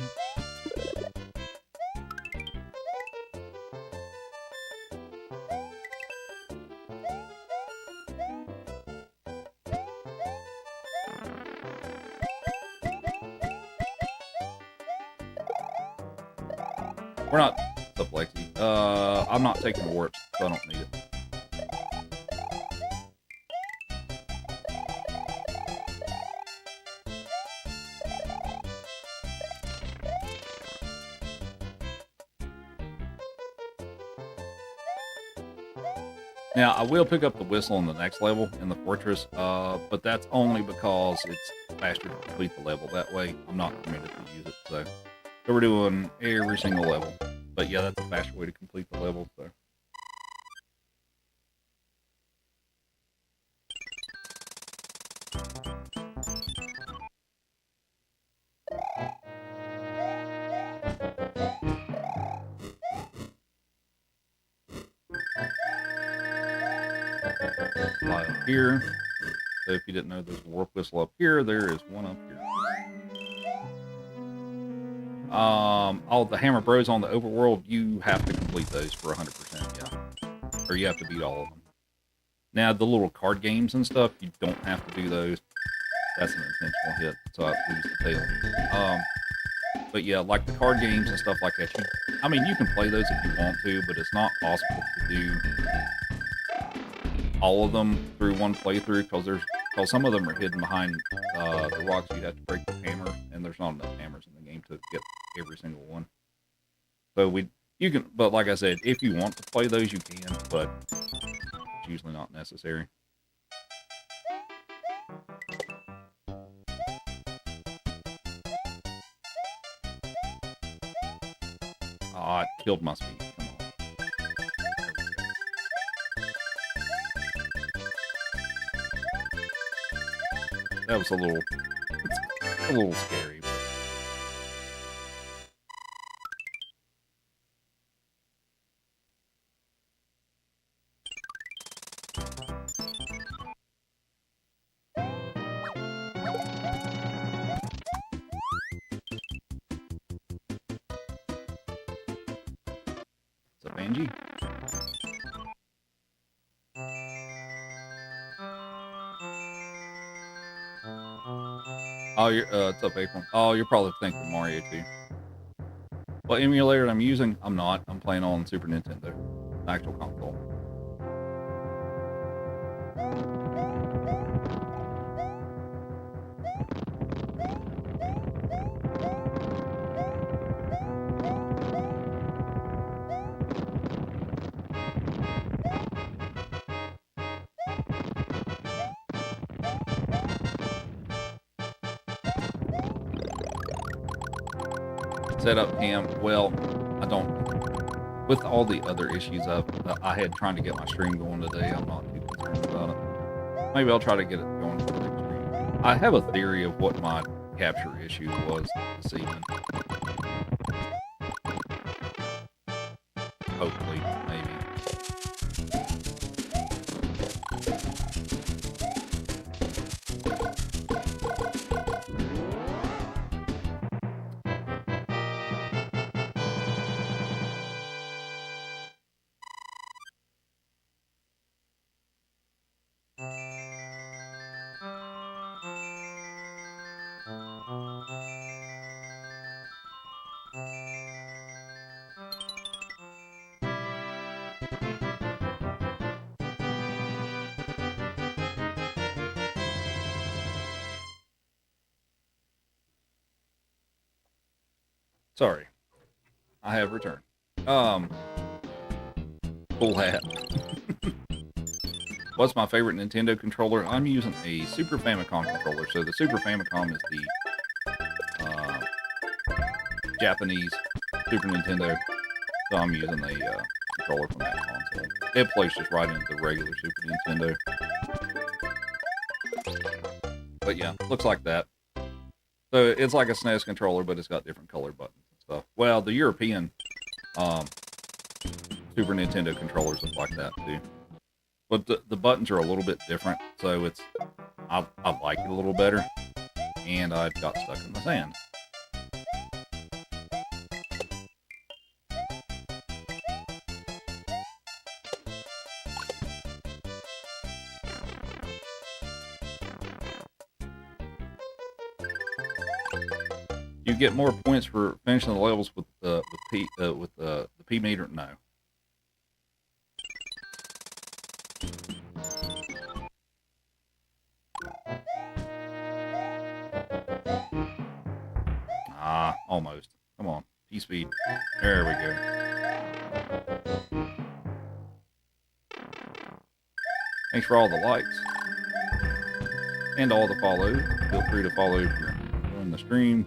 We're not. What's up, Lexi? I'm not taking warps, so I don't need it. Now, I will pick up the whistle in the next level in the fortress, but that's only because it's faster to complete the level. That way, I'm not permitted to use it. So we're doing every single level. But yeah, that's a faster way to complete the level. So. Fly up here. So if you didn't know there's a warp whistle up here, there is one up here. All the Hammer Bros on the overworld, you have to complete those for 100%, yeah. Or you have to beat all of them. Now, the little card games and stuff, you don't have to do those. That's an intentional hit, so I lose the tail. But yeah, like the card games and stuff like that, I mean, you can play those if you want to, but it's not possible to do all of them through one playthrough, because some of them are hidden behind the rocks. You have to break the hammer, and there's not enough hammers in the game to get every single one. So you can, but like I said, if you want to play those, you can, but it's usually not necessary. Ah, it killed my speed. Come on. That was a little scary. But... What's up, Angie? Oh, what's up, April? Oh, you're probably thinking Mario too. What emulator I'm using? I'm not. I'm playing on Super Nintendo, the actual console. Setup cam, well, I don't. With all the other issues I had trying to get my stream going today, I'm not too concerned about it. Maybe I'll try to get it going for the next stream. I have a theory of what my capture issue was this evening. Hopefully, maybe. Sorry, I have returned. Full hat. What's my favorite Nintendo controller? I'm using a Super Famicom controller. So the Super Famicom is the Japanese Super Nintendo. So I'm using a controller from that console. It plays just right into the regular Super Nintendo. But yeah, looks like that. So it's like a SNES controller, but it's got different color buttons and stuff. Well, the European Super Nintendo controllers look like that too. But the buttons are a little bit different, so I like it a little better. And I got stuck in the sand. You get more points for finishing the levels with the P meter? No. Ah, almost. Come on, P speed. There we go. Thanks for all the likes and all the follows. Feel free to follow if you're enjoying the stream.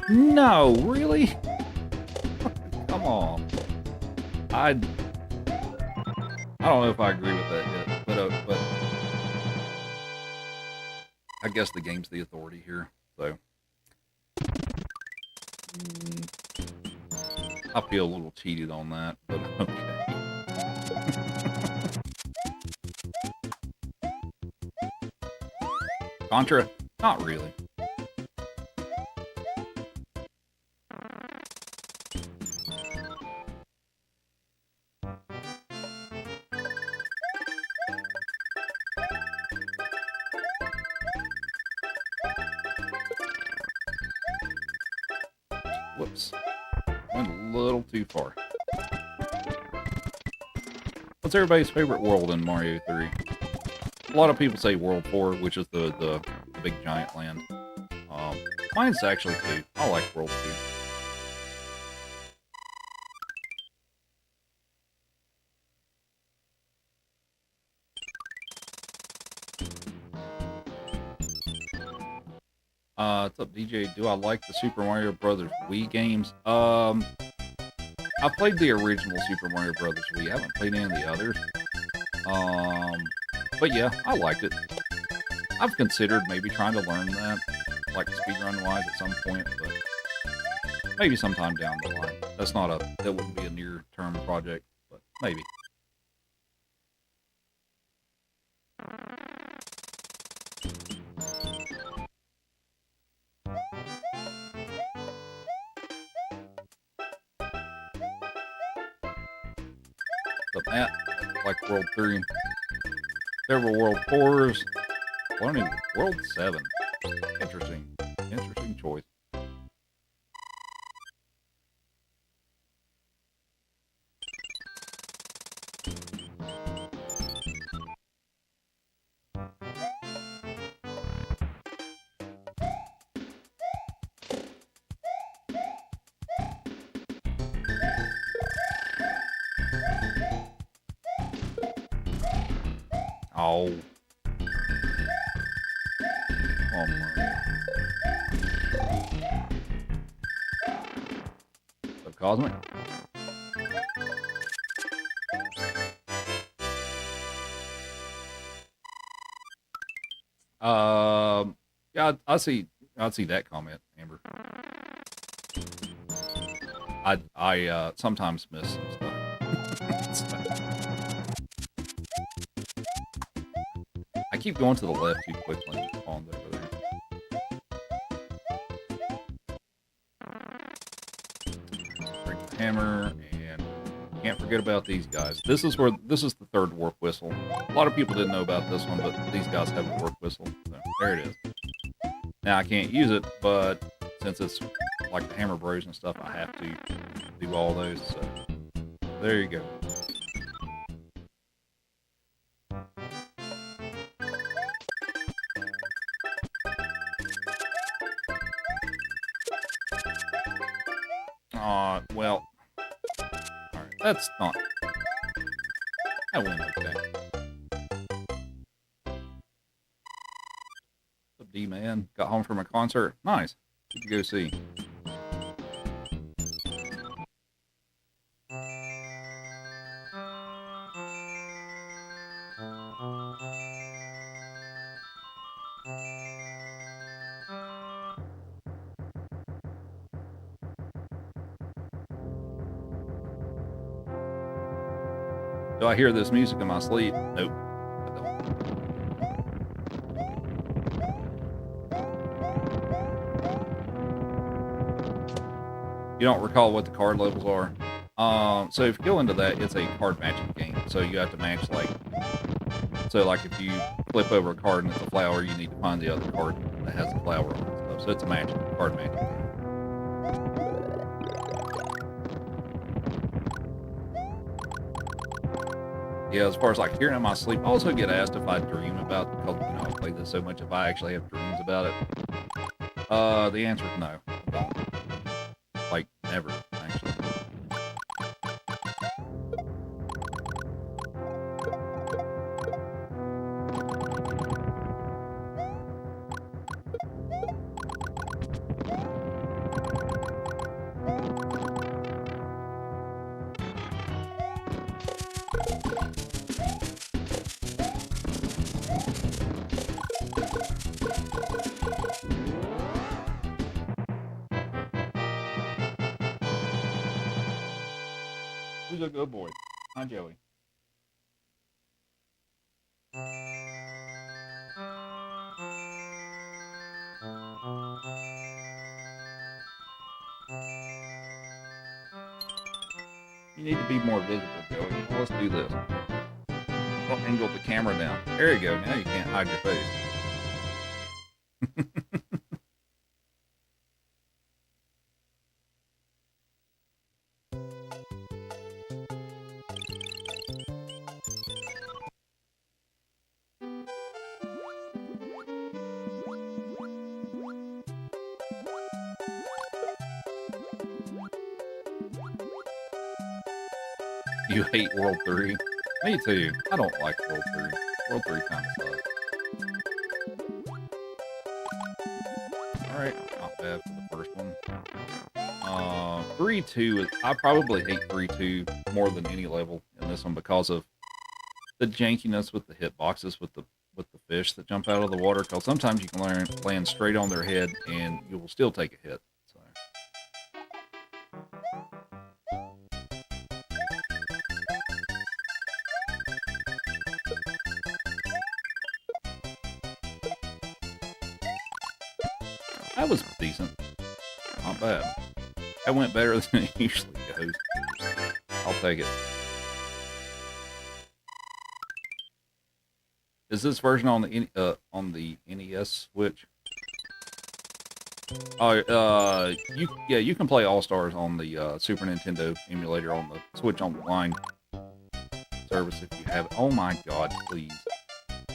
No, really? Come on. I don't know if I agree with that yet, but I guess the game's the authority here, so I feel a little cheated on that, but okay. Contra? Not really. Whoops. Went a little too far. What's everybody's favorite world in Mario 3? A lot of people say World 4, which is the big giant land. Mine's actually 2. I like World 2. What's up, DJ? Do I like the Super Mario Brothers Wii games? I played the original Super Mario Brothers Wii. I haven't played any of the others. But yeah, I liked it. I've considered maybe trying to learn that, like speedrun-wise at some point, but maybe sometime down the line. That wouldn't be a near-term project, but maybe. But Matt, like World 3. Several World 4s. Learning World 7. Interesting. Interesting choice. Oh. Oh my. So Cosmic? Yeah, I see that comment, Amber. I sometimes miss some stuff. I keep going to the left too quickly and just falling over there. Break the hammer, and can't forget about these guys. This is the third warp whistle. A lot of people didn't know about this one, but these guys have a warp whistle. So there it is. Now I can't use it, but since it's like the Hammer Bros and stuff, I have to do all those. So there you go. Well, alright, that's not. I went okay. What's up, D-Man? Got home from a concert? Nice. Who'd you go see? Do I hear this music in my sleep? Nope, I don't. You don't recall what the card levels are? So if you go into that, it's a card matching game. So you have to match like, so like if you flip over a card and it's a flower, you need to find the other card that has a flower on it and stuff. So it's a card matching game. Yeah, as far as like hearing in my sleep, I also get asked if I dream about, because you know I play this so much, if I actually have dreams about it. The answer is no. I don't. Like never, actually. Who's a good boy? Hi, Joey. You need to be more visible, Joey. Well, let's do this. I'll angle the camera down. There you go. Now you can't hide your face. You hate World 3? Me too. I don't like World 3. World 3 kind of sucks. Alright, not bad for the first one. 3-2 is, I probably hate 3-2 more than any level in this one because of the jankiness with the hitboxes with the fish that jump out of the water. Because sometimes you can land straight on their head and you will still take a hit. So. That was decent. Not bad. That went better than it usually goes. I'll take it. Is this version on the NES Switch? Oh, you can play All Stars on the Super Nintendo emulator on the Switch Online service if you have it. Oh my God! Please,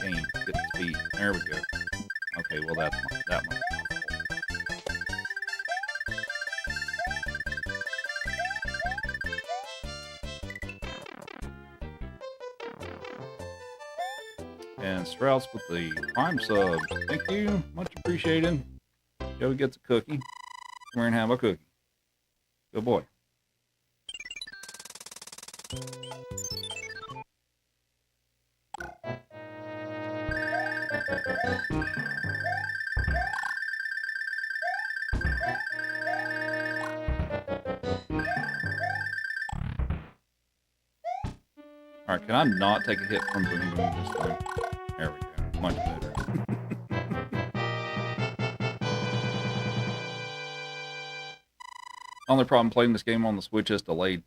game, get the speed. There we go. Okay, well that one's my fault. And Strauss with the Prime sub. Thank you. Much appreciated. Joey gets a cookie. Come here and have a cookie. Good boy. Alright, can I not take a hit from Boom Boom this time? There we go. Much better. Only problem playing this game on the Switch is delayed.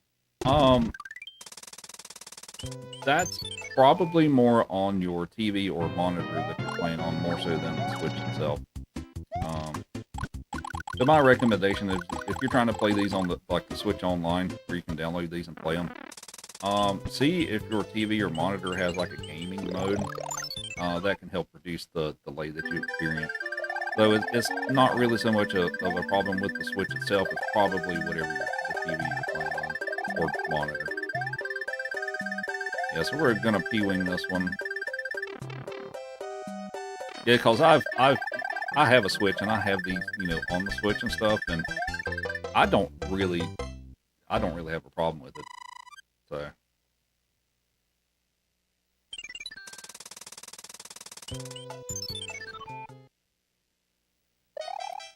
That's probably more on your TV or monitor that you're playing on more so than the Switch itself. So my recommendation is if you're trying to play these on the Switch Online, where you can download these and play them, see if your TV or monitor has like a gaming mode. That can help reduce the delay that you experience. Though it's not really so much of a problem with the Switch itself, it's probably whatever the TV you're playing on, or monitor. Yeah, so we're gonna P-wing this one. Yeah, cause I have a Switch and I have these, on the Switch and stuff, and I don't really have a problem with it. So.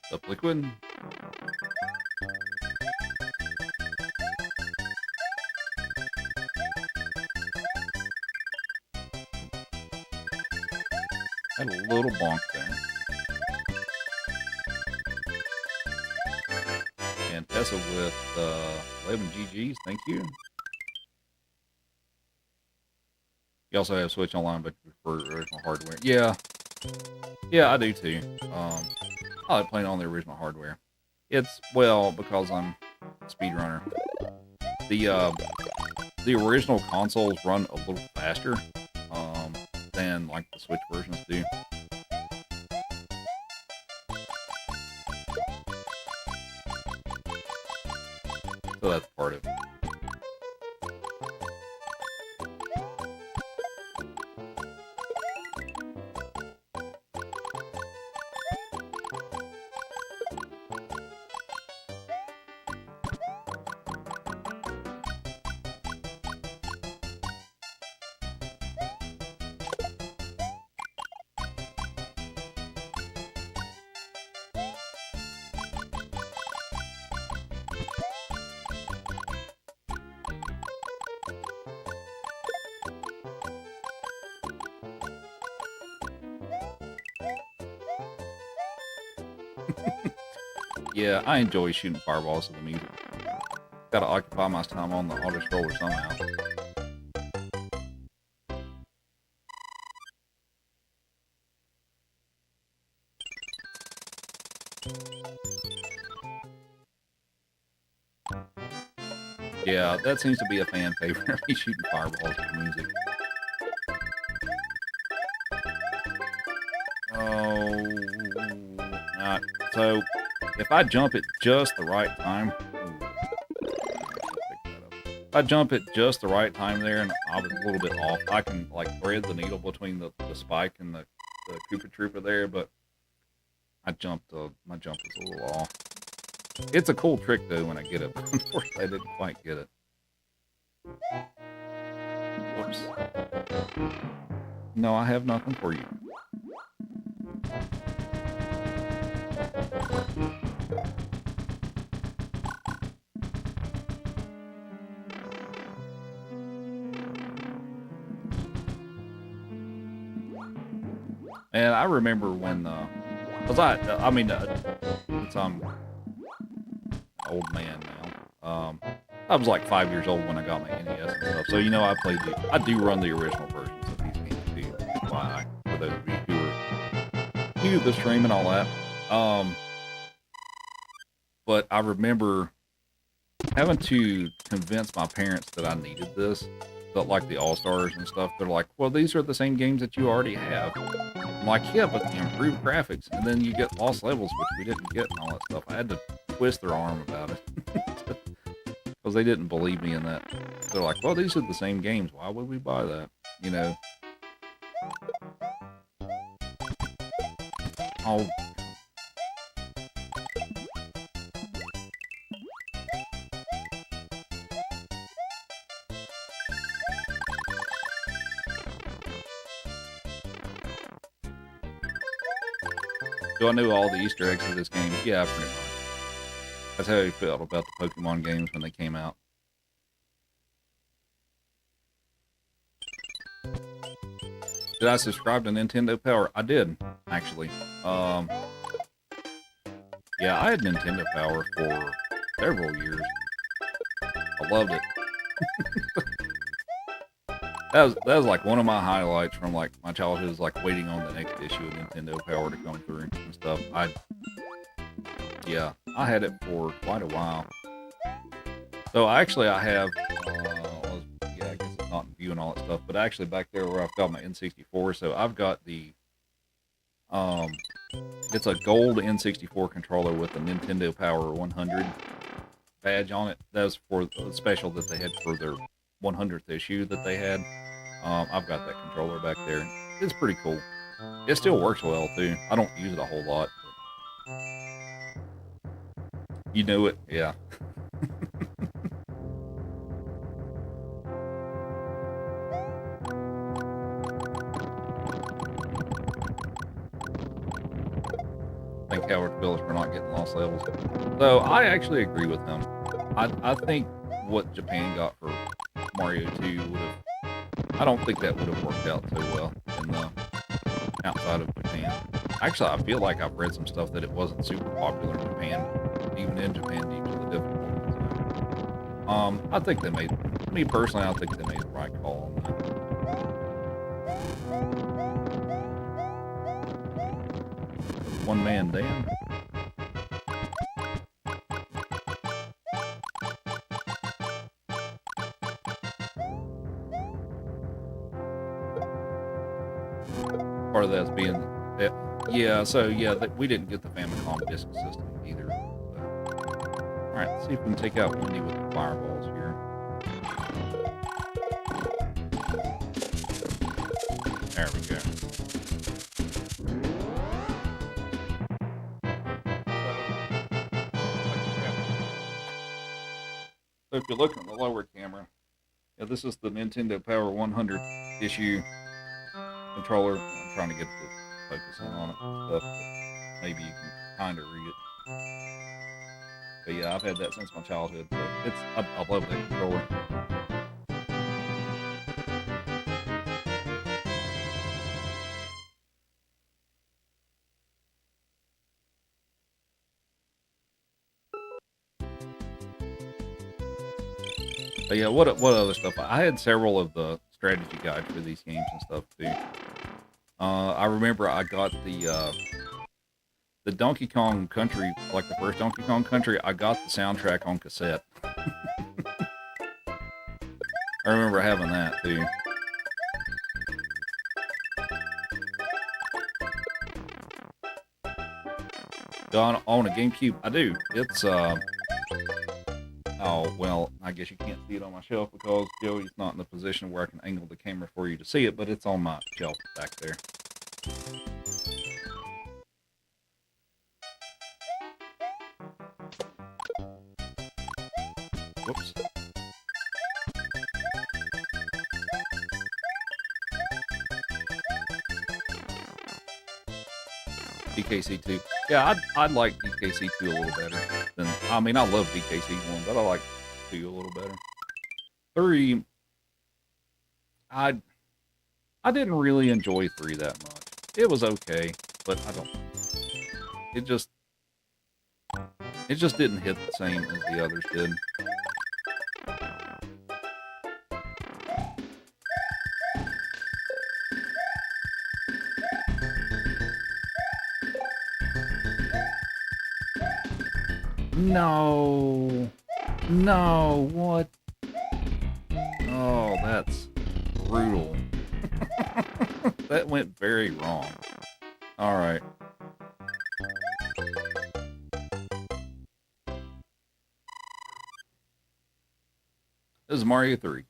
Up liquid. Had a little bonk there. And Tessa with 11 GGs. Thank you. You also have Switch Online, but you prefer original hardware. Yeah. Yeah, I do too. I like playing on the original hardware. It's, well, because I'm a speedrunner. The original consoles run a little faster than like the Switch versions do. So that's part of it. Yeah, I enjoy shooting fireballs to the music. Gotta occupy my time on the auto scroller somehow. Yeah, that seems to be a fan favorite. Me shooting fireballs to the music. Oh, not so. If I jump at just the right time, if I jump at just the right time there and I was a little bit off, I can like thread the needle between the spike and the Koopa Troopa there, but my jump was a little off. It's a cool trick though when I get it. Unfortunately, I didn't quite get it. Whoops. No, I have nothing for you. And I remember when, cause I mean, since I'm an old man now, I was like 5 years old when I got my NES and stuff. So, you know, I do run the original versions of these games too. Why, for those of you who are new to the stream and all that. But I remember having to convince my parents that I needed this, but like the All-Stars and stuff, they're like, well, these are the same games that you already have. I'm like, yeah, but the improved graphics, and then you get Lost Levels, which we didn't get, and all that stuff. I had to twist their arm about it because they didn't believe me in that. They're like, well, these are the same games. Why would we buy that? You know. Oh. Do I know all the Easter eggs of this game? Yeah, pretty much. That's how I felt about the Pokemon games when they came out. Did I subscribe to Nintendo Power? I did, actually. Yeah, I had Nintendo Power for several years. I loved it. That was like one of my highlights from like my childhood, is like waiting on the next issue of Nintendo Power to come through and stuff. Yeah, I had it for quite a while. So actually I have, yeah, I guess it's not in view and all that stuff, but actually back there where I've got my N64, so I've got the, it's a gold N64 controller with the Nintendo Power 100 badge on it. That was for the special that they had for their 100th issue that they had. I've got that controller back there. It's pretty cool. It still works well too. I don't use it a whole lot. You know it, yeah. Thank Howard Phillips for not getting Lost Levels. So I actually agree with him. I think what Japan got for Mario 2 would have, I don't think that would have worked out so well in the outside of Japan. Actually, I feel like I've read some stuff that it wasn't super popular in Japan, even in Japan, due to the difficulty. I think they made, me personally, I think they made the right call on that. One man Dan. Part of that's being, yeah. So yeah, we didn't get the Famicom disk system either. All right, let's see if we can take out Wendy with the fireballs here. There we go. So if you're looking at the lower camera, yeah, this is the Nintendo Power 100 issue controller. I'm trying to get the focus in on it and stuff, but maybe you can kind of read it. But yeah, I've had that since my childhood, so I love that controller. But yeah, what other stuff? I had several of the strategy guides for these games and stuff too. I remember I got the Donkey Kong Country, like the first Donkey Kong Country. I got the soundtrack on cassette. I remember having that too. On a GameCube, I do. It's oh, well, I guess you can't see it on my shelf because Joey's not in the position where I can angle the camera for you to see it, but it's on my shelf back there. Whoops. DKC2. Yeah, I'd like DKC2 a little better than, I mean, I love DKC1, but I like 2 a little better. 3, I didn't really enjoy 3 that much. It was okay, but it just didn't hit the same as the others did. No, what? Oh, that's brutal. That went very wrong. All right. This is Mario 3.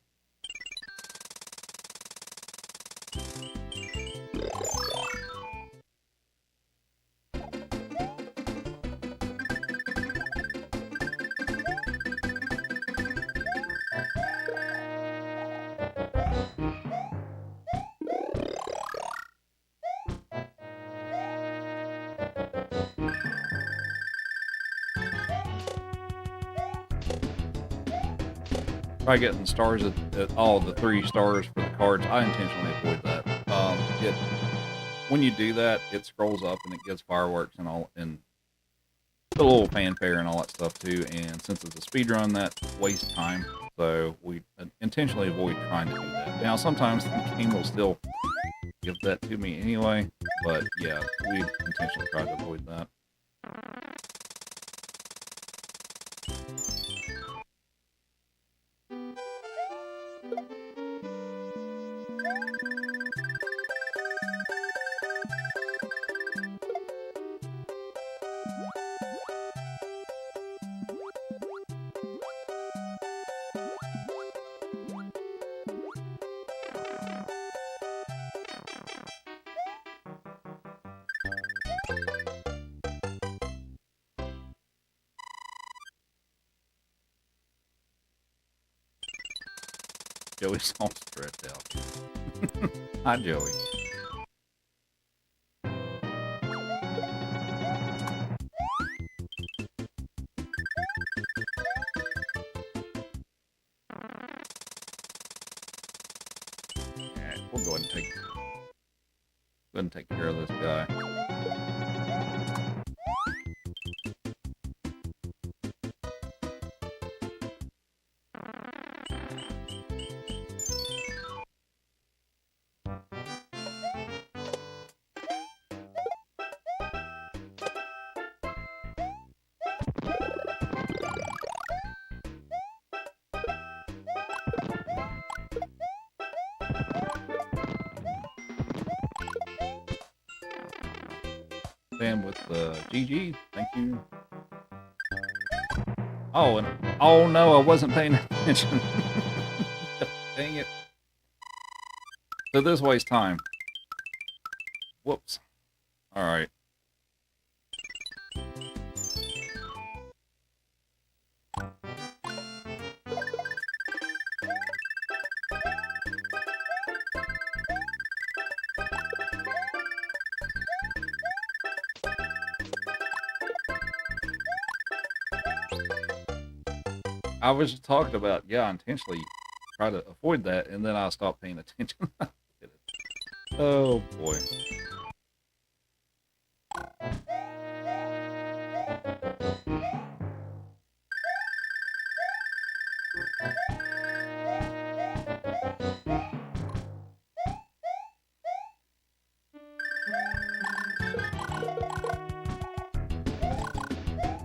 By getting stars at all the 3 stars for the cards, I intentionally avoid that. When you do that, it scrolls up and it gets fireworks and all, and a little fanfare and all that stuff too. And since it's a speed run, that wastes time. So we intentionally avoid trying to do that. Now, sometimes the game will still give that to me anyway, but yeah, we intentionally try to avoid that. Joey's all stretched out. Hi, Joey. Alright, we'll go ahead and take care of this guy. Sam with GG. Thank you. Oh, and oh no, I wasn't paying attention. Dang it. So this wastes time. Whoops. All right. I was just talking about, yeah, I intentionally try to avoid that, and then I stopped paying attention. Oh boy.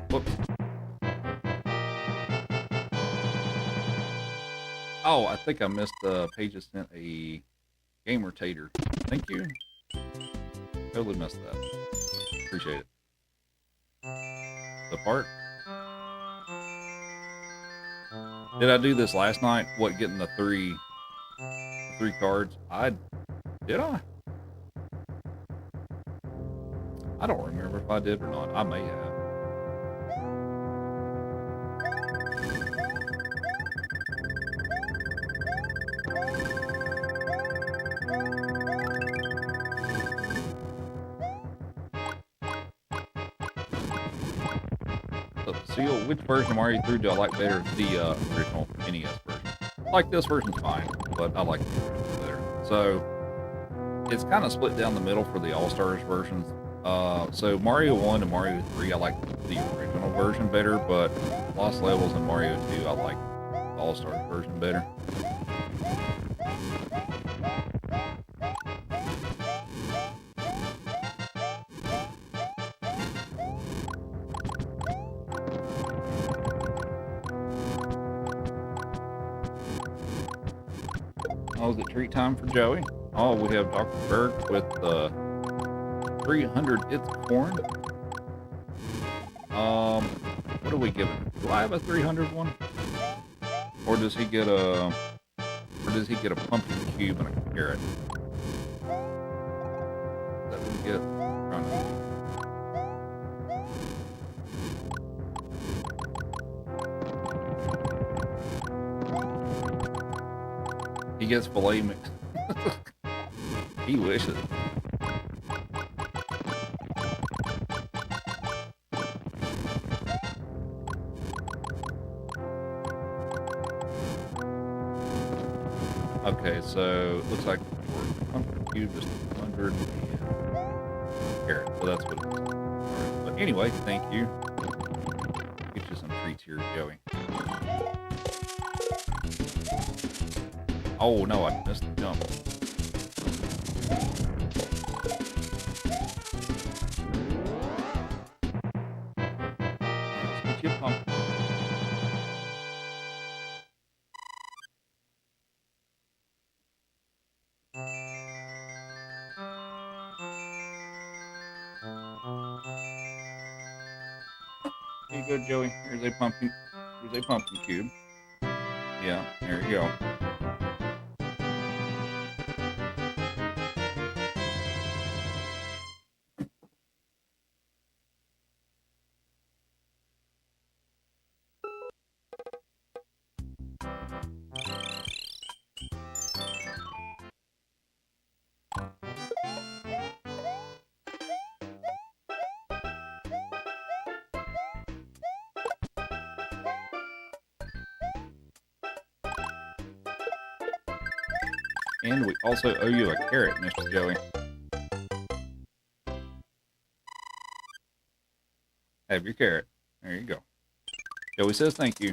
Whoops. Oh, I think I missed Paige sent a gamer tater. Thank you. Totally missed that. Appreciate it. The part. Did I do this last night? What, getting the three cards? Did I? I don't remember if I did or not. I may have. Seal, which version of Mario 3 do I like better? The original NES version. Like this version's fine, but I like the version better. So it's kind of split down the middle for the All-Stars versions. So Mario 1 and Mario 3, I like the original version better, but Lost Levels and Mario 2, I like the All-Stars version better. Oh, is it treat time for Joey? Oh, we have Dr. Berg with 300 It's Corn. What are we giving? Do I have a 300 one? Or does he get a pumpkin cube and a carrot? Is that what we get? Trying to... He gets filet mix. He wishes. Okay, so it looks like for pumpkin cube just 100 carrot. So that's what it is. Right. But anyway, thank you. Get you some treats here, Joey. Oh no, I missed the jump. Let's get you a pump. Here you go, Joey. Here's a pumpkin cube. Yeah, there you go. And we also owe you a carrot, Mr. Joey. Have your carrot. There you go. Joey says thank you.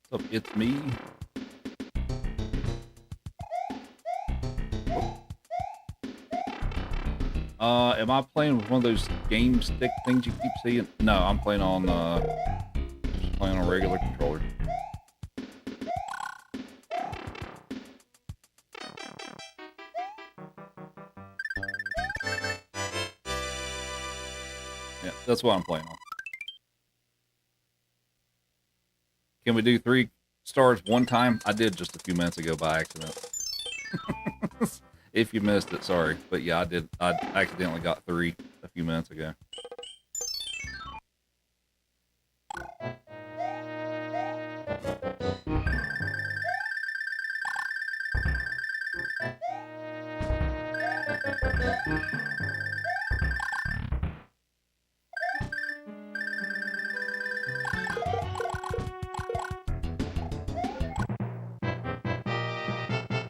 What's up, it's me. Am I playing with one of those game stick things you keep seeing? No, I'm playing on just playing on a regular controller. That's what I'm playing on. Can we do 3 stars one time? I did just a few minutes ago by accident. If you missed it, sorry. But yeah, I did. I accidentally got 3 a few minutes ago.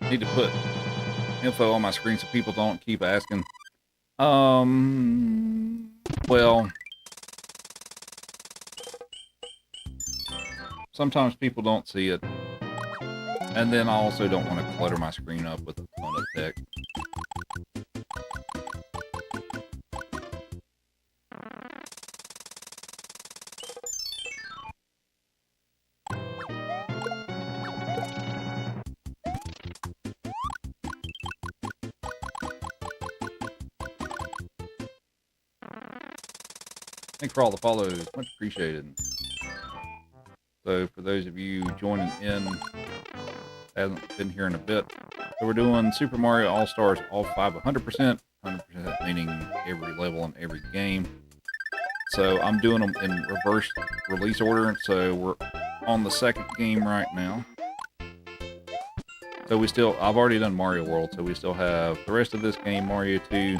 Need to put info on my screen so people don't keep asking. Well, sometimes people don't see it. And then I also don't want to clutter my screen up with a ton of text. Thanks for all the follows. Much appreciated. So for those of you joining in, hasn't been here in a bit. So we're doing Super Mario All-Stars, all 5, 100%. 100% meaning every level in every game. So I'm doing them in reverse release order. So we're on the second game right now. So I've already done Mario World. So we still have the rest of this game, Mario 2,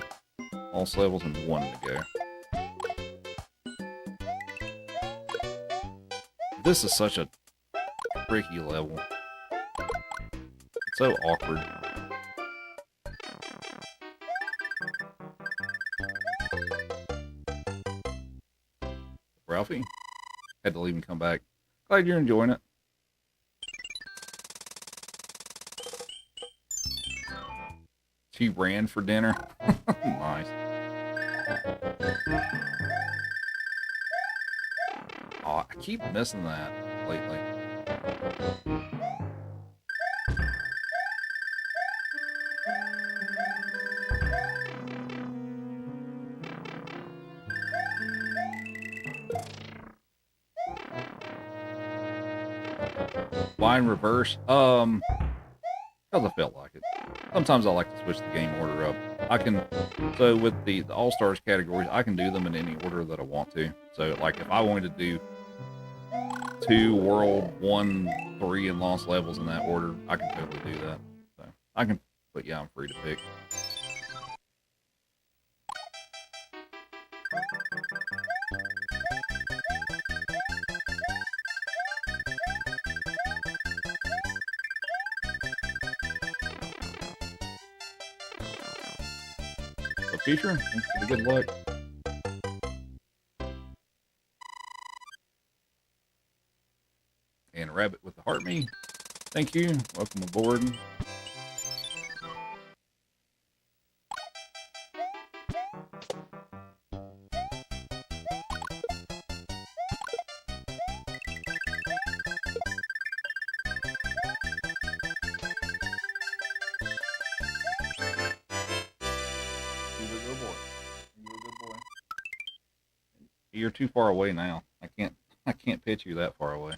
all levels, and 1 to go. This is such a tricky level. It's so awkward. Ralphie? Had to leave and come back. Glad you're enjoying it. She ran for dinner. Nice. Oh, I keep missing that lately. Why in reverse? Because I felt like it. Sometimes I like to switch the game order up. So with the All-Stars categories, I can do them in any order that I want to. So like if I wanted to do 2 World, 1, 3, and Lost levels in that order, I can totally do that. So I can, but yeah, I'm free to pick. So Future, thanks for the good luck. And a rabbit with the heart me. Thank you. Welcome aboard. You're a good boy. You're a good boy. You're too far away now. I can't pitch you that far away.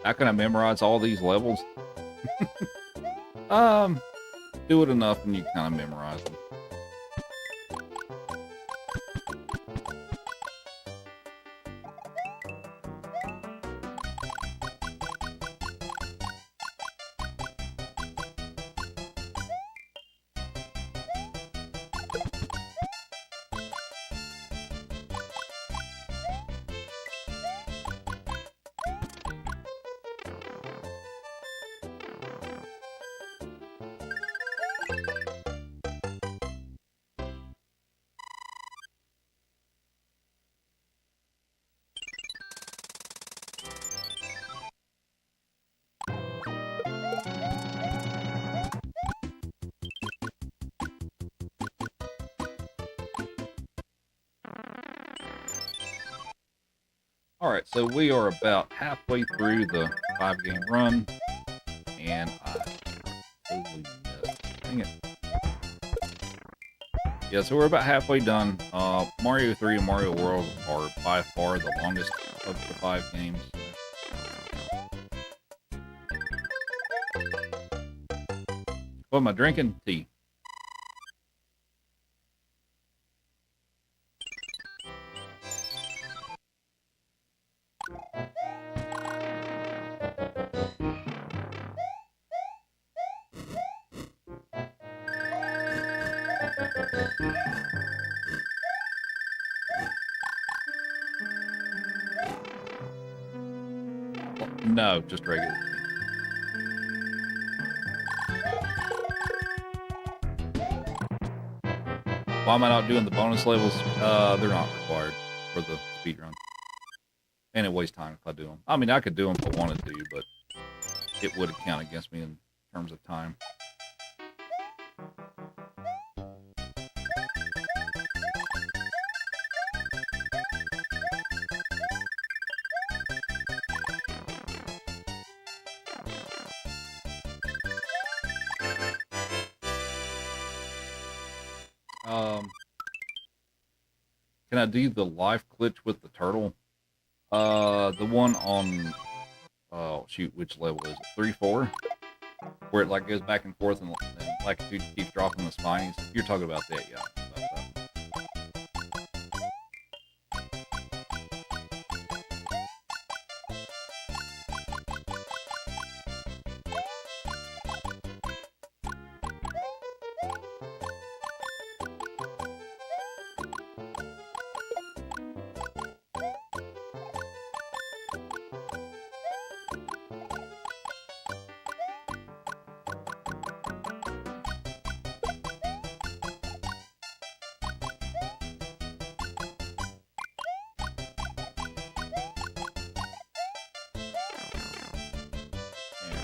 How can I memorize all these levels? Do it enough and you kind of memorize them. Alright, so we are about halfway through the 5-game run, and I totally missed. Dang it. Yeah, so we're about halfway done. Mario 3 and Mario World are by far the longest of the 5 games. What am I drinking? Tea. No, just regular tea. Why am I not doing the bonus levels? They're not required for the speedrun. And it wastes time if I do them. I mean, I could do them if I wanted to, but it would count against me in terms of time. Can I do the life glitch with the turtle? The one on, oh shoot, which level is it? 3, 4? Where it like goes back and forth and like a dude keeps dropping the spinies. You're talking about that, yeah.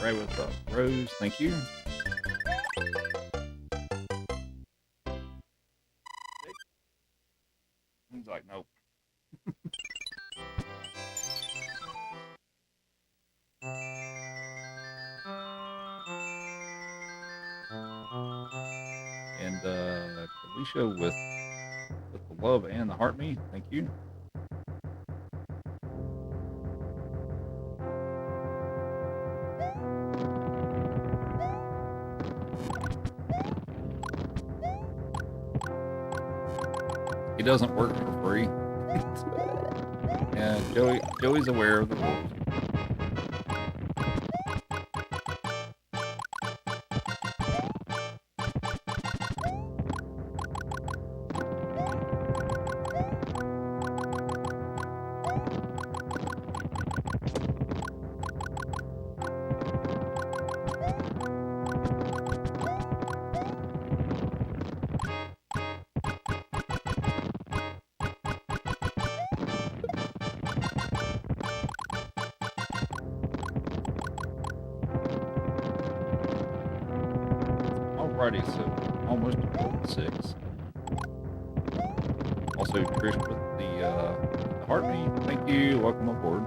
Right with the rose, thank you. He's like, nope. And Alicia with the love and the heart me, thank you. He doesn't work for free. Yeah, Joey's aware of the rules. Alrighty, so almost level 6. Also, Trish with the heart me. Thank you. Welcome aboard.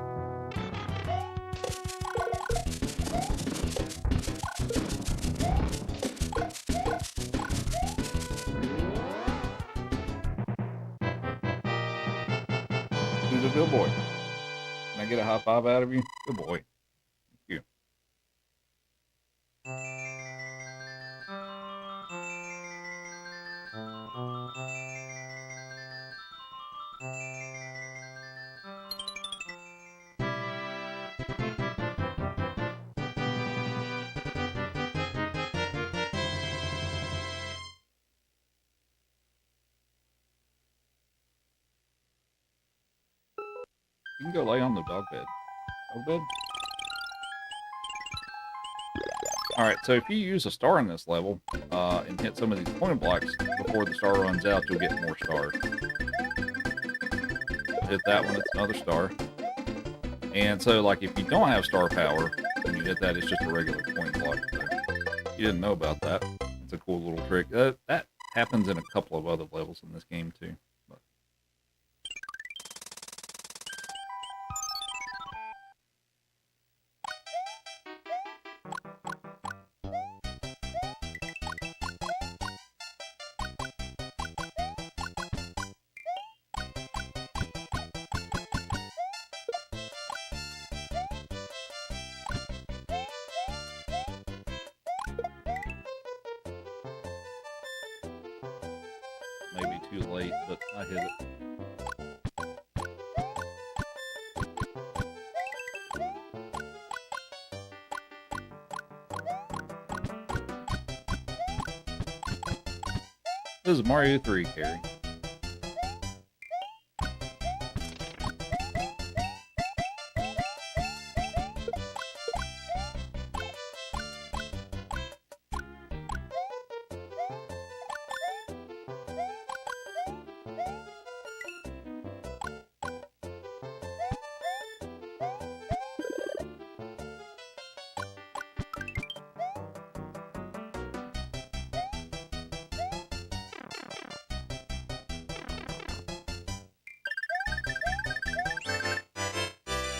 Who's a good boy? Can I get a high five out of you? Good boy. Thank you. You can go lay on the dog bed. Dog bed? Alright, so if you use a star in this level, and hit some of these point blocks before the star runs out, you'll get more stars. Hit that one, it's another star. And so, like, if you don't have star power, when you hit that, it's just a regular point block. So you didn't know about that. It's a cool little trick. That happens in a couple of other levels in this game, too. But maybe too late, but I hit it. This is Mario 3, Carrie.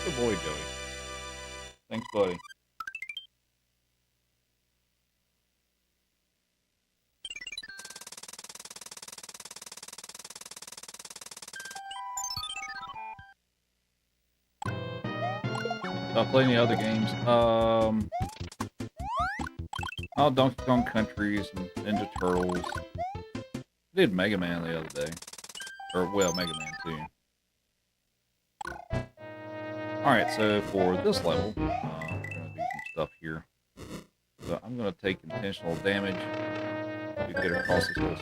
Good boy, Joey. Thanks, buddy. I play any other games? Oh, Donkey Kong Countries and Ninja Turtles. I did Mega Man the other day. Or, well, Mega Man 2. Alright, so for this level, we're going to do some stuff here. So I'm going to take intentional damage to get across this little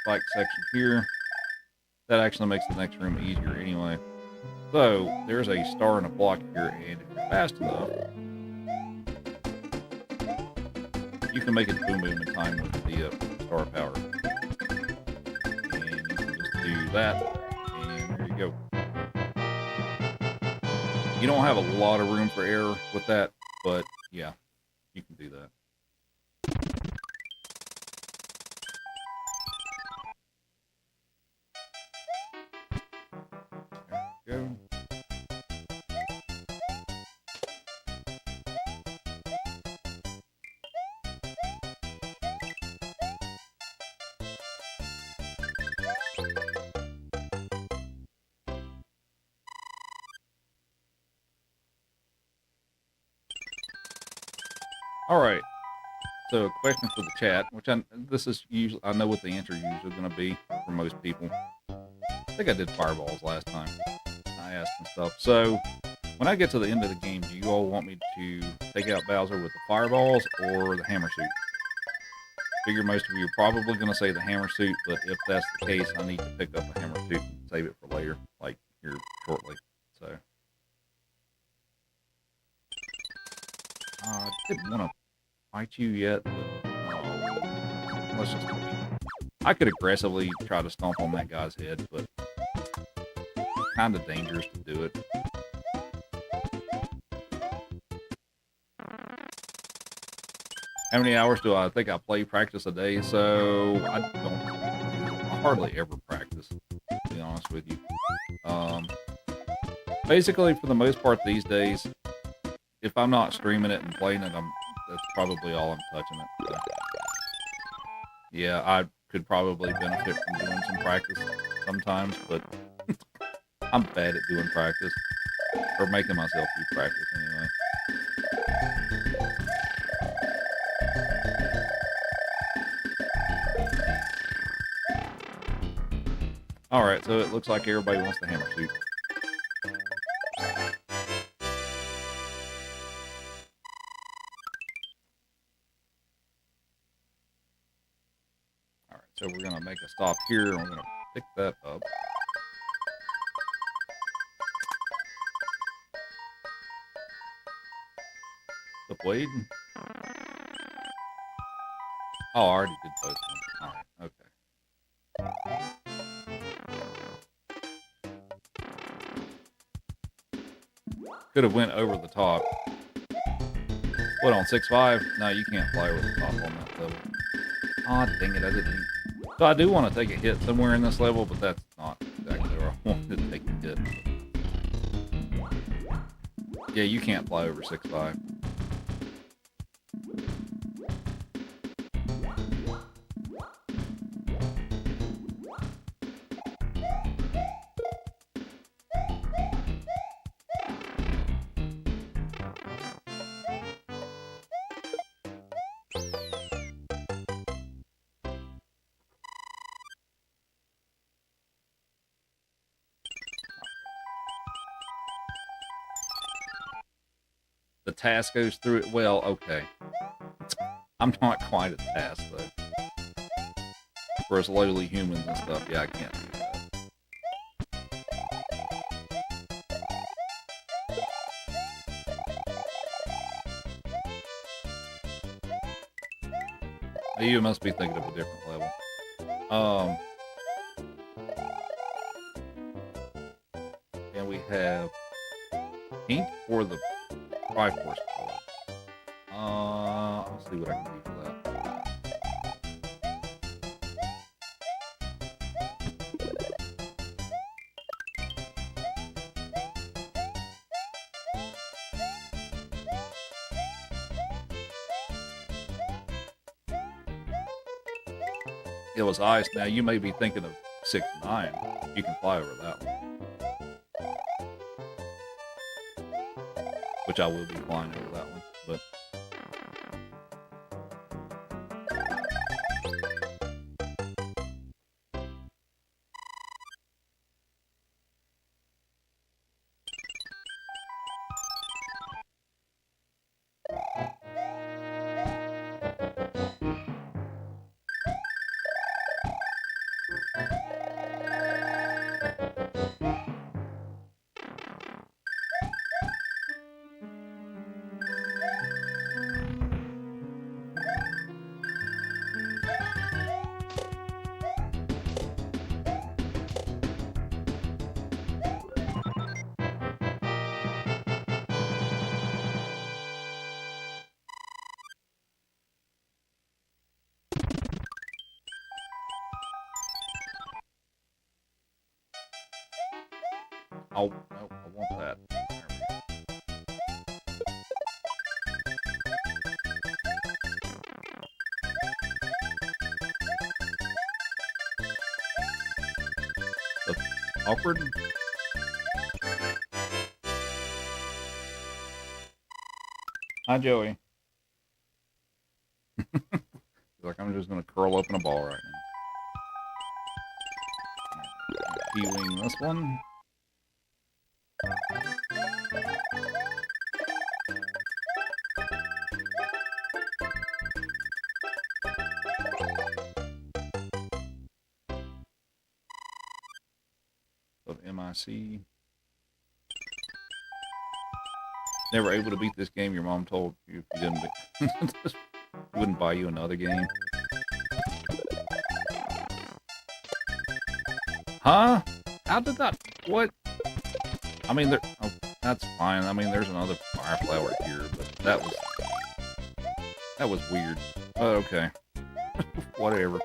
spike section here. That actually makes the next room easier anyway. So, there's a star and a block here, and if you're fast enough, you can make it boom boom in time with the star power. And you can just do that, and there you go. You don't have a lot of room for error with that, but yeah, you can do that. There we go. All right. So, question for the chat, which this is usually, I know what the answer is usually going to be for most people. I think I did fireballs last time. I asked and stuff. So, when I get to the end of the game, do you all want me to take out Bowser with the fireballs or the hammer suit? Figure most of you are probably going to say the hammer suit, but if that's the case, I need to pick up a hammer suit and save it for later, like here shortly. So, I didn't want to fight you yet, but let's just wait. I could aggressively try to stomp on that guy's head, but it's kind of dangerous to do it. How many hours do I think I play practice a day? So I hardly ever practice, to be honest with you. Basically, for the most part these days, if I'm not streaming it and playing it, that's probably all I'm touching it. So, yeah, I could probably benefit from doing some practice sometimes, but I'm bad at doing practice. Or making myself do practice, anyway. Alright, so it looks like everybody wants the hammer suit. Alright, so we're going to make a stop here, and we're going to pick that up. The blade? Oh, I already did both of them. Alright, okay. Could have went over the top. What, on 6.5? No, you can't fly over the top on that level. Aw, dang it, I didn't. So I do want to take a hit somewhere in this level, but that's not exactly where I wanted to take a hit. Yeah, you can't fly over 6.5. task goes through it. Well, okay. I'm not quite a task though. For us lowly humans and stuff, yeah, I can't do that. You must be thinking of a different level. And we have ink for the Triforce color. I'll see what I can do for that. It was ice. Now you may be thinking of 6-9. You can fly over that one. Which I will be flying over that one, but oh no, I want that. Awkward. Hi, Joey. Like I'm just gonna curl up in a ball right now. Healing this one. Of MIC. Never able to beat this game. Your mom told you if you didn't wouldn't buy you another game. Huh? How did that? What? I mean, oh, that's fine. I mean, there's another fire flower here, but that was weird. Okay. Whatever.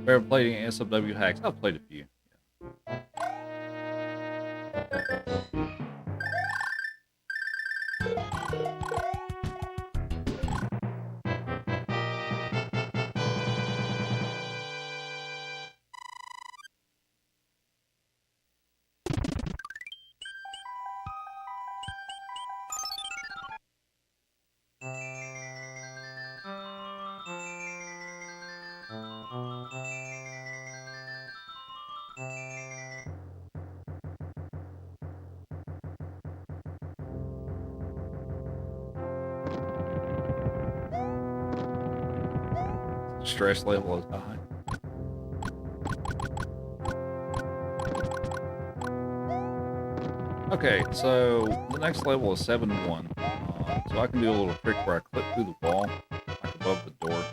Ever played any SFW hacks? I've played a few. Stress level is high. Okay, so the next level is 7-1. So I can do a little trick where I click through the wall, like above the door.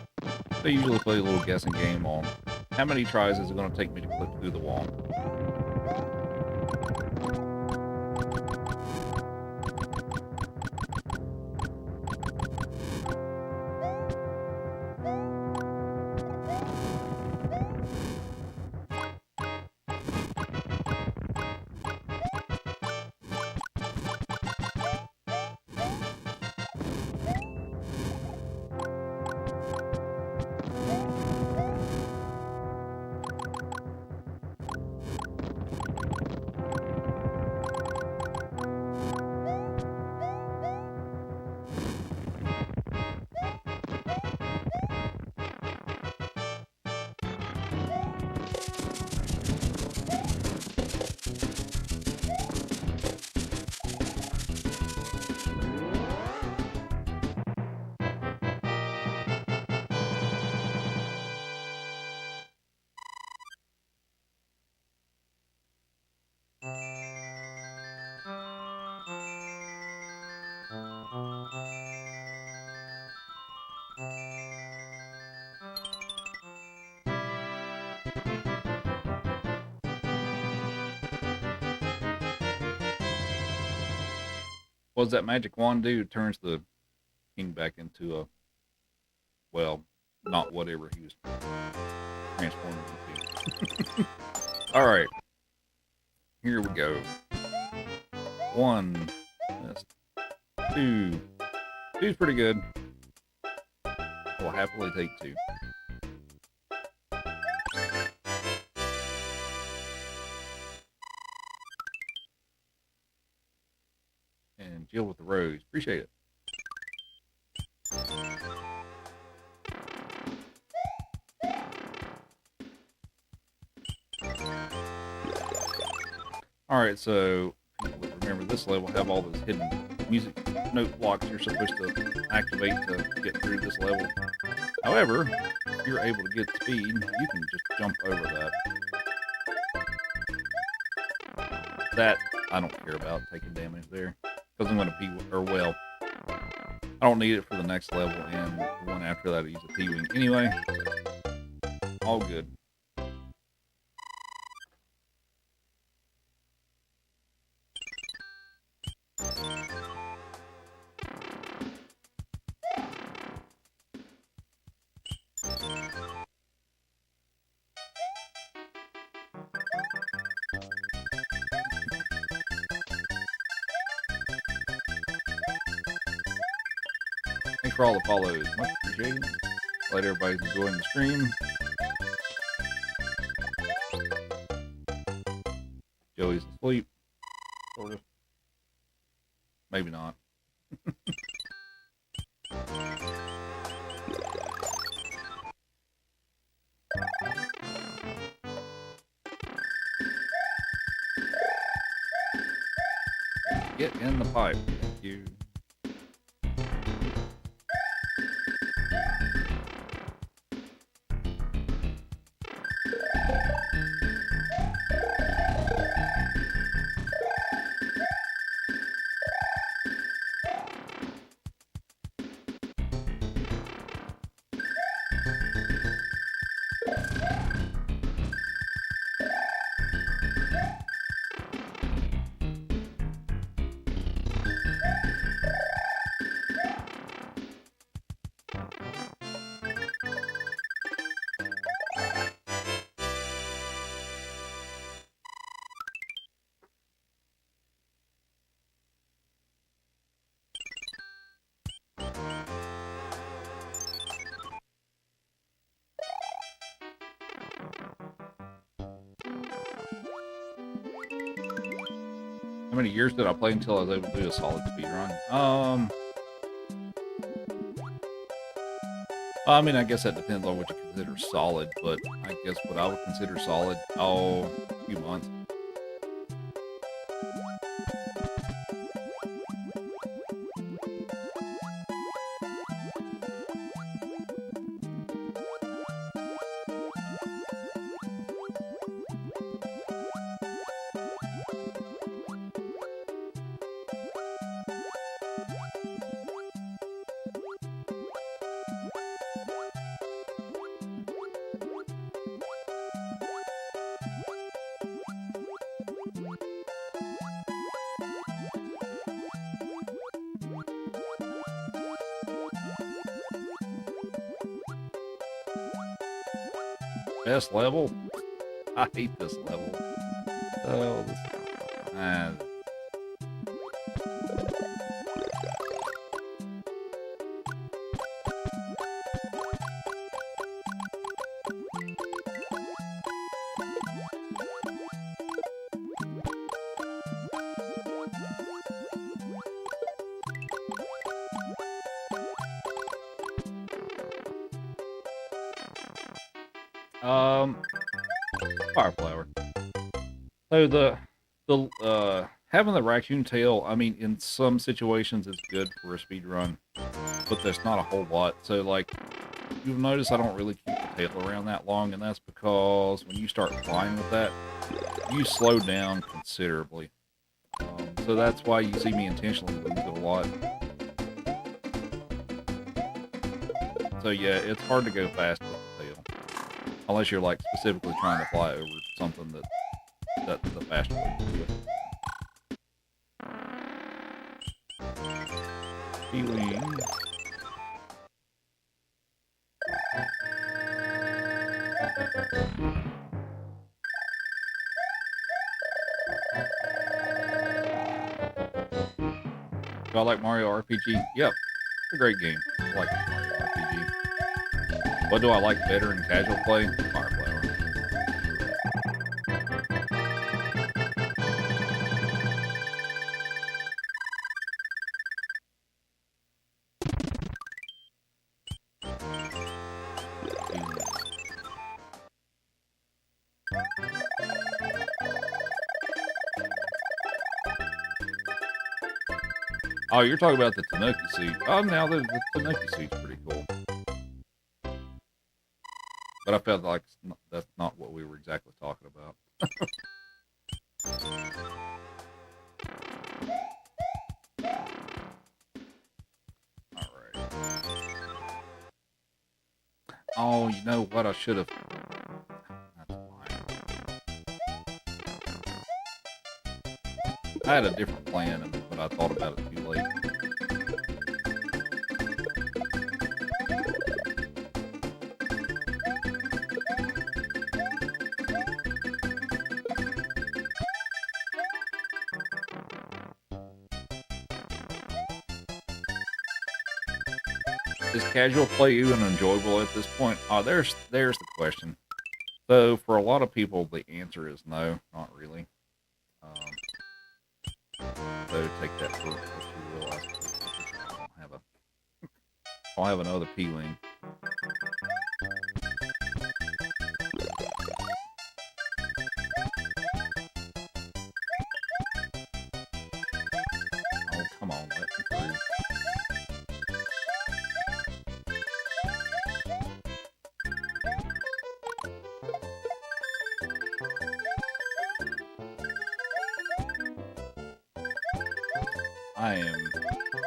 I usually play a little guessing game on how many tries is it going to take me to click through the wall. What does that magic wand do? It turns the king back into a, well, not whatever he was transformed into. All right. Here we go. 1. That's 2. 2's pretty good. I'll happily take 2. And Jill with the rose. Appreciate it. Alright, so remember this level have all those hidden music note blocks you're supposed to activate to get through this level. However, if you're able to get speed, you can just jump over that. That I don't care about taking damage there. Because I'm going to P, or well, I don't need it for the next level, and the one after that I use a P-Wing anyway. So, all good. Thanks for all the follows. Much appreciated. Glad everybody's enjoying the stream. Joey's asleep. Sort of. Maybe not. Get in the pipe. Thank you. How many years did I play until I was able to do a solid speed run? I mean, I guess that depends on what you consider solid, but I guess what I would consider solid, a few months. Best level? I hate this level. Oh, this... Fire flower. So the having the raccoon tail, I mean, in some situations it's good for a speed run, but there's not a whole lot. So like, you'll notice I don't really keep the tail around that long, and that's because when you start flying with that, you slow down considerably. So that's why you see me intentionally lose it a lot. So yeah, it's hard to go fast with the tail, unless you're like specifically trying to fly over something that's the faster way to do it. Feeling. Do I like Mario RPG? Yep. It's a great game. I like Mario RPG. What do I like better in casual play? Fire Flower. Oh, you're talking about the Tanuki suit. Oh, now the Tanuki suit's pretty cool. But I felt like that's not what we were exactly talking about. Alright. Oh, you know what I should have... That's fine. I had a different plan, but I thought about it too late. Is casual play even enjoyable at this point? Oh, there's the question. So for a lot of people, the answer is no, not really. So take that for what you realize. I don't have another P-Wing. Oh, come on, let me through.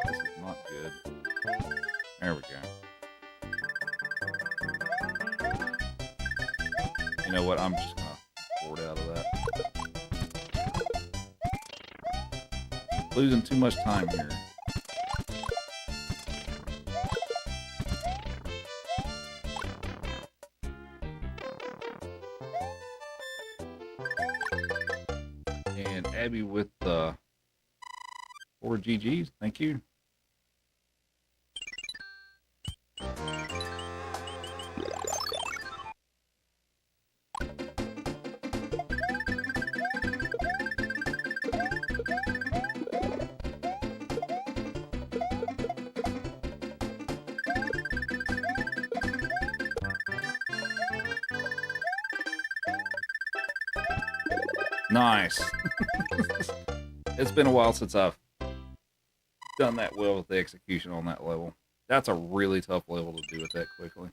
This is not good. There we go. You know what? I'm just gonna board out of that. Losing too much time here. And Abby with 4 GGs. Thank you. Nice. It's been a while since I've done that well with the execution on that level. That's a really tough level to do it that quickly.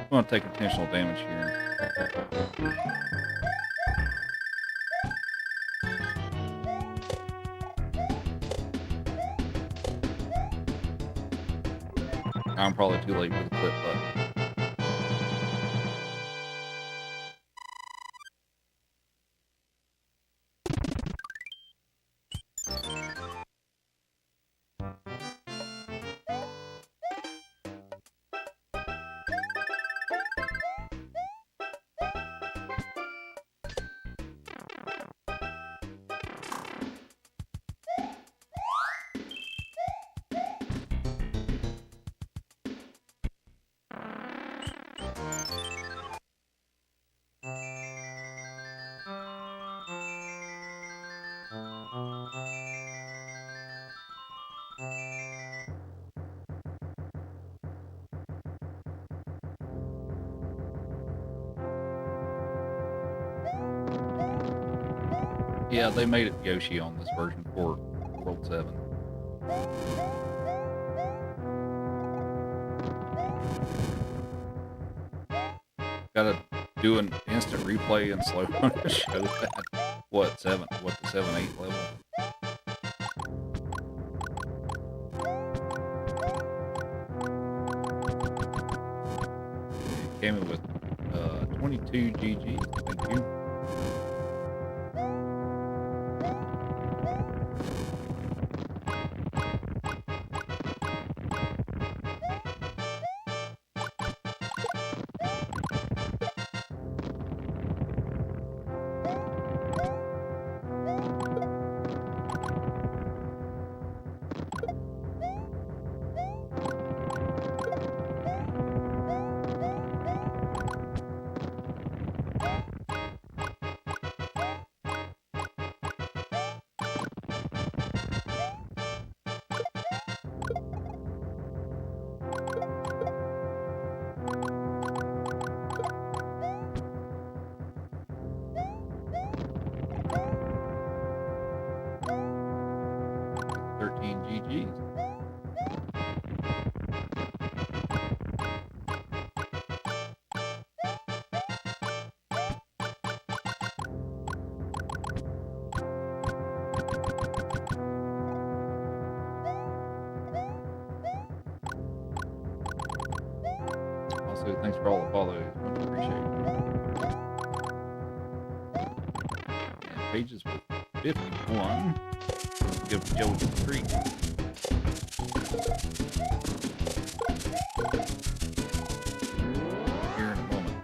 I'm going to take intentional damage here. I'm probably too late for the clip button. Yeah, they made it Yoshi on this version for World 7. Gotta doing instant replay and slow run to show that the 7-8 level. It came in with 22 GG. Thank you. GGs. Also, thanks for all the follows. Much appreciated. And pages with 51. Give Joey a treat. Here in a moment.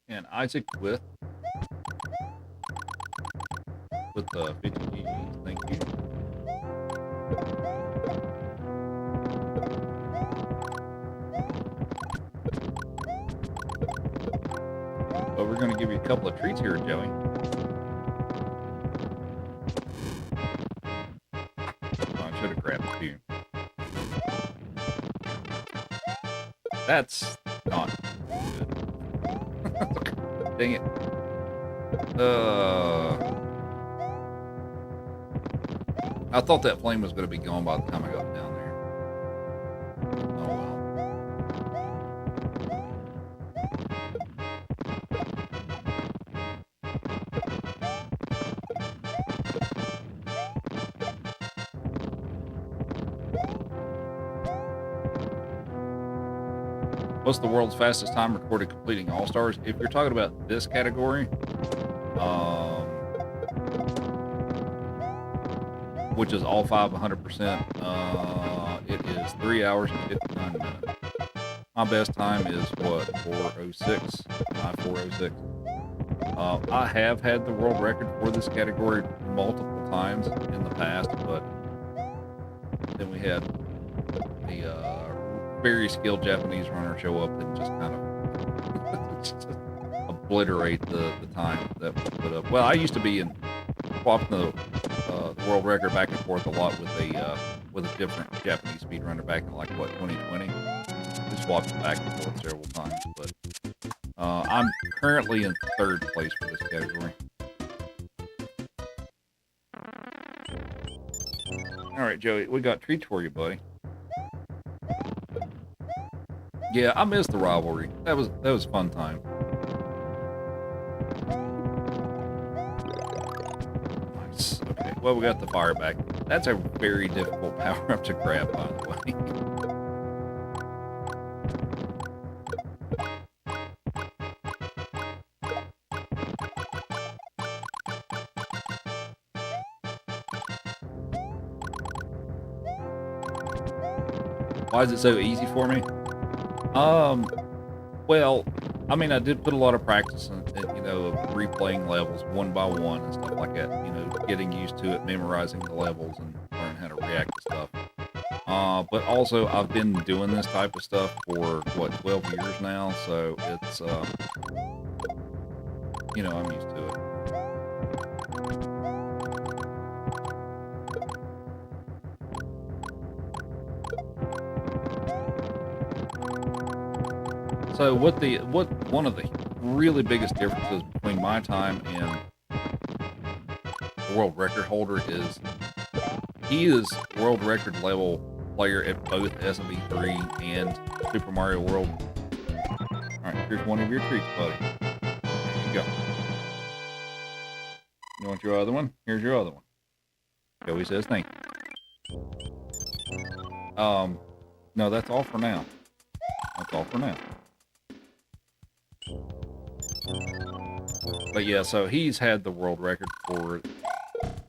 And Isaac with the 50 GGs. Thank you. But we're going to give you a couple of treats here, Joey. Oh, I should have grabbed a few. That's not good. Dang it. I thought that flame was going to be gone by the time I got down there. Oh well. What's the world's fastest time recorded completing All-Stars? If you're talking about this category, which is all 5 100%, it is 3 hours and 59 minutes. My best time is what, 4:06, 4:06. I have had the world record for this category multiple times in the past, but then we had the very skilled Japanese runner show up and just kind of just obliterate the time that was put up. Well, I used to be in swapping the world record back and forth a lot with a different Japanese speedrunner back in like what 2020. We swapped it back and forth several times, but I'm currently in 3rd place for this category. All right, Joey, we got treats for you, buddy. Yeah, I missed the rivalry. That was a fun time. Nice. Okay. Well, we got the fire back. That's a very difficult power up to grab, by the way. Why is it so easy for me? Well, I mean, I did put a lot of practice in, you know, of replaying levels one by one and stuff like that, you know, getting used to it, memorizing the levels and learning react to stuff. But also, I've been doing this type of stuff for, what, 12 years now, so it's, you know, I'm used to it. So what one of the really biggest differences between my time and the world record holder is he is world record level player at both SMB3 and Super Mario World. Alright, here's one of your treats, buddy. There you go. You want your other one? Here's your other one. Joey says thank you. No, that's all for now. That's all for now. But yeah, so he's had the world record for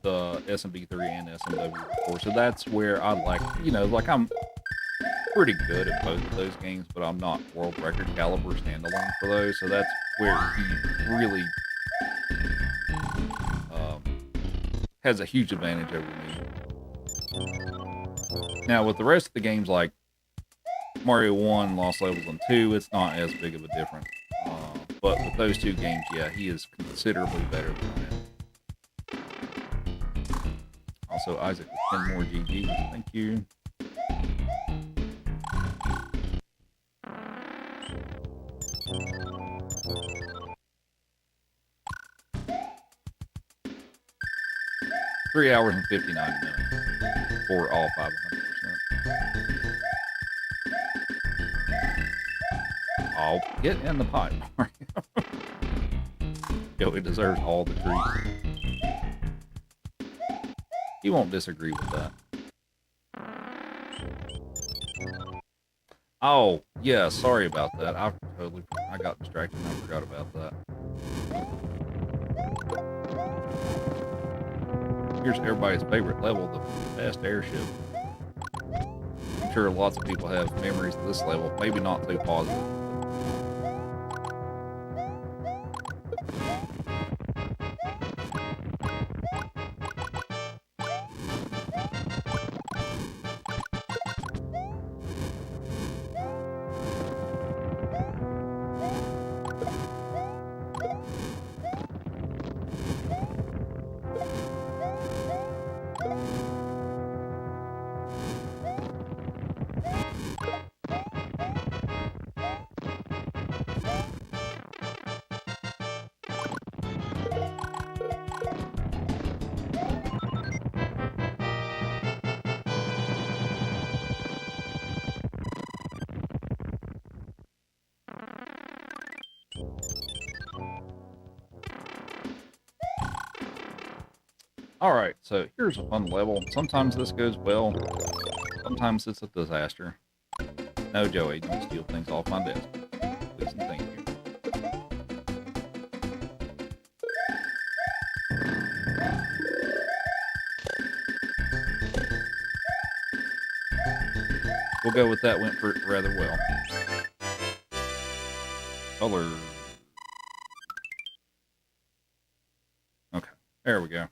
the SMB3 and SMW before, so that's where I like, you know, like I'm pretty good at both of those games, but I'm not world record caliber standalone for those, so that's where he really has a huge advantage over me. Now, with the rest of the games like Mario 1, Lost Levels, and 2, it's not as big of a difference. But with those two games, yeah, he is considerably better than I am. Also, Isaac with 10 more GGs. Thank you. Three hours and 59 minutes for all 500%. I'll get in the pipe, Mario. Joey deserves all the treats. He won't disagree with that. Oh, yeah, sorry about that. I got distracted and I forgot about that. Here's everybody's favorite level, the fast airship. I'm sure lots of people have memories of this level, maybe not too positive. Alright, so here's a fun level. Sometimes this goes well, sometimes it's a disaster. No, Joey, don't steal things off my desk. Please and thank you. We'll go with that, went for rather well. Color. Okay, there we go.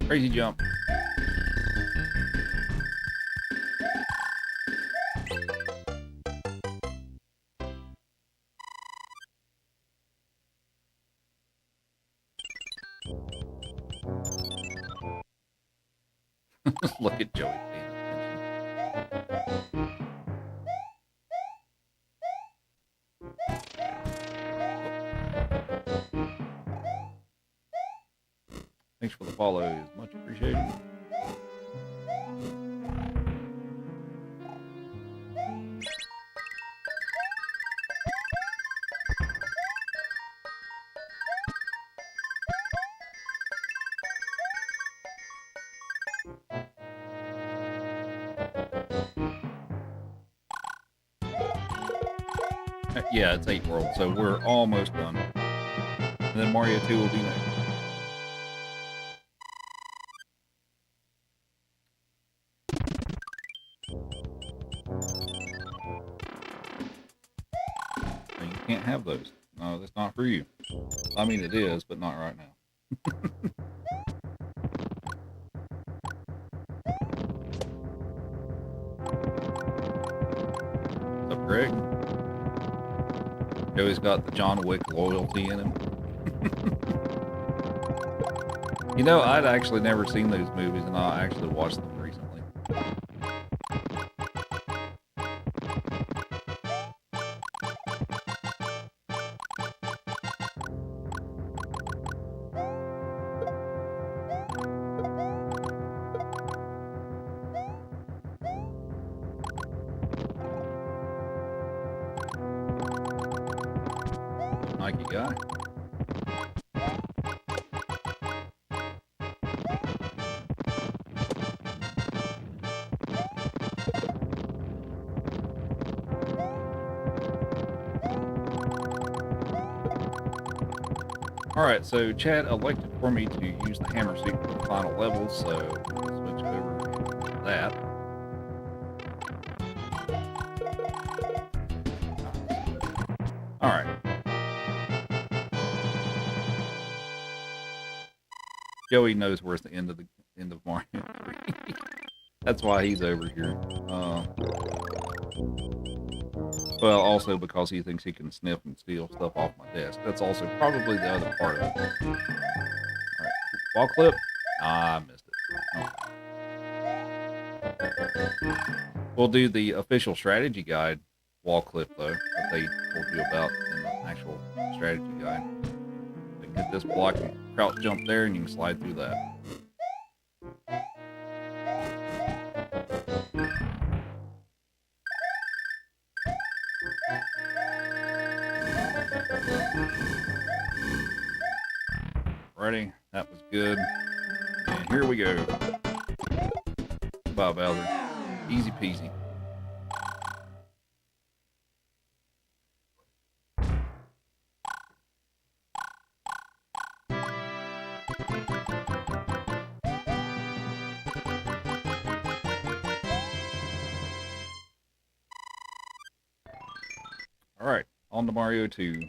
Crazy jump. Look at Joey paying attention. Thanks for the follow, is much appreciated. Yeah, it's 8 worlds, so we're almost done. And then Mario 2 will be next. can't have those. No, that's not for you. I mean, it is, but not right now. What's up, Greg? Joey's got the John Wick loyalty in him. You know, I'd actually never seen those movies, and I actually watched them recently. Nike guy. Alright, so Chad elected for me to use the hammer suit for the final level, so we'll switch over to that. Alright. Joey knows where's the end of Mario 3. That's why he's over here. Well, also because he thinks he can sniff and steal stuff off my desk. That's also probably the other part of it. Alright, wall clip. Ah, I missed it. We'll do the official strategy guide wall clip, though, that they told you about in the actual strategy guide. You get this block and crouch jump there, and you can slide through that. Ready? That was good. And here we go. Bye, Bowser. Easy peasy. Alright, on to Mario 2.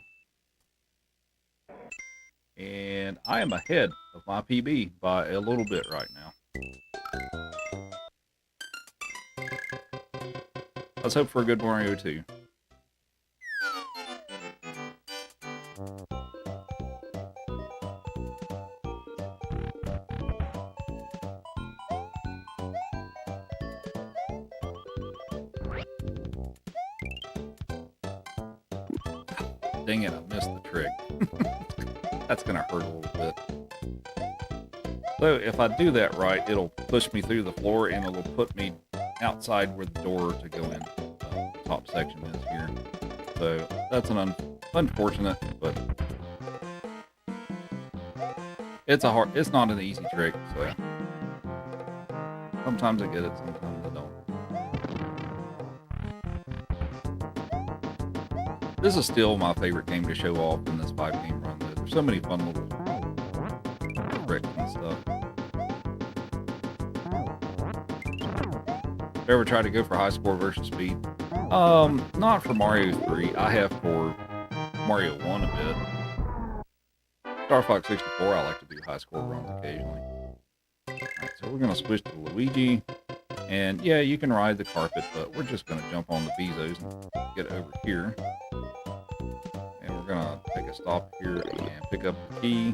And I am ahead of my PB by a little bit right now. Let's hope for a good Mario 2. Dang it, I missed the trick. That's gonna hurt a little bit. So if I do that right, it'll push me through the floor and it'll put me outside where the door to go in the top section is here. So that's an unfortunate, but it's not an easy trick. So sometimes I get it, sometimes I don't. This is still my favorite game to show off in this 5-game run, though. There's so many fun little tricks and stuff. Ever tried to go for high score versus speed? Not for Mario 3. I have for Mario 1 a bit. Star Fox 64, I like to do high score runs occasionally. Alright, so we're going to switch to Luigi. And yeah, you can ride the carpet, but we're just going to jump on the Bezos and get over here. We're gonna take a stop here and pick up the key,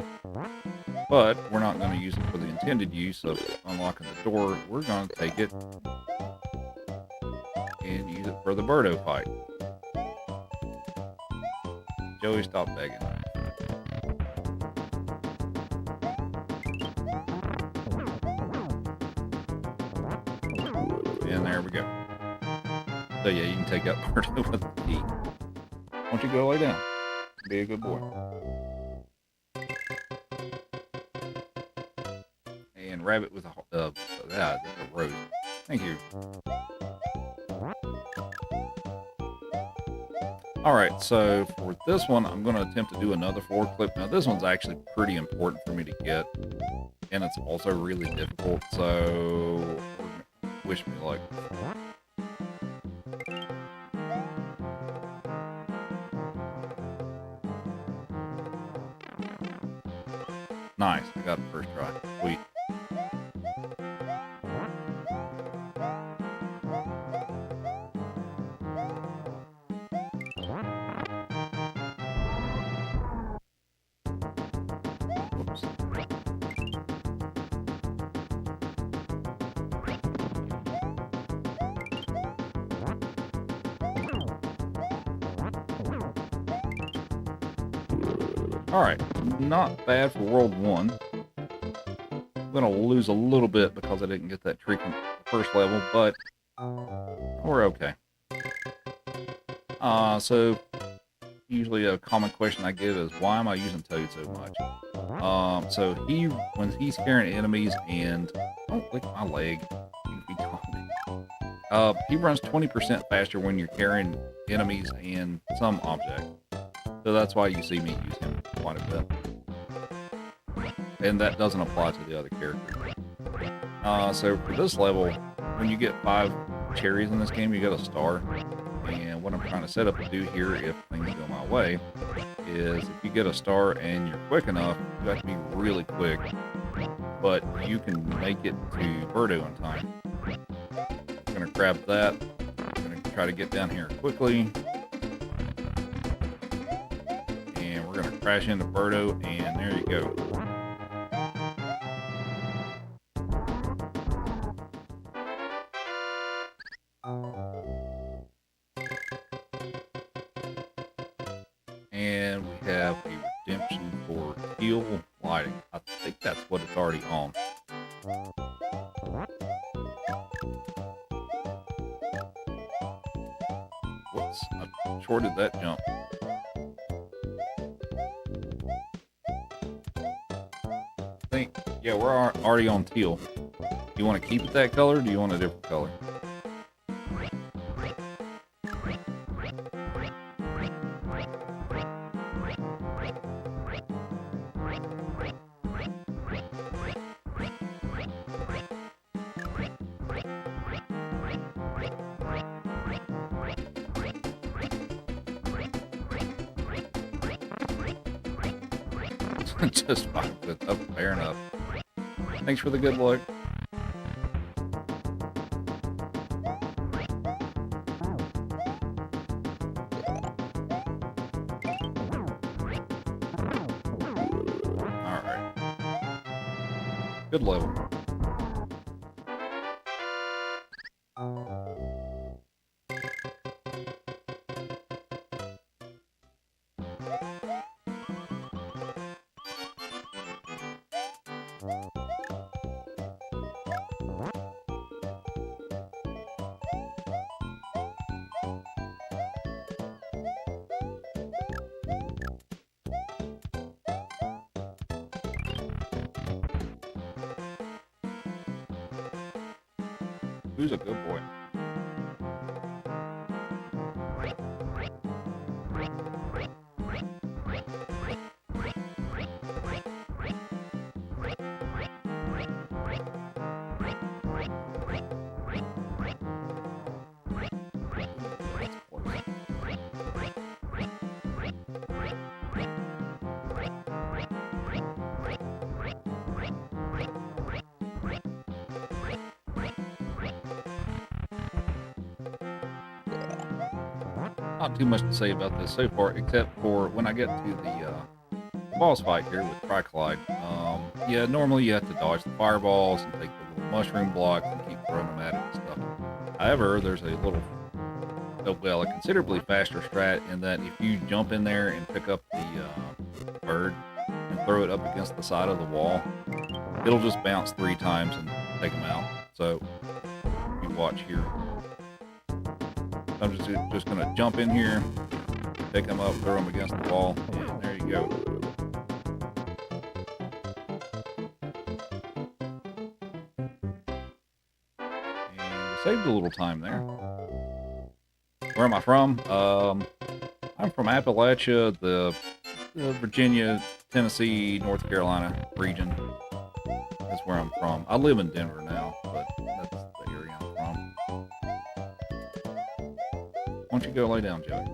but we're not going to use it for the intended use of unlocking the door. We're going to take it and use it for the Birdo fight. Joey, stop begging. And there we go. So yeah, you can take out Birdo with the key. Why don't you go lay down? Be a good boy. And Rabbit with a rose. Thank you. Alright, so for this one, I'm going to attempt to do another forward clip. Now, this one's actually pretty important for me to get, and it's also really difficult, so wish me luck. Nice. I got it first try. Sweet. Whoops. Alright, not bad for World 1. I'm going to lose a little bit because I didn't get that treatment the first level, but we're okay. So, usually a common question I get is, why am I using Toad so much? So, when he's carrying enemies and... Don't lick my leg. You be talking. He runs 20% faster when you're carrying enemies and some object. So that's why you see me use him quite a bit. And that doesn't apply to the other characters. So for this level, when you get 5 cherries in this game, you get a star. And what I'm trying to set up to do here, if things go my way, is if you get a star and you're quick enough, you have to be really quick. But you can make it to Birdo in time. I'm going to grab that. I'm going to try to get down here quickly. Crash into Birdo, and there you go. And we have a redemption for Teal Lighting. I think that's what it's already on. Whoops, I shorted that jump. Yeah, we're already on teal. Do you want to keep it that color, or do you want a different color? Just fine with up, fair enough. Thanks for the good luck. Alright. Good level. Who's a good boy? Not too much to say about this so far, except for when I get to the boss fight here with Tricollide. Yeah, normally you have to dodge the fireballs and take the little mushroom blocks and keep throwing them at it and stuff. However, there's a a considerably faster strat in that if you jump in there and pick up the bird and throw it up against the side of the wall, it'll just bounce 3 times and take them out. So, if you watch here. I'm just going to jump in here, pick them up, throw them against the wall, and there you go. And we saved a little time there. Where am I from? I'm from Appalachia, the Virginia, Tennessee, North Carolina region. That's where I'm from. I live in Denver now, but that's the area I'm from. Why don't you go lay down, Joey?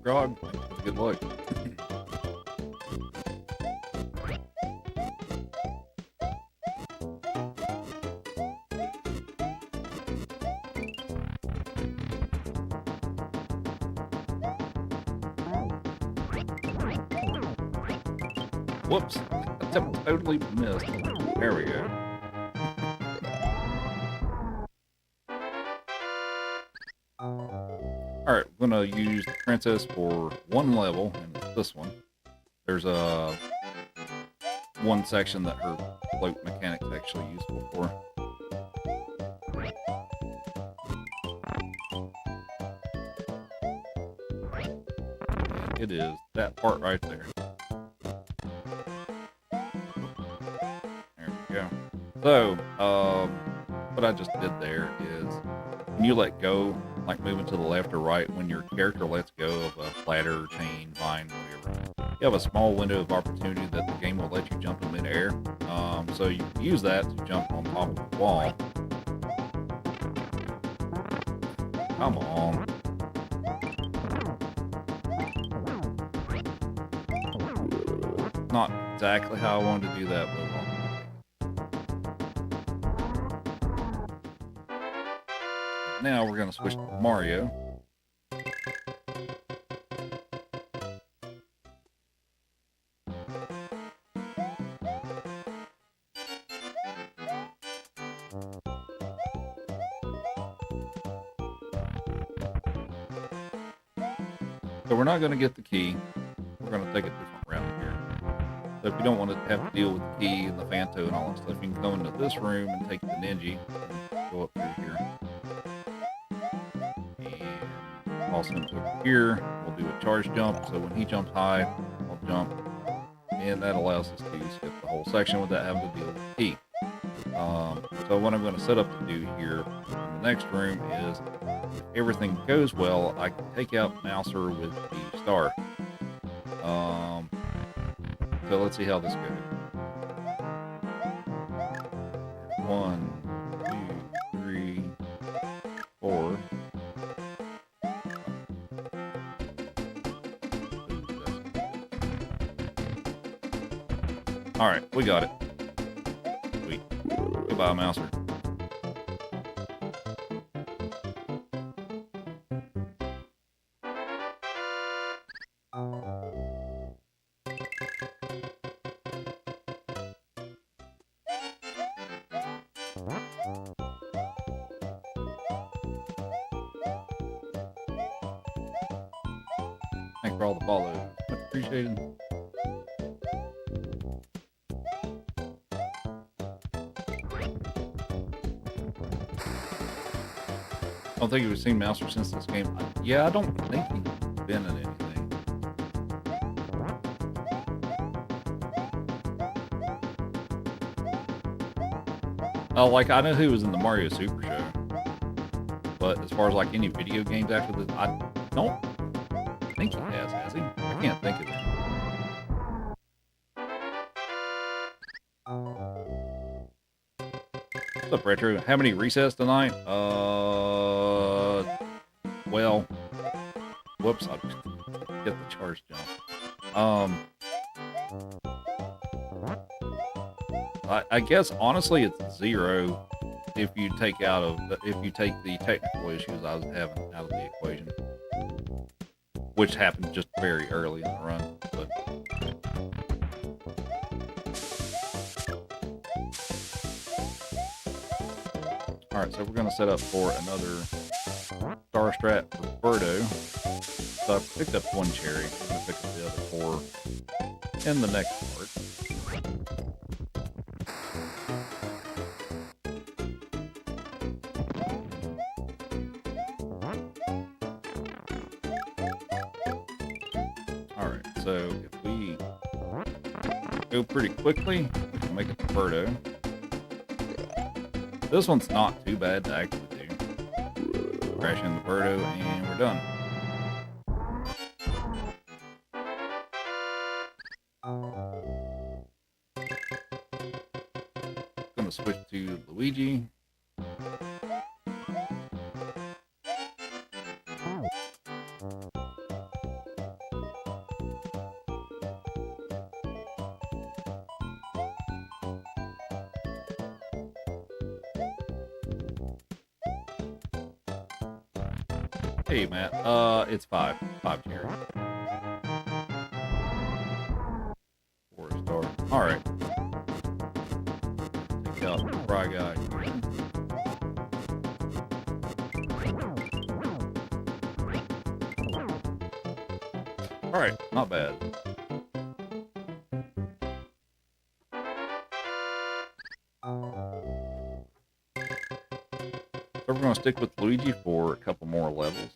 Grog. Good luck. Whoops. I totally missed. There we go. Alright, we're gonna use the princess for one level, and it's this one. There's a one section that her float mechanic's actually useful for. It is that part right there. There we go. So, what I just did there is when you let go, like moving to the left or right, when your character lets go of a ladder, chain, vine, whatever, you have a small window of opportunity that the game will let you jump in midair. So you use that to jump on top of the wall. Come on. Not exactly how I wanted to do that, but now we're going to switch to Mario. So we're not going to get the key. We're going to take a different route here. So if you don't want to have to deal with the key and the Phanto and all that stuff, you can go into this room and take the Ninja and go up through here. Toss him over here. We'll do a charge jump, so when he jumps high, I'll jump, and that allows us to skip the whole section without having to deal with the key. So what I'm going to set up to do here in the next room is, if everything goes well, I can take out Mouser with the star. So let's see how this goes. 1, 2, 3, 4. Alright, we got it. Sweet. Goodbye, Mouser. Thanks for all the follows. Much appreciated. I don't think we've seen Mouser since this game. Yeah, I don't think he's been in anything. Oh, like, I know he was in the Mario Super Show. But as far as, like, any video games after this, I don't think he has he? I can't think of it. What's up, Retro? How many resets tonight? Well, whoops, I get the charge jump. I guess honestly it's 0 if you take the technical issues I was having out of the equation, which happened just very early in the run. But all right, so we're gonna set up for another Star Strat for Birdo. So I picked up 1 cherry. I'm gonna pick up the other 4 in the next part. Alright, so if we go pretty quickly, we can make it to Birdo. This one's not too bad to actually do. Crash in the Birdo and we're done. Gonna switch to Luigi. Hey, Matt. It's 5. 5 cherry. 4 star. Alright. Take out the fry guy. Alright, not bad. So we're going to stick with Luigi for a couple more levels.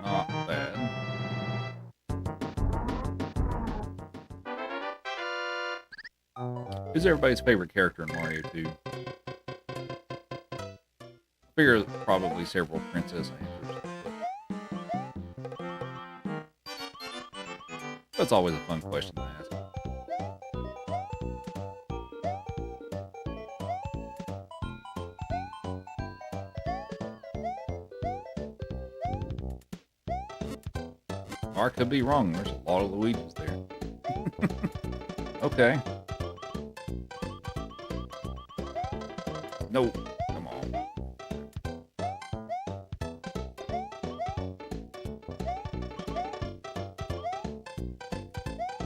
Not bad. Who's everybody's favorite character in Mario 2? I figure probably several princess answers. That's always a fun question to ask. Or I could be wrong. There's a lot of Luigi's there. Okay. No. Come on.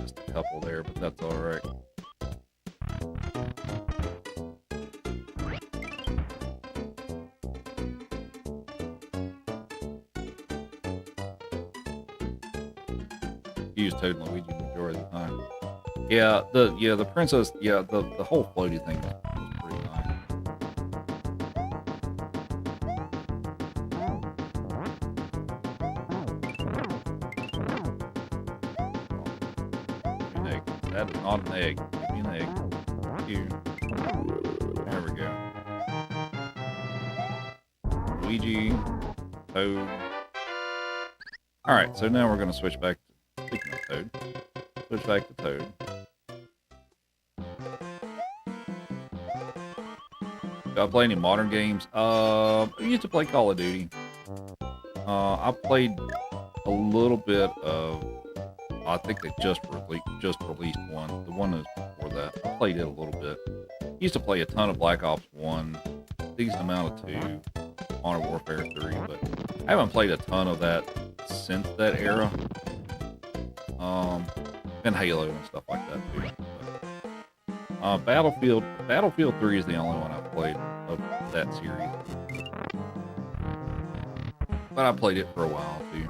Just a couple there, but that's alright. Use Toad and Luigi the majority of the time. Yeah, the princess, the whole floaty thing was pretty nice. Give me an egg. That is not an egg. Give me an egg. Thank you. There we go. Luigi, Toad. Alright, so now we're gonna switch back to speaking of Toad. Switch back to Toad. Do I play any modern games? I used to play Call of Duty. I played a little bit of. I think they just released one. The one that was before that. I played it a little bit. Used to play a ton of Black Ops 1, decent amount of 2, Modern Warfare 3, but I haven't played a ton of that since that era. And Halo and stuff like that too. But, Battlefield 3 is the only one I've played of that series. But I played it for a while too.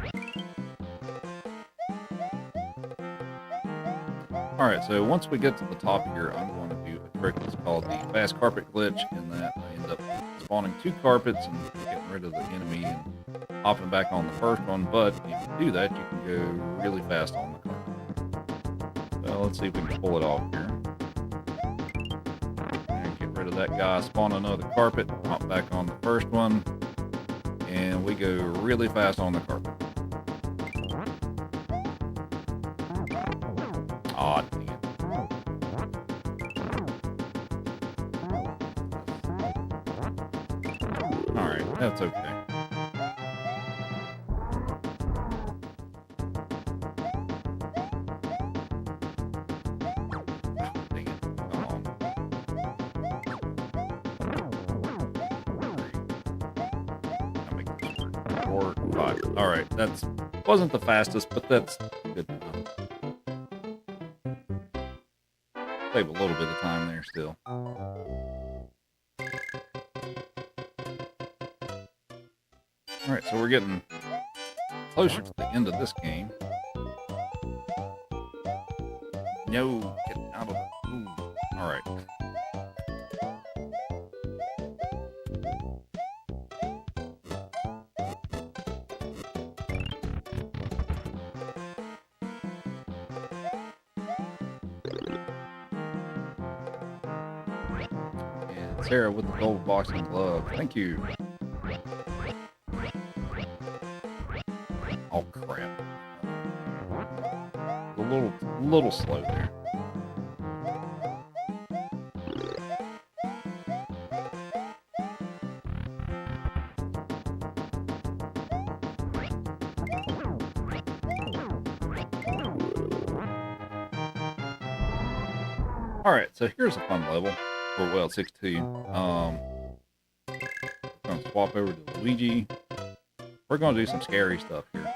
Alright, so once we get to the top here, I'm going to do a trick that's called the fast carpet glitch, in that I end up spawning 2 carpets and getting rid of the enemy and hopping back on the first one, but if you do that, you can go really fast on the carpet. So let's see if we can pull it off here. And get rid of that guy, spawn another carpet, hop back on the first one, and we go really fast on the carpet. Aw, dang it. Alright, that's okay. Dang it. Come on. I'll make this work. 4, 5. Alright, that's wasn't the fastest, but that's good enough. Save a little bit of time there still. Alright, so we're getting closer to the end of this game. No, get out of the... Ooh. Alright. And Sarah with the gold boxing glove. Thank you. Oh crap. A little slow there. Alright, so here's a fun level. Or, well, 6-2. Gonna swap over to Luigi. We're gonna do some scary stuff here.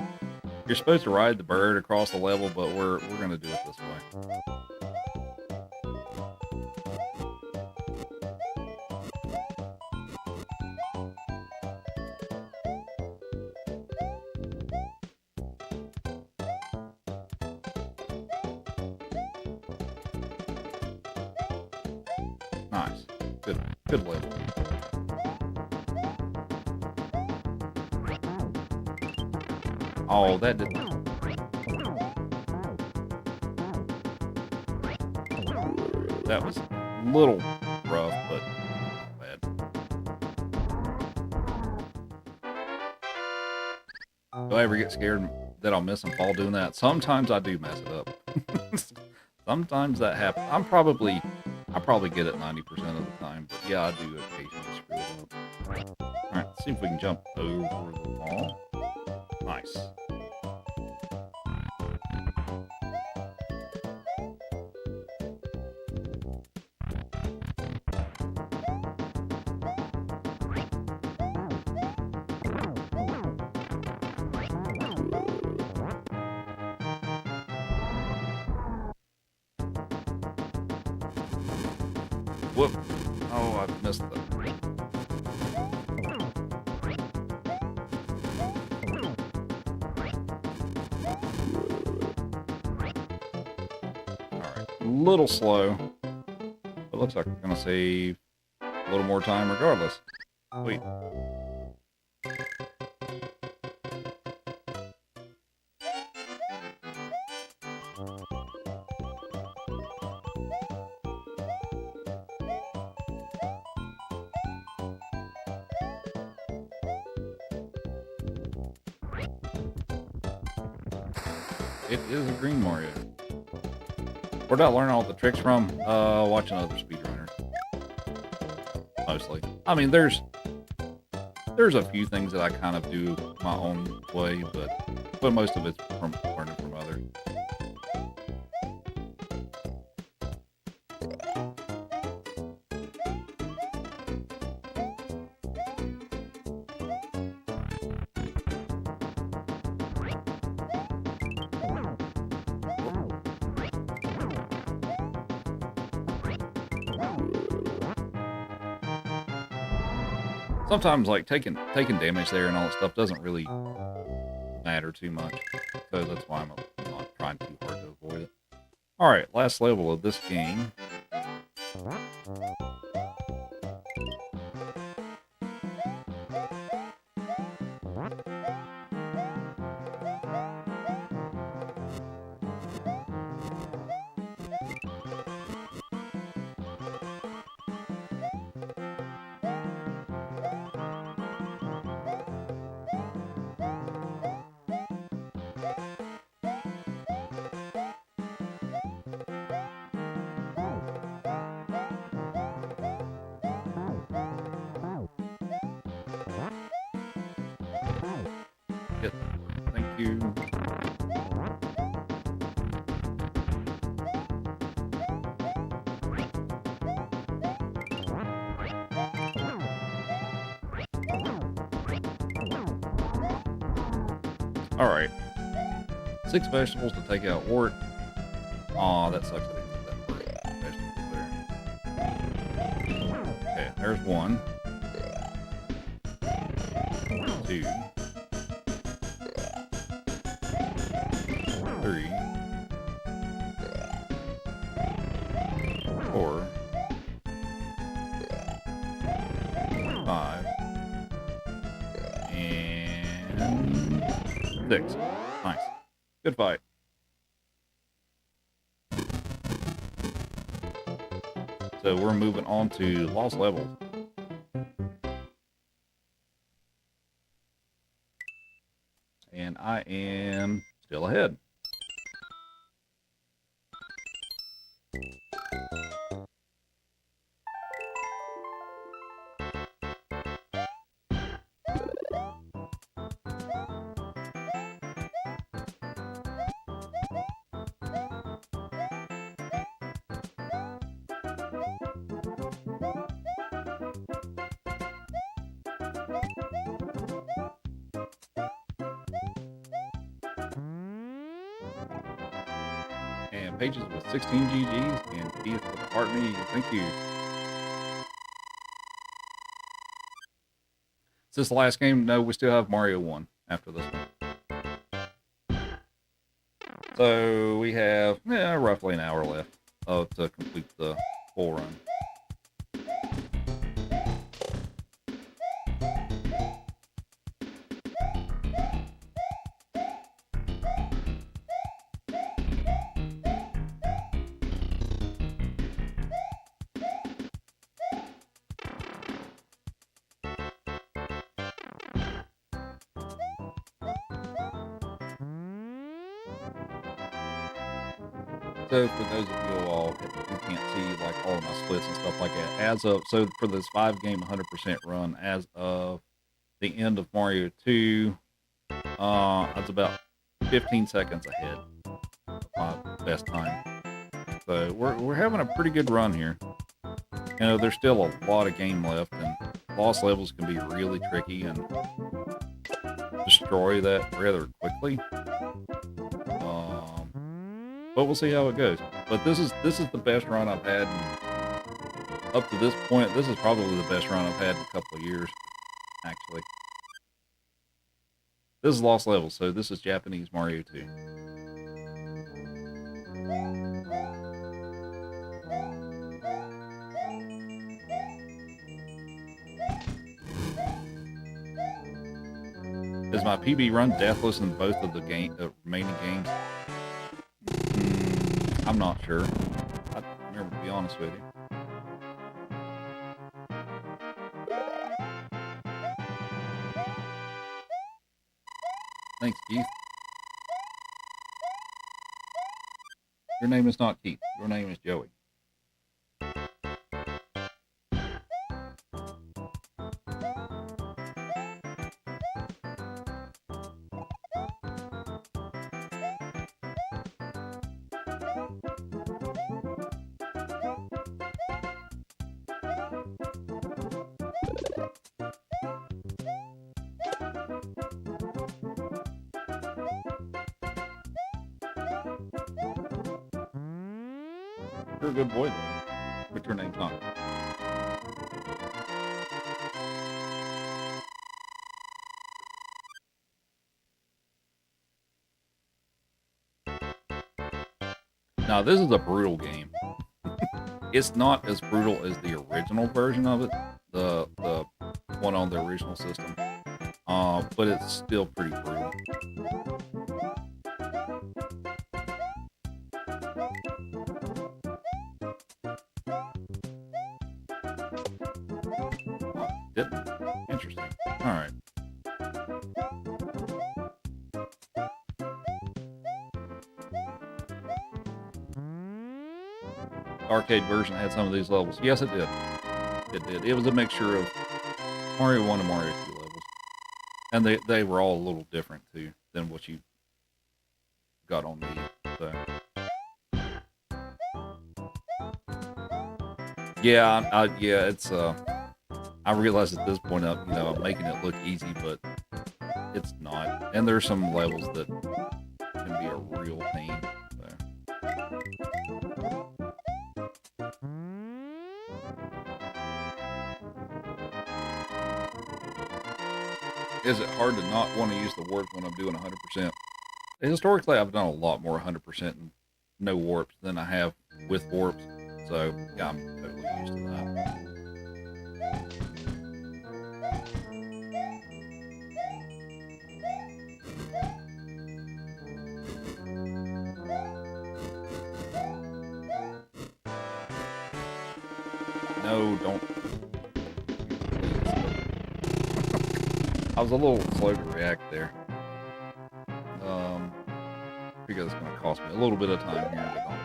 You're supposed to ride the bird across the level, but we're gonna do it this way. Nice. Good level. Oh, that didn't. That was a little rough, but not bad. Do I ever get scared that I'll miss and fall doing that? Sometimes I do mess it up. Sometimes that happens. I probably get it 90% of the time, but yeah, I do occasionally screw it up. Alright, let's see if we can jump over the wall. Nice. Whoop. Oh, I missed the... Alright, a little slow. But looks like we're gonna save a little more time regardless. Wait. It is a green Mario. Where did I learn all the tricks from? Watching other speedrunners. Mostly. I mean, there's a few things that I kind of do my own way, but most of it's from learning from others. Sometimes, like, taking damage there and all that stuff doesn't really matter too much. So that's why I'm not trying too hard to avoid it. Alright, last level of this game. Thank you. Alright. 6 vegetables to take out Wart. Aw, that sucks. I didn't get that first vegetable there. Okay, there's 1. 2. 3. 4. 5. And 6. Nice. Good fight. So So we're moving on to Lost Levels. And I am still ahead. And Pages with 16 GGs and Keith with the heart me. Thank you. Is this the last game? No, we still have Mario 1 after this one. So we have roughly an hour left to complete the full run. So for those of you all who can't see like all of my splits and stuff like that, as of so for this 5-game 100% run, as of the end of Mario 2, I was about 15 seconds ahead of my best time. So we're having a pretty good run here. You know, there's still a lot of game left, and Lost Levels can be really tricky and destroy that rather quickly. But we'll see how it goes. But this is the best run I've had. And up to this point, this is probably the best run I've had in a couple of years, actually. This is Lost Levels, so this is Japanese Mario 2. Is my PB run deathless in both of the remaining games? I'm not sure. I don't remember, to be honest with you. Thanks, Keith. Your name is not Keith. Your name is Joey. You're a good boy, though. But your name's not. Now, this is a brutal game. It's not as brutal as the original version of it, the one on the original system, but it's still pretty brutal. Didn't. Interesting. All right. Arcade version had some of these levels. Yes, it did. It did. It was a mixture of Mario 1 and Mario 2 levels. And they were all a little different, too, than what you got on me. So. Yeah, it's, I realize at this point, I'm making it look easy, but it's not. And there's some levels that can be a real pain. Is it hard to not want to use the warp when I'm doing 100%? Historically, I've done a lot more 100% and no warps than I have with warps. So, yeah, I'm totally used to that. No, don't. I was a little slow to react there. Because it's going to cost me a little bit of time here. But don't.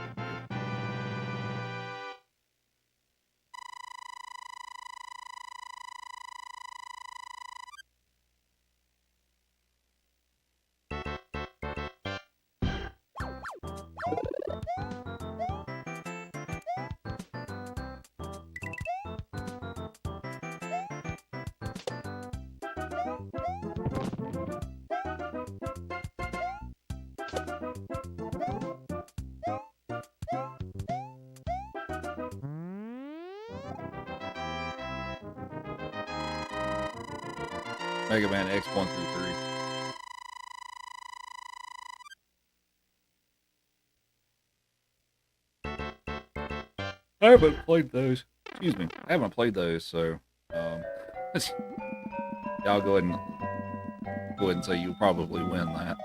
Mega Man X 1 through 3. I haven't played those. Excuse me. I haven't played those, so yeah, I'll go ahead and say you'll probably win that.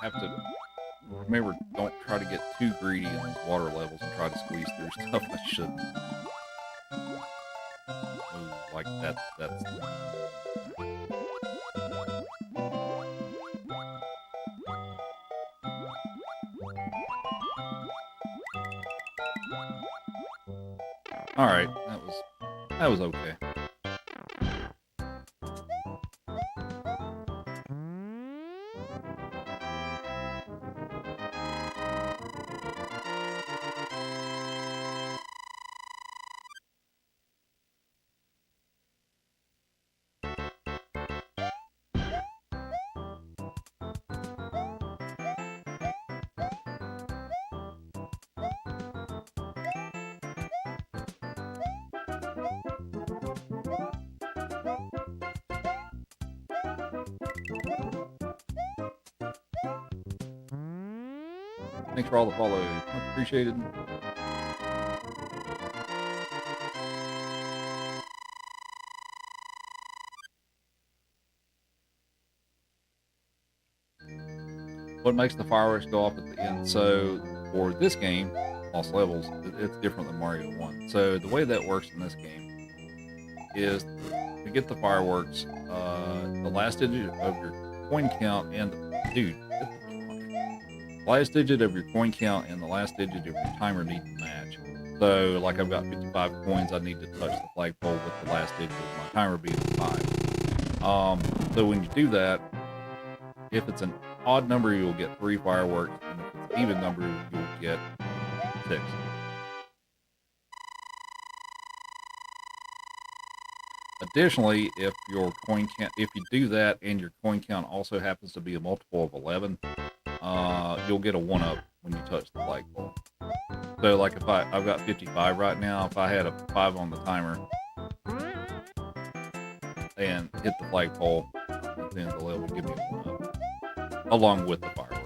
Have to remember, don't try to get too greedy on these water levels and try to squeeze through stuff I shouldn't. Ooh, like that's all right. That was okay. Thanks for all the follows. Much appreciated. What makes the fireworks go off at the end? So for this game, Lost Levels, it's different than Mario 1. So the way that works in this game is to get the fireworks, the last digit of your coin count and last digit of your coin count and the last digit of your timer need to match. So, like I've got 55 coins, I need to touch the flagpole with the last digit of my timer being 5. So when you do that, if it's an odd number, you'll get 3 fireworks, and if it's an even number, you'll get 6. Additionally, if your coin count, if you do that and your coin count also happens to be a multiple of 11, you'll get a 1-up when you touch the flagpole. So like if I've got 55 right now, if I had a 5 on the timer and hit the flagpole at the end of the level, it would give me a 1-up along with the fireworks.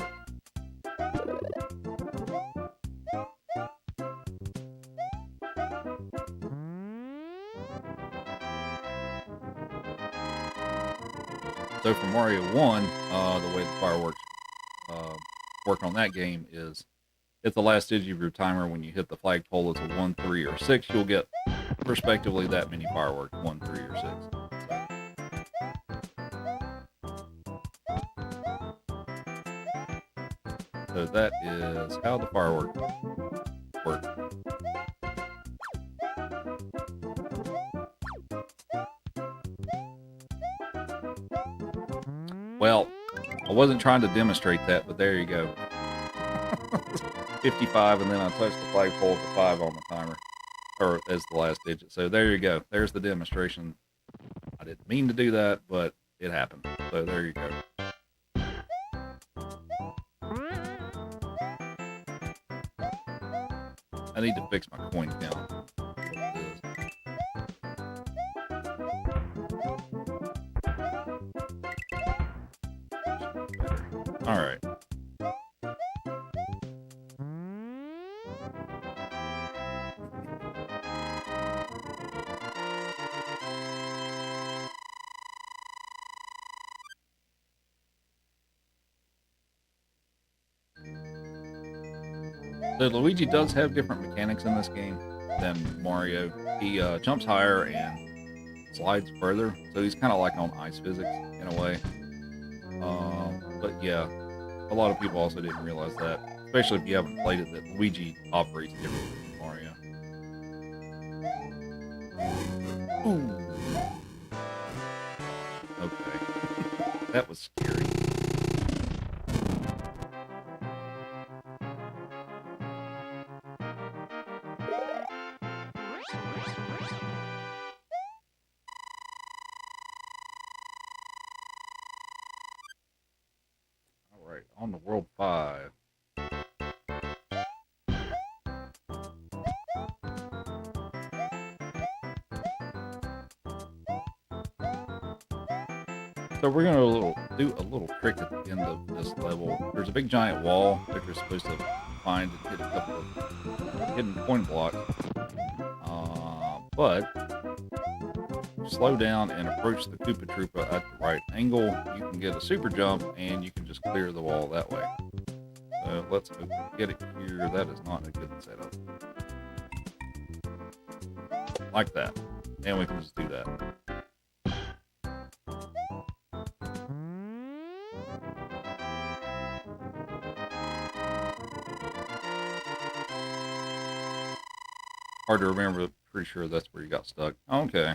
So for Mario 1, the way the fireworks work on that game is if the last digit of your timer when you hit the flagpole is a 1, 3, or 6, you'll get respectively that many fireworks, 1, 3, or 6. So that is how the fireworks work. Well, I wasn't trying to demonstrate that, but there you go. 55, and then I touched the flagpole with the 5 on the timer, or as the last digit. So there you go. There's the demonstration. I didn't mean to do that, but it happened. So there you go. I need to fix my coin count. All right. So Luigi does have different mechanics in this game than Mario. He jumps higher and slides further, so he's kind of like on ice physics in a way. But yeah, a lot of people also didn't realize that, especially if you haven't played it, that Luigi operates differently than Mario. Ooh. Okay. That was scary. All right, on to World 5. So we're gonna do a little trick at the end of this level. There's a big giant wall that you're supposed to find and hit a couple of hidden point blocks. But slow down and approach the Koopa Troopa at the right angle. You can get a super jump and you can just clear the wall that way. So let's get it here. That is not a good setup. Like that. And we can just do that. Hard to remember, but pretty sure that's where you got stuck. Okay.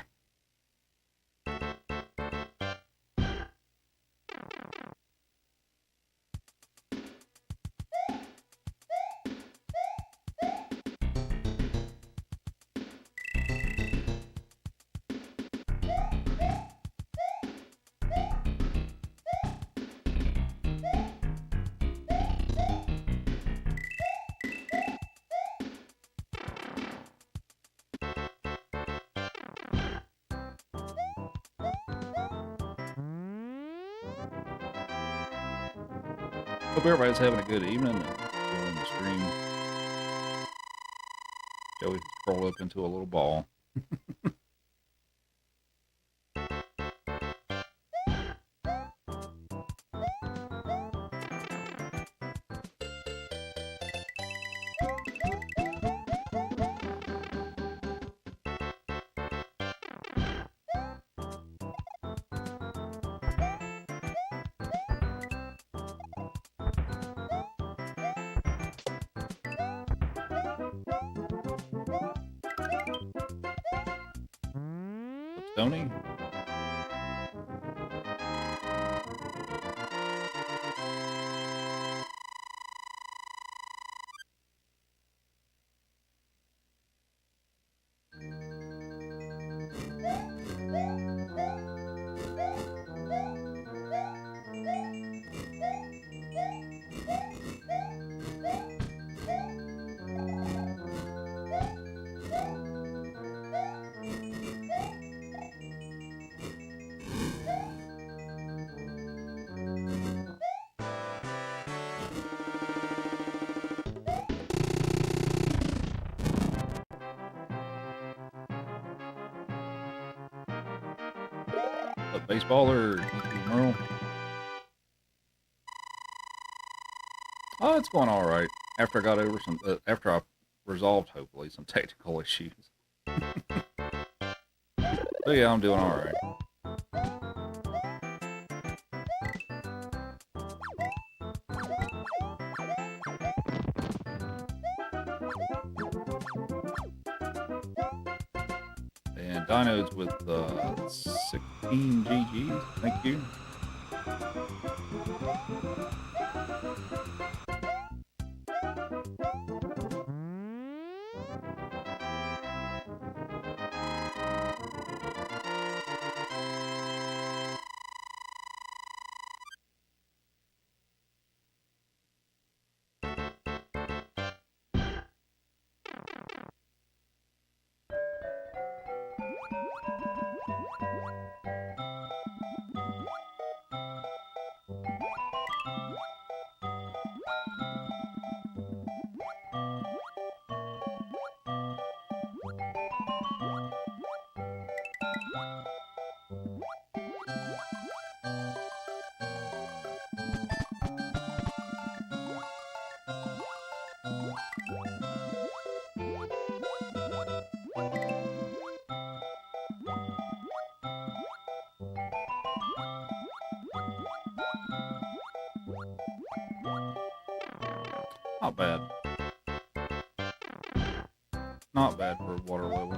Hope everybody's having a good evening and enjoying the stream. Joey just rolled up into a little ball. Tony? A baseball or DQ Merle? Oh, it's going all right. After I got over some, after I resolved, hopefully, some technical issues. So yeah, I'm doing all right. And Dino's with 16 GGs. Thank you. Not bad. Not bad for water level.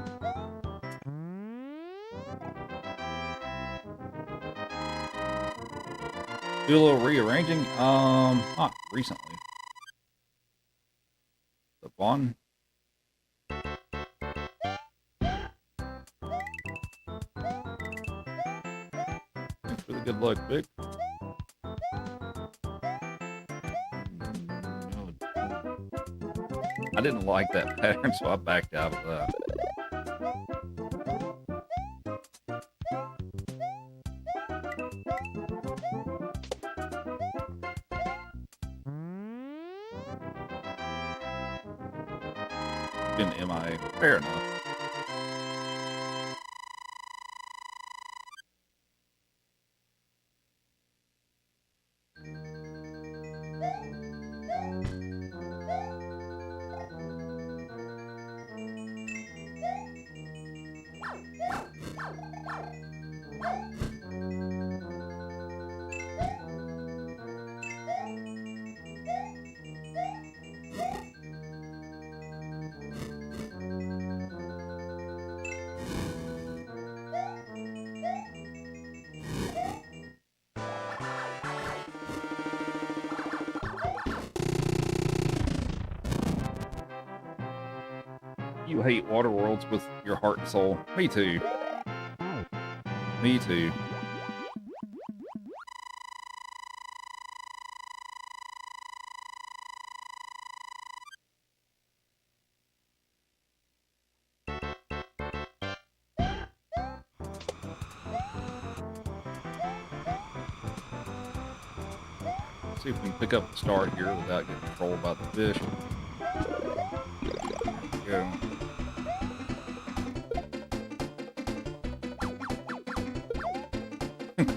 Do a little rearranging. Not recently. The fun. Thanks for the good luck, Vic. I didn't like that pattern, so I backed out of that. Been MIA. Fair enough. You hate water worlds with your heart and soul. Me too. Me too. See if we can pick up the start here without getting trolled by the fish. There we go.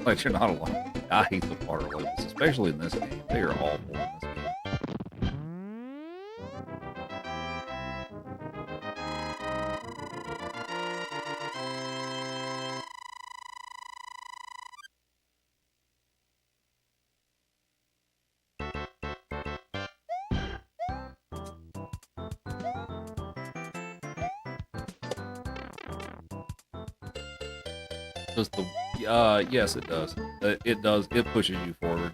Glad you're not alone. I hate the water levels, especially in this game. They are awful in this game. Does the yes, it does. It does. It pushes you forward.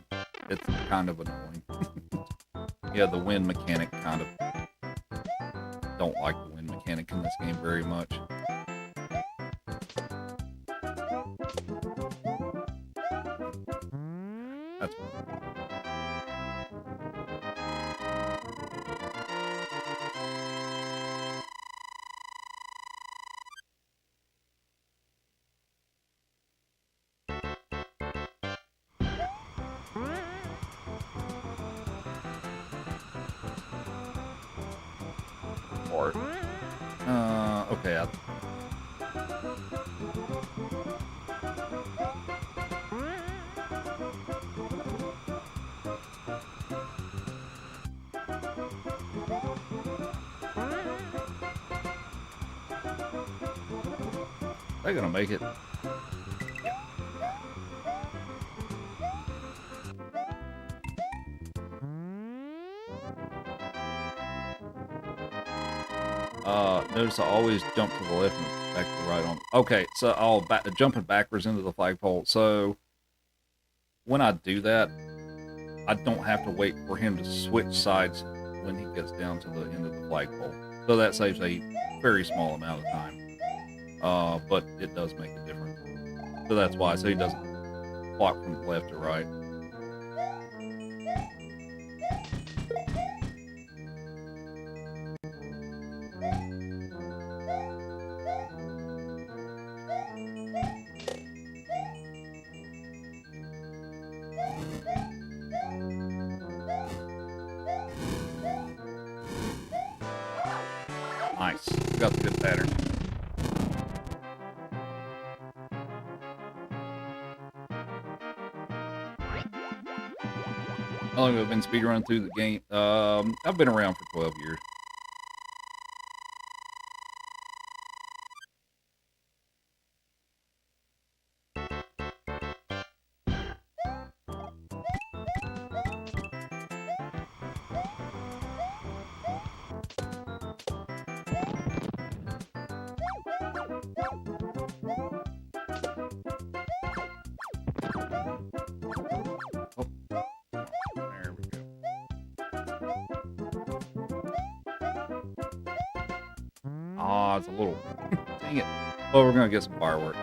It's kind of annoying. Yeah, the wind mechanic kind of don't like the wind mechanic in this game very much. That's hard. Okay. They're gonna make it. Notice I always jump to the left and back to the right on. Okay, so I'll jumping backwards into the flagpole. So when I do that, I don't have to wait for him to switch sides when he gets down to the end of the flagpole. So that saves a very small amount of time. But it does make a difference. So that's why. So he doesn't block from left to right. Nice. Got the good pattern. How long have I been speedrunning through the game? I've been around for 12 years. Ah, it's a little. Dang it. Well, we're gonna get some fireworks.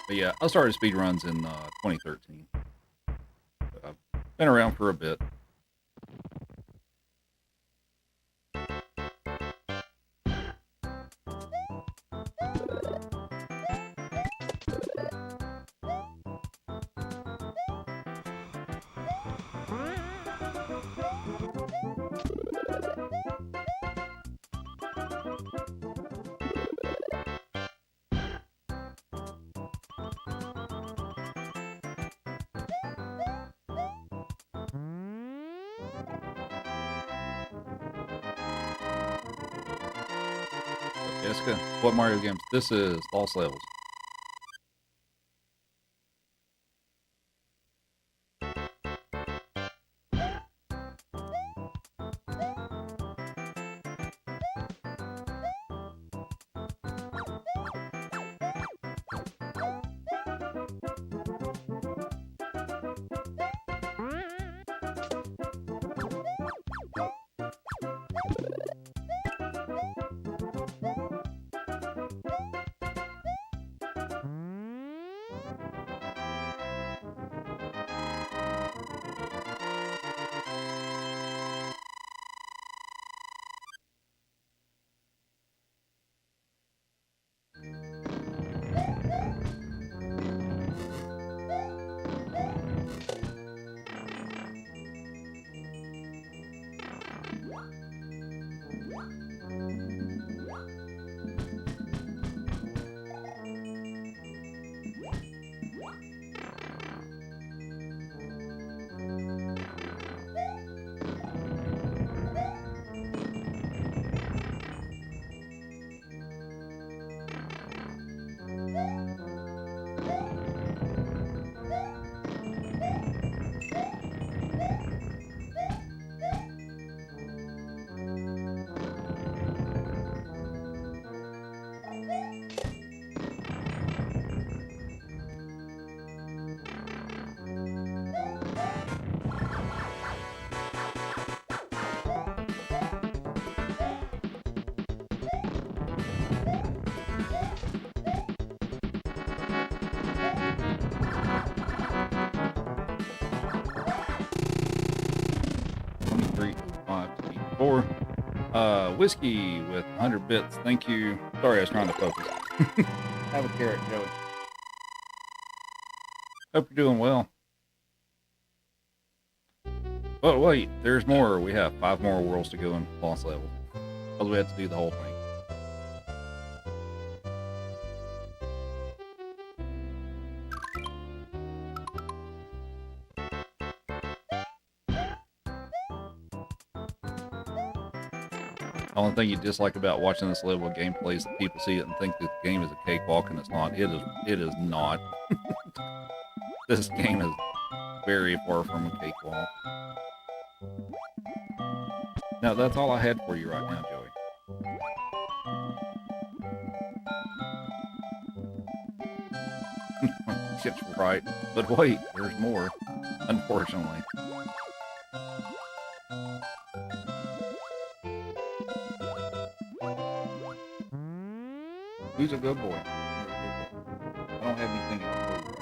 But yeah, I started speed runs in 2013. I've been around for a bit. Jessica, what Mario games? This is Lost Levels. Whiskey with 100 bits. Thank you. Sorry, I was trying to focus. Have a carrot, Joey. Hope you're doing well. But wait, there's more. We have 5 more worlds to go in Lost Levels. Because we had to do the whole thing. The only thing you dislike about watching this level of gameplay is that people see it and think that the game is a cakewalk, and it's not. It is not. This game is very far from a cakewalk. Now, that's all I had for you right now, Joey. It's right. But wait, there's more, unfortunately. Who's a good boy? I don't have anything else for you.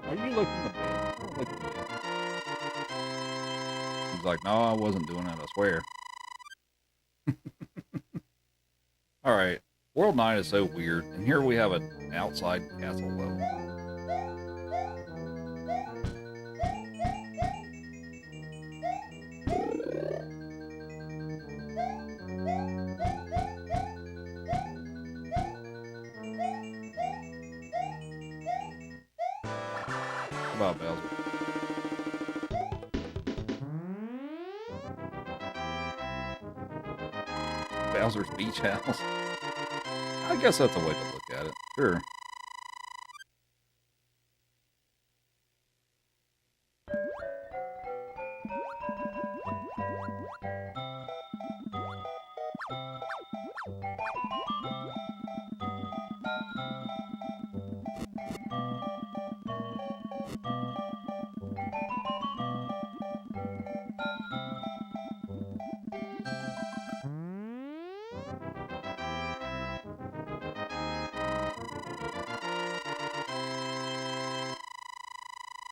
Are you looking at the bed? Don't look at the bed. He's like, no, I wasn't doing that, I swear. Alright, World 9 is so weird, and here we have an outside castle level. Goodbye, Bowser. Bowser's Beach House. I guess that's a way to look at it. Sure.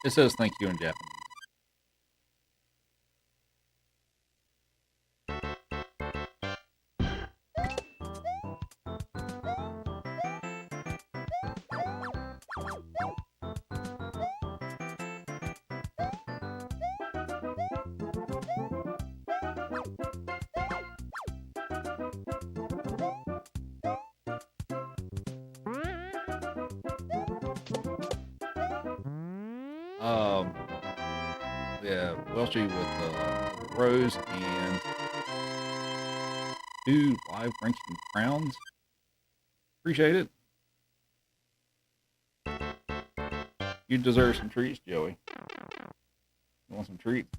It says thank you in Japanese. Yeah, Welchie with Rose and 2 live ranking crowns. Appreciate it. You deserve some treats, Joey. You want some treats?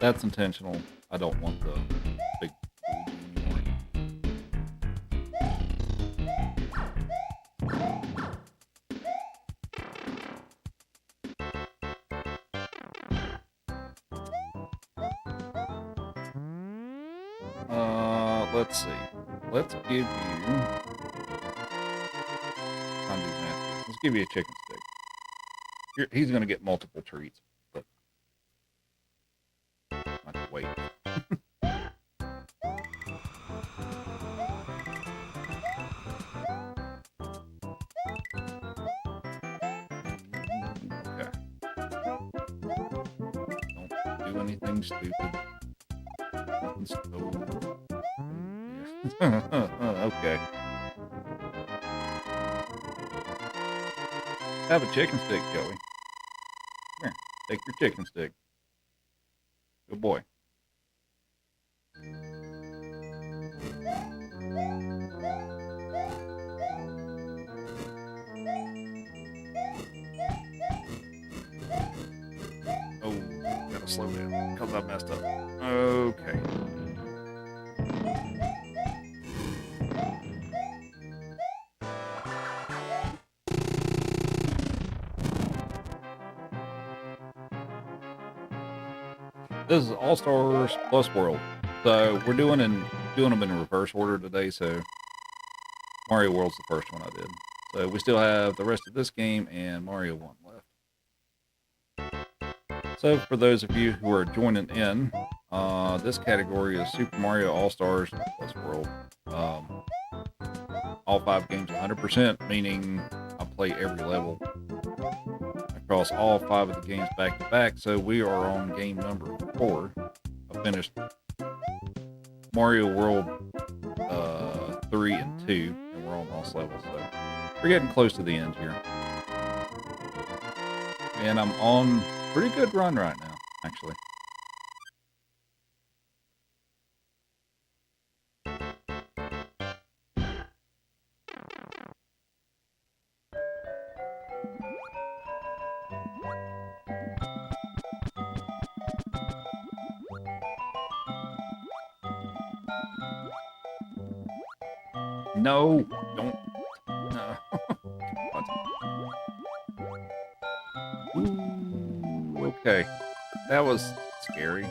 That's intentional. I don't want the big Luigi anymore. Let's see. Let's give you. Trying to do math here. Let's give you a chicken stick. He's going to get multiple treats, but I have to wait. Okay. Don't do anything stupid. Nothing stupid. Okay. Have a chicken stick, Joey. Come here. Take your chicken stick. Good boy. Oh, gotta slow down because I messed up. Okay. This is All Stars Plus World, so we're doing them in reverse order today. So Mario World's the first one I did. So we still have the rest of this game and Mario 1 left. So for those of you who are joining in, this category is Super Mario All Stars Plus World. All 5 games 100%, meaning I play every level across all 5 of the games back to back. So we are on game number 4. I finished Mario World 3 and 2, and we're on lost levels. So we're getting close to the end here, and I'm on a pretty good run right now, actually. No, don't. No. Ooh, okay. That was scary.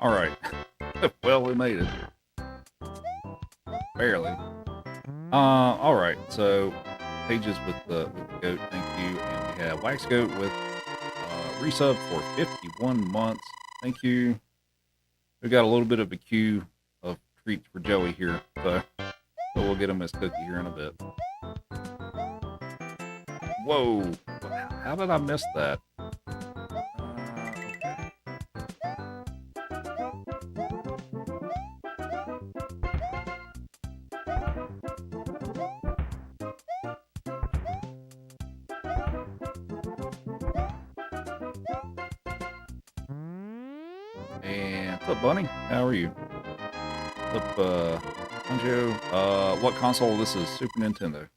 All right. Well, we made it. Barely. All right. So, Pages with the goat, thank you, and we have Wax Goat with resub for 51 months. Thank you. We've got a little bit of a queue of treats for Joey here, so we'll get him his cookie here in a bit. Whoa! How did I miss that? And what's up, Bunny? How are you? What's up, Anjo? What console this is? Super Nintendo.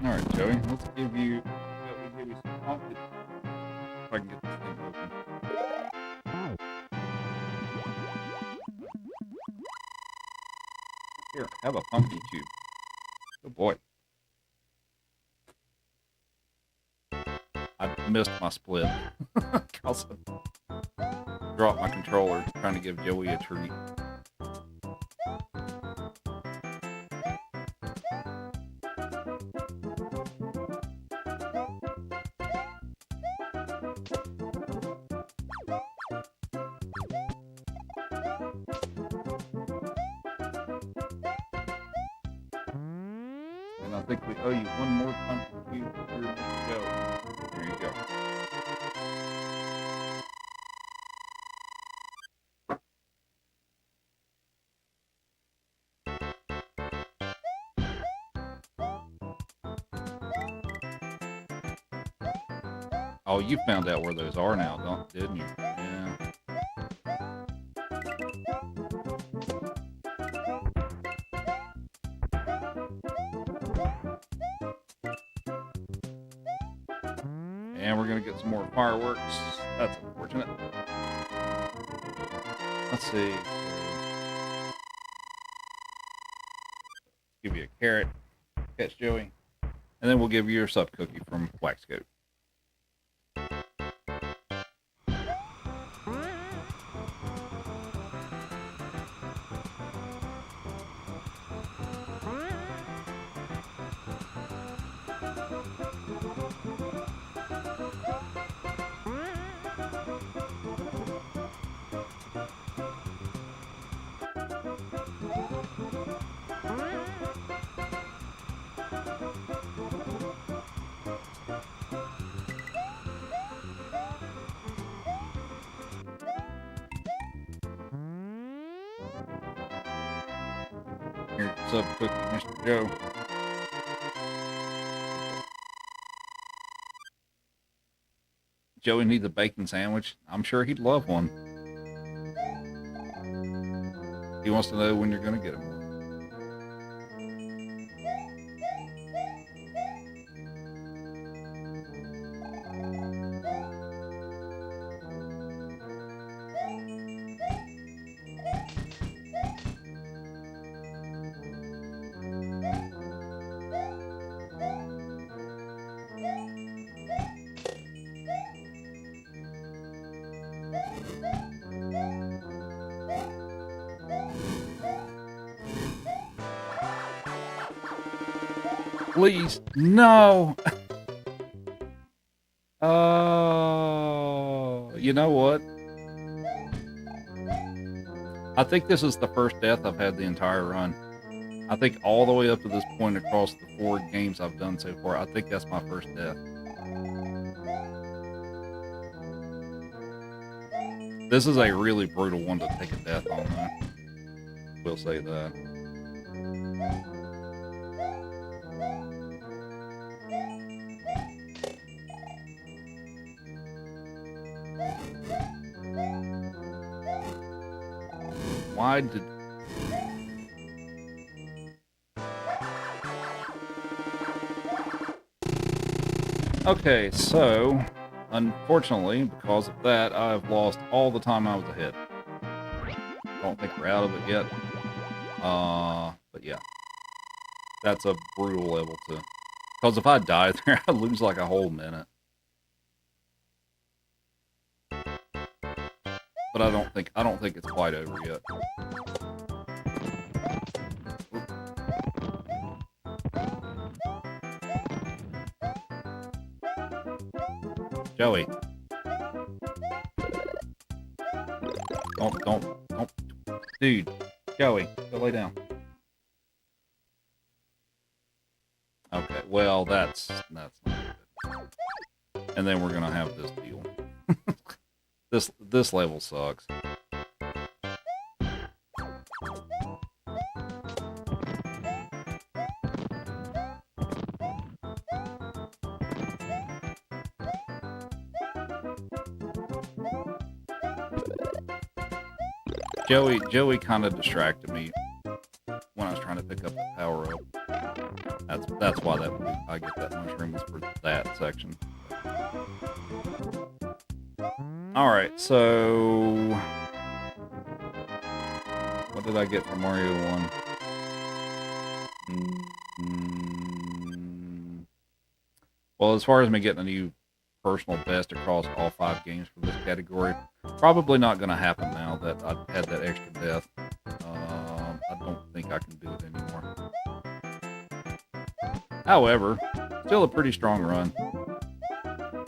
Alright, Joey, let's give you some coffee. If I can get this thing open. Here, have a pumpkin cube. Good boy. I missed my split. Also, dropped my controller trying to give Joey a treat. And I think we owe you one more pumpkin cube for your next go. There you go. Oh, you found out where those are now, didn't you? Yeah. And we're gonna get some more fireworks. That's unfortunate. Let's see. Give you a carrot. Catch Joey. And then we'll give you your sub cookie from Wax Goat. Here's your sub cookie, Mr. Joe. Joey needs a bacon sandwich. I'm sure he'd love one. He wants to know when you're going to get him one. Please, no. Oh, you know what? I think this is the first death I've had the entire run. I think all the way up to this point across the 4 games I've done so far, I think that's my first death. This is a really brutal one to take a death on, though. We'll say that. Why did... Okay, so unfortunately, because of that, I've lost all the time I was ahead. I don't think we're out of it yet. But yeah, that's a brutal level too. Because if I die there, I lose like a whole minute. But I don't think it's quite over yet. Joey. Don't. Dude, Joey, go lay down. Okay, well, that's not good. And then we're gonna have this deal. This level sucks. Joey kind of distracted me when I was trying to pick up the power up. That's why I get that mushroom was for that section. All right, so what did I get from Mario 1? Well, as far as me getting a new personal best across all 5 games for this category, probably not going to happen now that I've had that extra death. I don't think I can do it anymore. However, still a pretty strong run.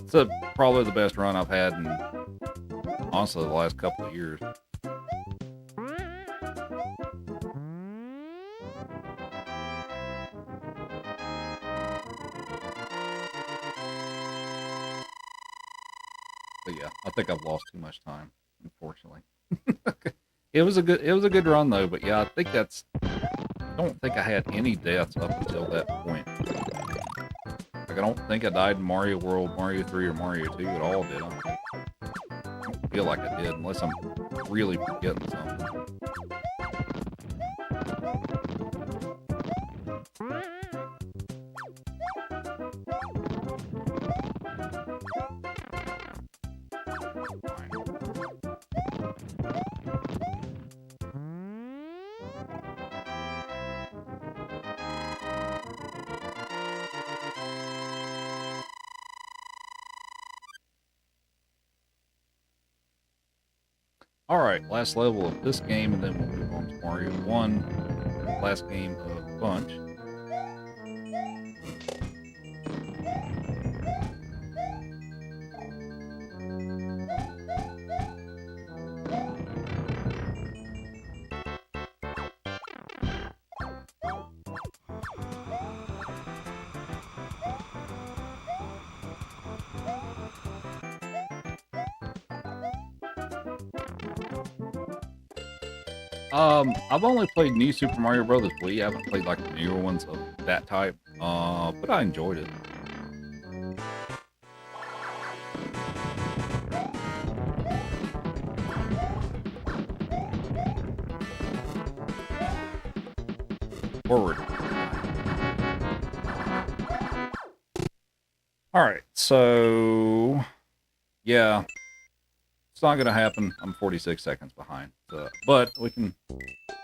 It's probably the best run I've had in, honestly, the last couple of years. But yeah, I think I've lost too much time, unfortunately. It was a good run though, but yeah, I don't think I had any deaths up until that point. Like, I don't think I died in Mario World, Mario 3, or Mario 2 at all, did I? I don't feel like I did, unless I'm really forgetting something. Alright, last level of this game, and then we'll move on to Mario 1, last game of the bunch. I've only played New Super Mario Bros. Wii. I haven't played like the newer ones of that type, but I enjoyed it. Forward. Alright, so yeah. It's not going to happen. I'm 46 seconds behind. But we can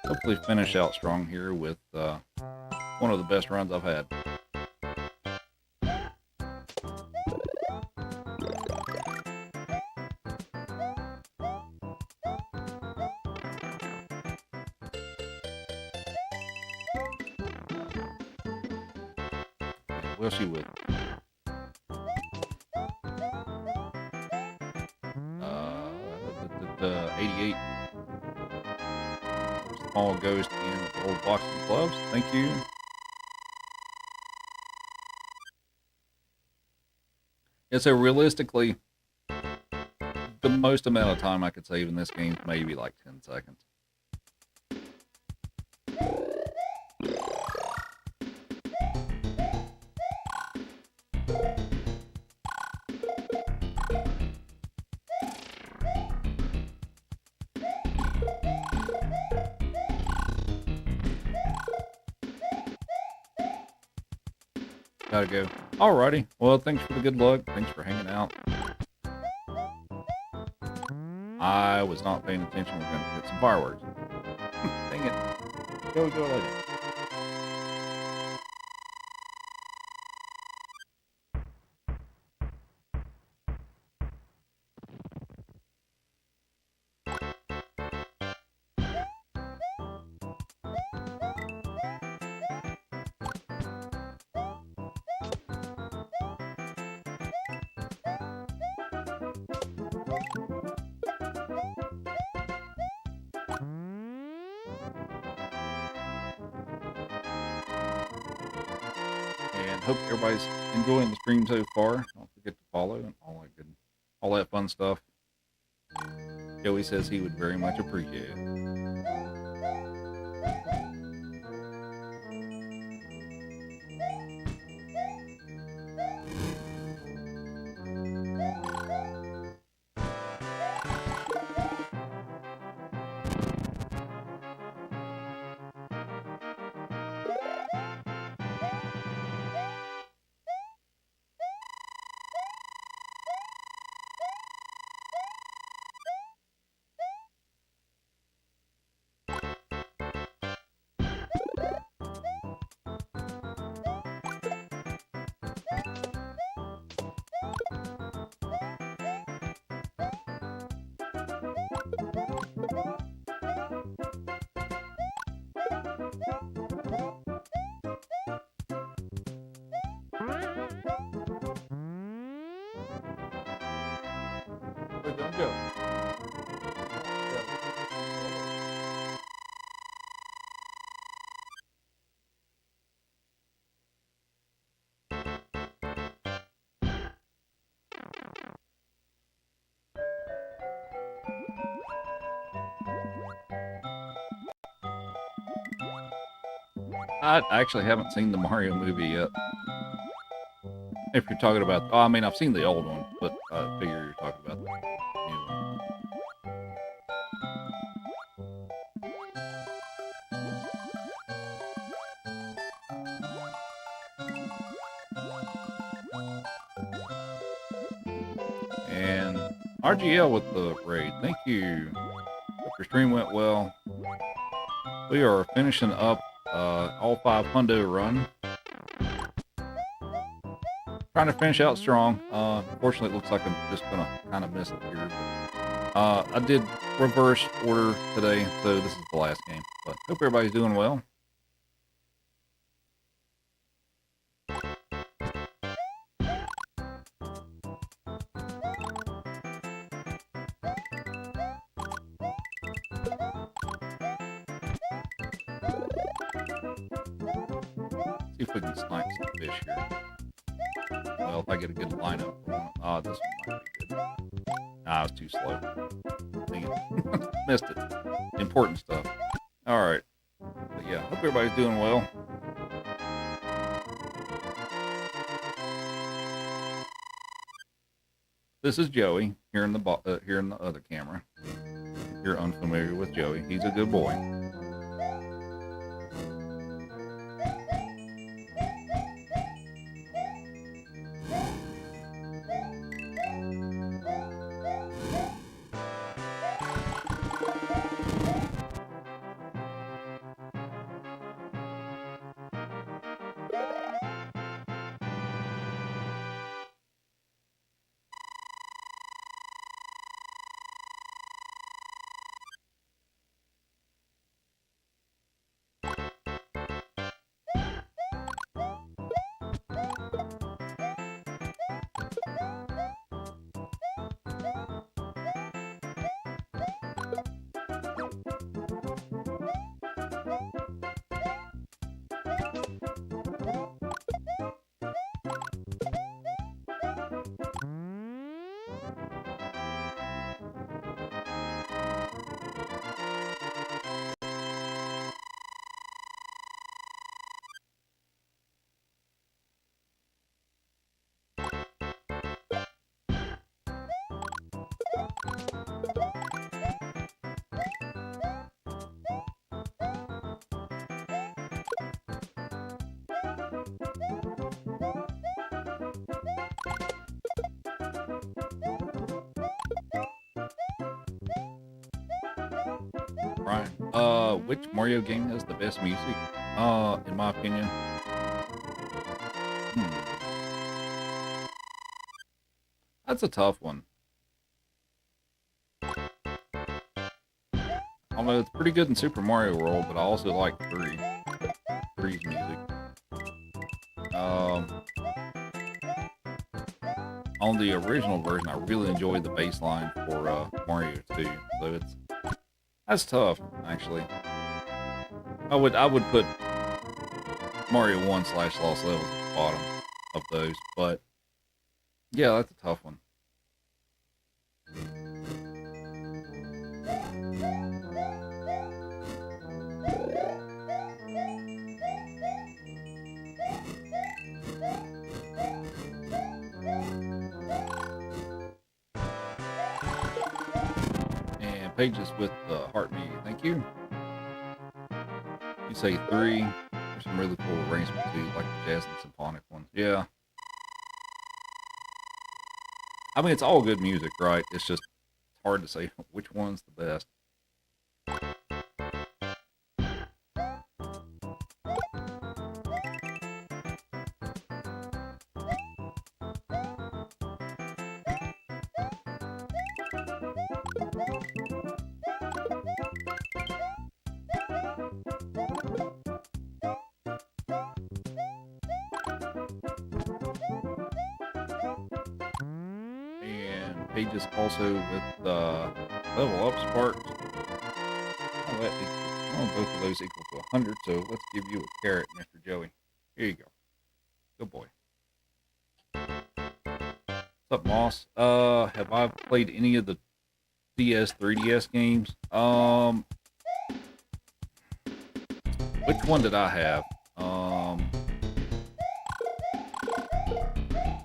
hopefully finish out strong here with one of the best runs I've had. We'll see with 88. Small ghost in old boxing gloves. Thank you. Yeah, so realistically, the most amount of time I could save in this game is maybe like 10 seconds. Gotta go. Alrighty. Well, thanks for the good luck. Thanks for hanging out. I was not paying attention. We're gonna get some fireworks. Dang it. Go later. And hope everybody's enjoying the stream so far. Don't forget to follow and all that fun stuff. Joey says he would very much appreciate it. Go. I actually haven't seen the Mario movie yet. If you're talking about, oh, I mean, I've seen the old one, but I figure you're talking about the new one. And RGL with the raid. Thank you. Hope your stream went well. We are finishing up all 5 Hundo run. Trying to finish out strong. Unfortunately, it looks like I'm just gonna kind of miss it here. But, I did reverse order today, so this is the last game. But hope everybody's doing well. See if we can snipe some fish here. Well, if I get a good lineup. Oh, this one might be good. Nah, I was too slow. Dang it. Missed it. Important stuff. Alright. But yeah, hope everybody's doing well. This is Joey here in the other camera. If you're unfamiliar with Joey, he's a good boy. Brian. Which Mario game has the best music? In my opinion. That's a tough one. Although it's pretty good in Super Mario World, but I also like 3. 3's music. On the original version, I really enjoyed the bass line for Mario 2. So that's tough, actually. I would put Mario 1 / Lost Levels at the bottom of those, but yeah, that's a tough one. And Pages with the heart me, thank you. You say 3. There's some really cool arrangements too, like the jazz and symphonic ones. Yeah. I mean, it's all good music, right? It's just hard to say which one's the best. Pages also with level up sparks. Both of those equal to 100, so let's give you a carrot, Mr. Joey. Here you go. Good boy. What's up, Moss? Have I played any of the DS 3DS games? Which one did I have?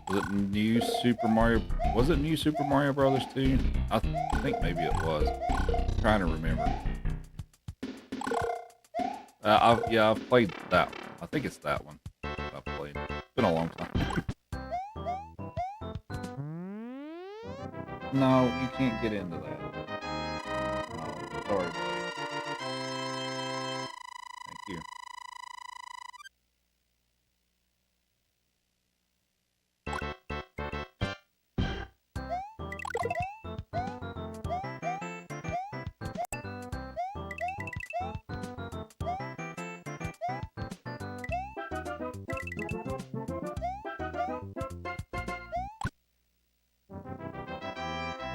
Was it New Super Mario? Was it New Super Mario Brothers 2? I think maybe it was. I'm trying to remember. I've played that one. I think it's that one I've played. It's been a long time. No, you can't get into that. Oh, sorry, buddy. Thank you.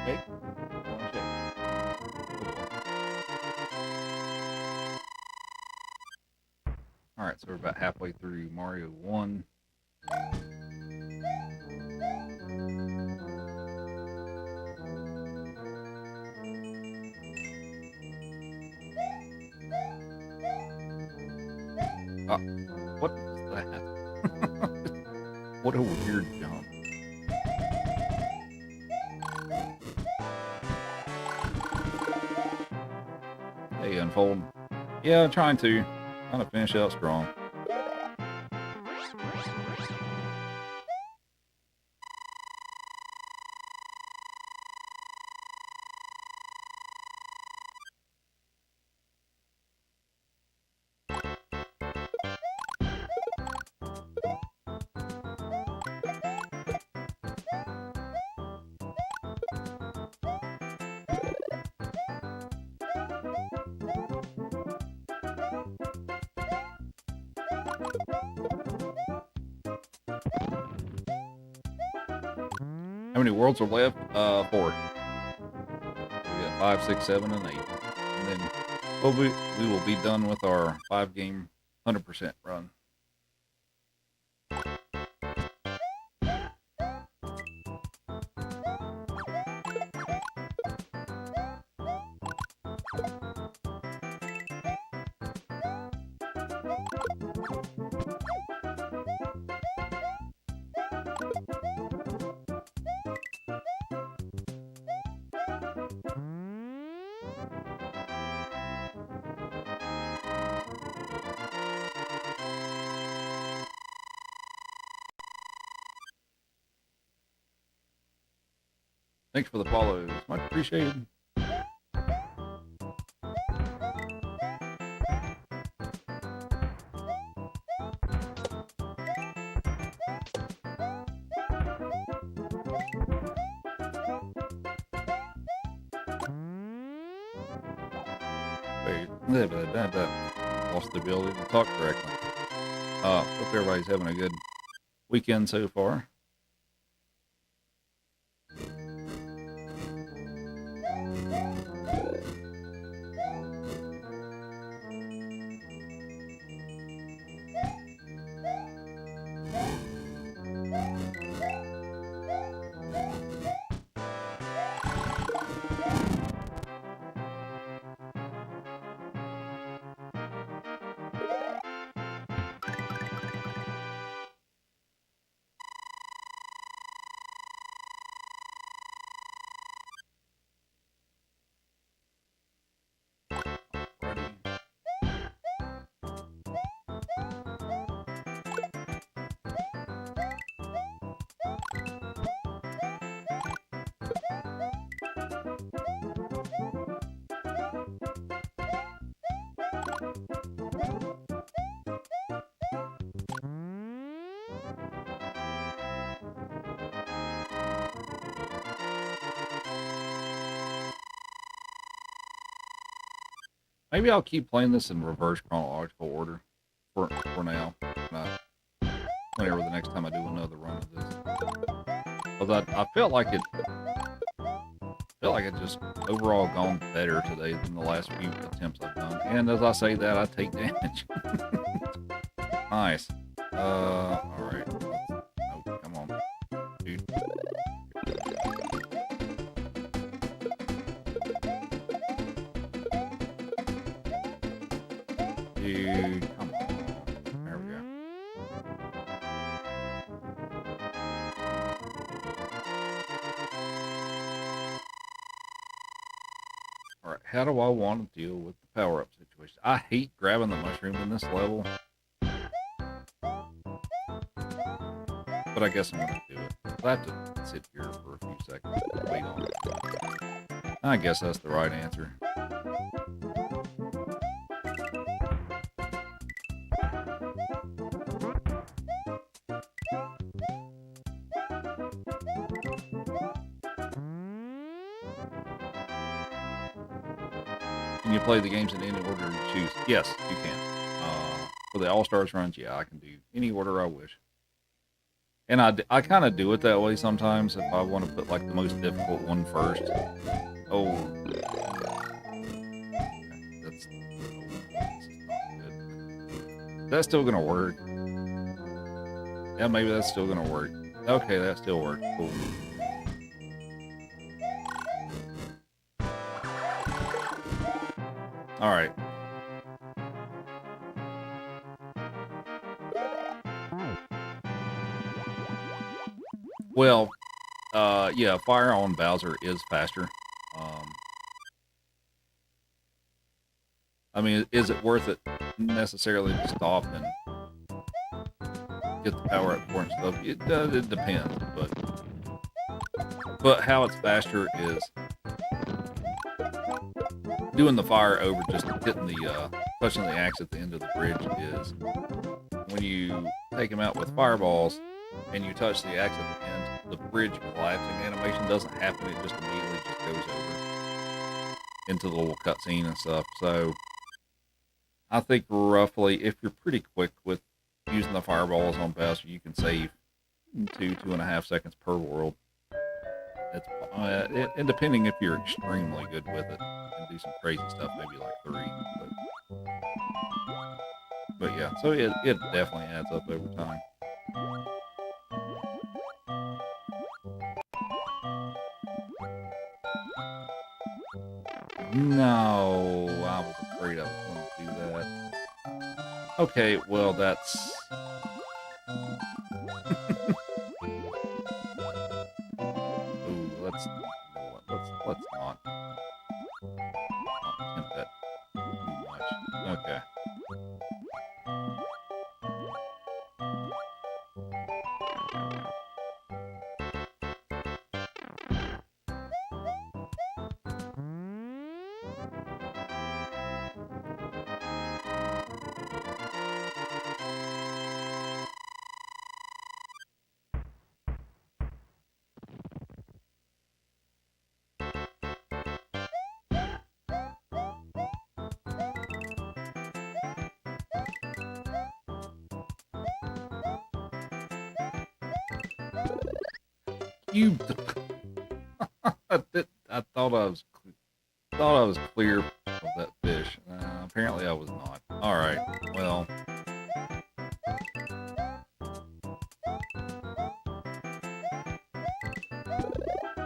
Okay. Alright, so we're about halfway through Mario 1. What is that? What a weird jump. Hey, Unfold. Yeah, I'm trying to finish out strong. How many worlds are left? 4. We got 5, 6, 7, and 8. And then we will be done with our 5-game 100% run. Thanks for the follows. Much appreciated. Lost the ability to talk correctly. Hope everybody's having a good weekend so far. Maybe I'll keep playing this in reverse chronological order for now. Whenever the next time I do another run of this, because I felt like it just overall gone better today than the last few attempts I've done. And as I say that, I take damage. Nice. All right. Oh, come on, dude. Dude, come on. There we go. Alright, how do I want to deal with the power-up situation? I hate grabbing the mushroom in this level. But I guess I'm going to do it. I have to sit here for a few seconds and wait on it. I guess that's the right answer. Can you play the games in any order you choose? Yes, you can. For the All-Stars runs, yeah, I can do any order I wish. And I kind of do it that way sometimes if I want to put like the most difficult one first. Oh. This is not good. That's still going to work. Yeah, maybe that's still going to work. Okay, that still works. Cool. All right. Well, yeah, fire on Bowser is faster. I mean, is it worth it necessarily to stop and get the power up for and stuff? It depends, but how it's faster is doing the fire over just hitting the touching the axe at the end of the bridge is when you take them out with fireballs and you touch the axe at the end, the bridge collapsing animation doesn't happen. It just immediately just goes over into the little cutscene and stuff. So I think roughly, if you're pretty quick with using the fireballs on Bowser, you can save 2.5 seconds per world. It's and depending if you're extremely good with it, you can do some crazy stuff, maybe like 3. But yeah, so it definitely adds up over time. No, I was afraid I was going to do that. Okay, well that's... Ooh, let's not attempt that too much. Okay. You. I thought I was clear of that fish. Apparently I was not. All right. Well.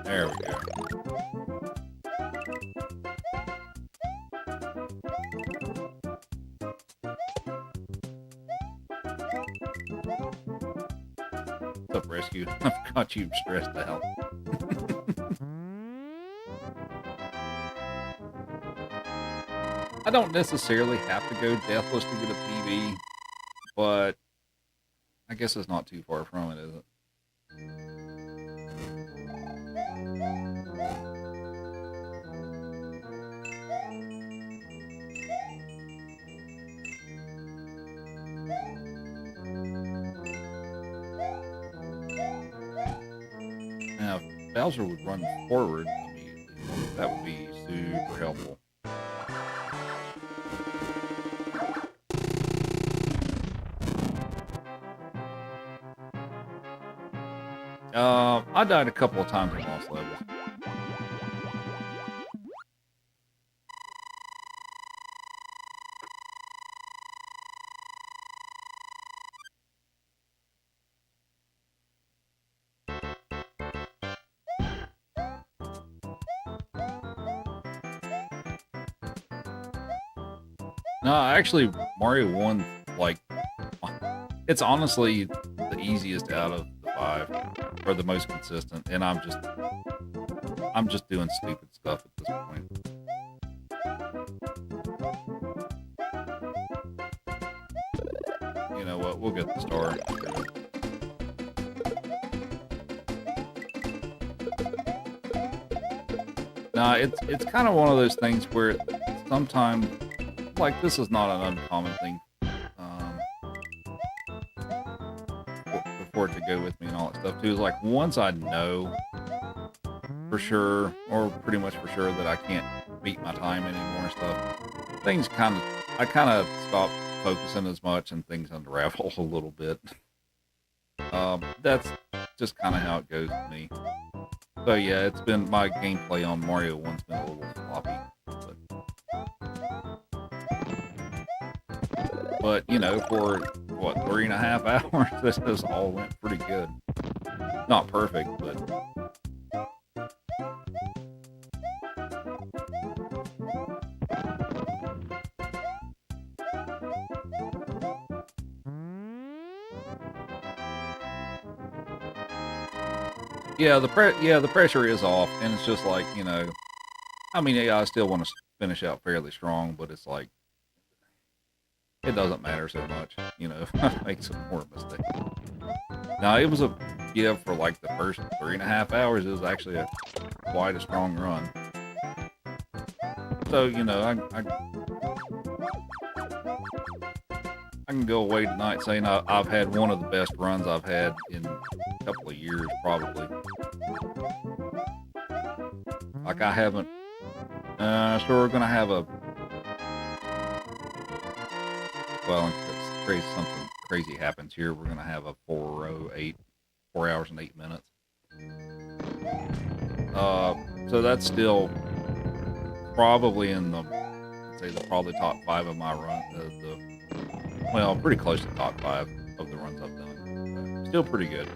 There we go. What's up, Rescue? I forgot you stressed out. I don't necessarily have to go deathless to get a PB, but I guess it's not too far from it, is it? Now, if Bowser would run forward immediately, that would be super helpful. I died a couple of times in lost levels. No, actually, Mario 1, like, it's honestly the easiest out of the 5, or the most consistent, and I'm just doing stupid stuff at this point. You know what? We'll get the star. Nah, it's kind of one of those things where sometimes, like, this is not an uncommon thing for it to go with me and all that stuff too. Is like, once I know for sure, or pretty much for sure, that I can't beat my time anymore and stuff, things I kind of stop focusing as much and things unravel a little bit. That's just kind of how it goes with me. So yeah, it's been, my gameplay on Mario 1's been a little sloppy. But you know, for what, 3.5 hours, this has all went pretty good. Not perfect, but yeah, the pressure is off, and it's just like, you know, I mean, yeah, I still want to finish out fairly strong, but it's like, it doesn't matter so much, you know, if I make some more mistakes. Now, it was for like the first 3.5 hours, it was actually quite a strong run. So, you know, I can go away tonight saying I've had one of the best runs I've had in a couple of years, probably. Like, I haven't, so we're going to have a, well, in case something crazy happens here, we're going to have a 4 hours and 8 minutes. So that's still probably in the, I'd say, probably top 5 of my run, well, pretty close to top 5 of the runs I've done. Still pretty good.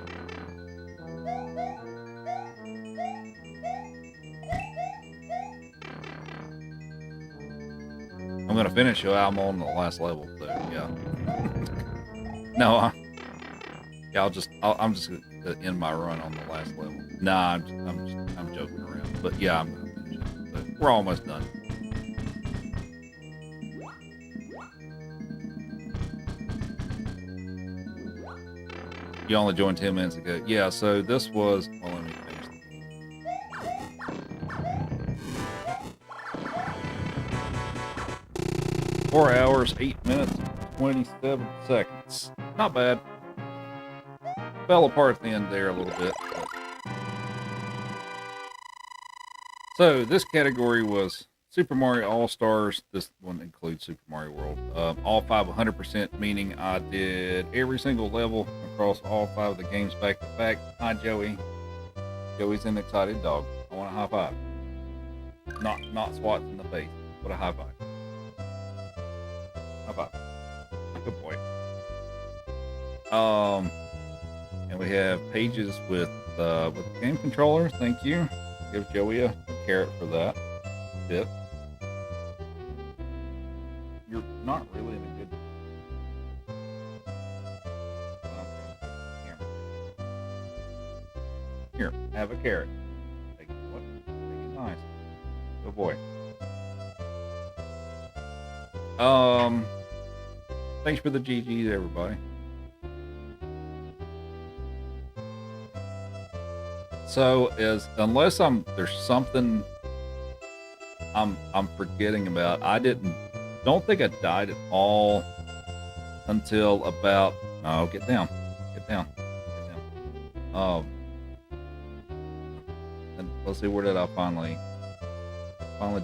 I'm gonna finish it. I'm on the last level, so yeah. No, yeah, I'm just gonna end my run on the last level. Nah, I'm joking around, but yeah, I'm gonna finish it. So we're almost done. You only joined 10 minutes ago. Yeah, so this was, well, let me finish. 4 hours, 8 minutes, 27 seconds. Not bad. Fell apart at the end there a little bit. But... So this category was Super Mario All-Stars. This one includes Super Mario World. All 5 100%, meaning I did every single level across all 5 of the games back to back. Hi, Joey. Joey's an excited dog. I want a high five. Not swats in the face, but a high five. High five. Good boy. And we have pages with the game controller. Thank you. Give Joey a carrot for that. Tip. You're not really in a good. Here, have a carrot. Take it. What? Take it nice. Good boy. Thanks for the GGs, everybody. So unless there's something I'm forgetting about, don't think I died at all until about get down. And let's see, where did I finally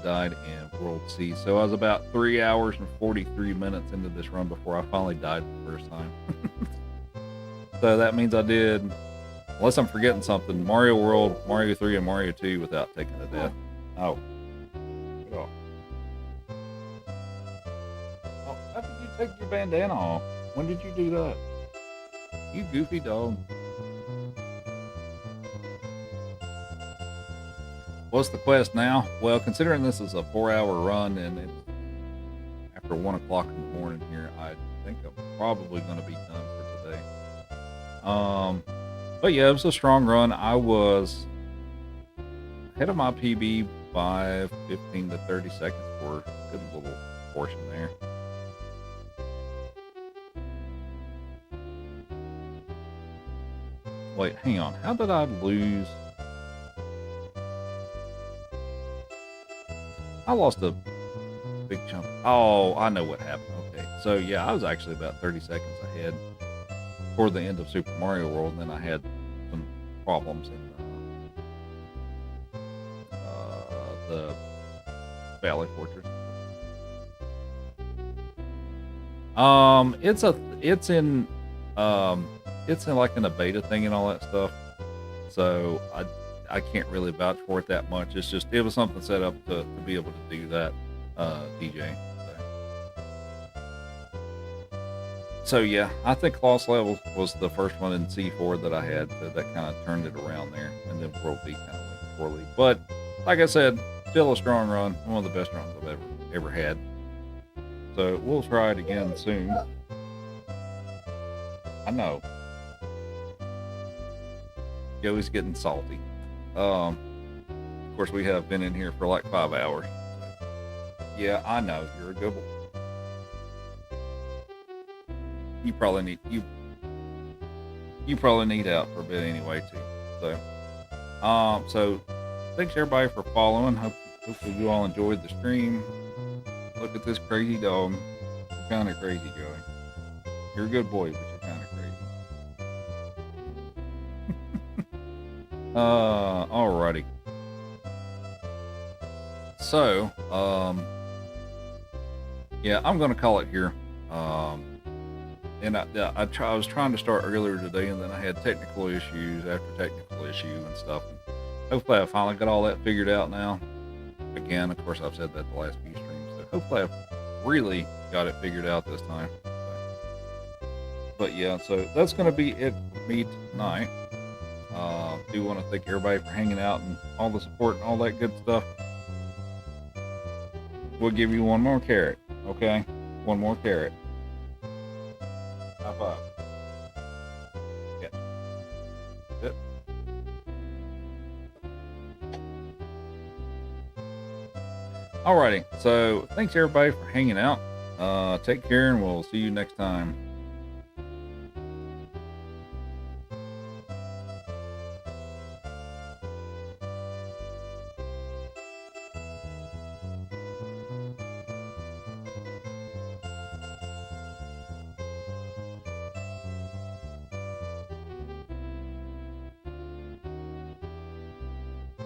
died in World C. So I was about 3 hours and 43 minutes into this run before I finally died the first time. So that means I did, unless I'm forgetting something, Mario World, Mario 3, and Mario 2 without taking a death. Oh. Get off. Oh, how did you take your bandana off? When did you do that? You goofy dog. What's the quest now? Well, considering this is a 4-hour run and it's after 1 o'clock in the morning here, I think I'm probably going to be done for today. But yeah, it was a strong run. I was ahead of my PB by 15 to 30 seconds for a good little portion there. Wait, hang on. How did I lose? I lost a big chunk. Oh, I know what happened. Okay. So yeah, I was actually about 30 seconds ahead toward the end of Super Mario World, and then I had some problems in the Valley Fortress. It's in like in a beta thing and all that stuff. So I can't really vouch for it that much. It's just, it was something set up to be able to do that, DJ. So yeah, I think Lost Levels was the first one in C4 that I had that kind of turned it around there, and then World B kind of went poorly. But like I said, still a strong run, one of the best runs I've ever had. So we'll try it again soon. I know. Joey's getting salty. Of course, we have been in here for like 5 hours. Yeah, I know. You're a good boy. You probably need out for a bit anyway too. So thanks everybody for following. Hopefully you all enjoyed the stream. Look at this crazy dog. You're kind of crazy, Joey. You're a good boy, but you're kind of crazy. Alrighty. So, yeah, I'm gonna call it here. And I was trying to start earlier today, and then I had technical issues after technical issue and stuff. Hopefully I finally got all that figured out now. Again, of course, I've said that the last few streams, so hopefully I've really got it figured out this time. But yeah, so that's going to be it for me tonight. Do want to thank everybody for hanging out and all the support and all that good stuff. We'll give you one more carrot, okay? One more carrot. High five. Yeah. Good. Alrighty, so thanks everybody for hanging out. Take care, and we'll see you next time.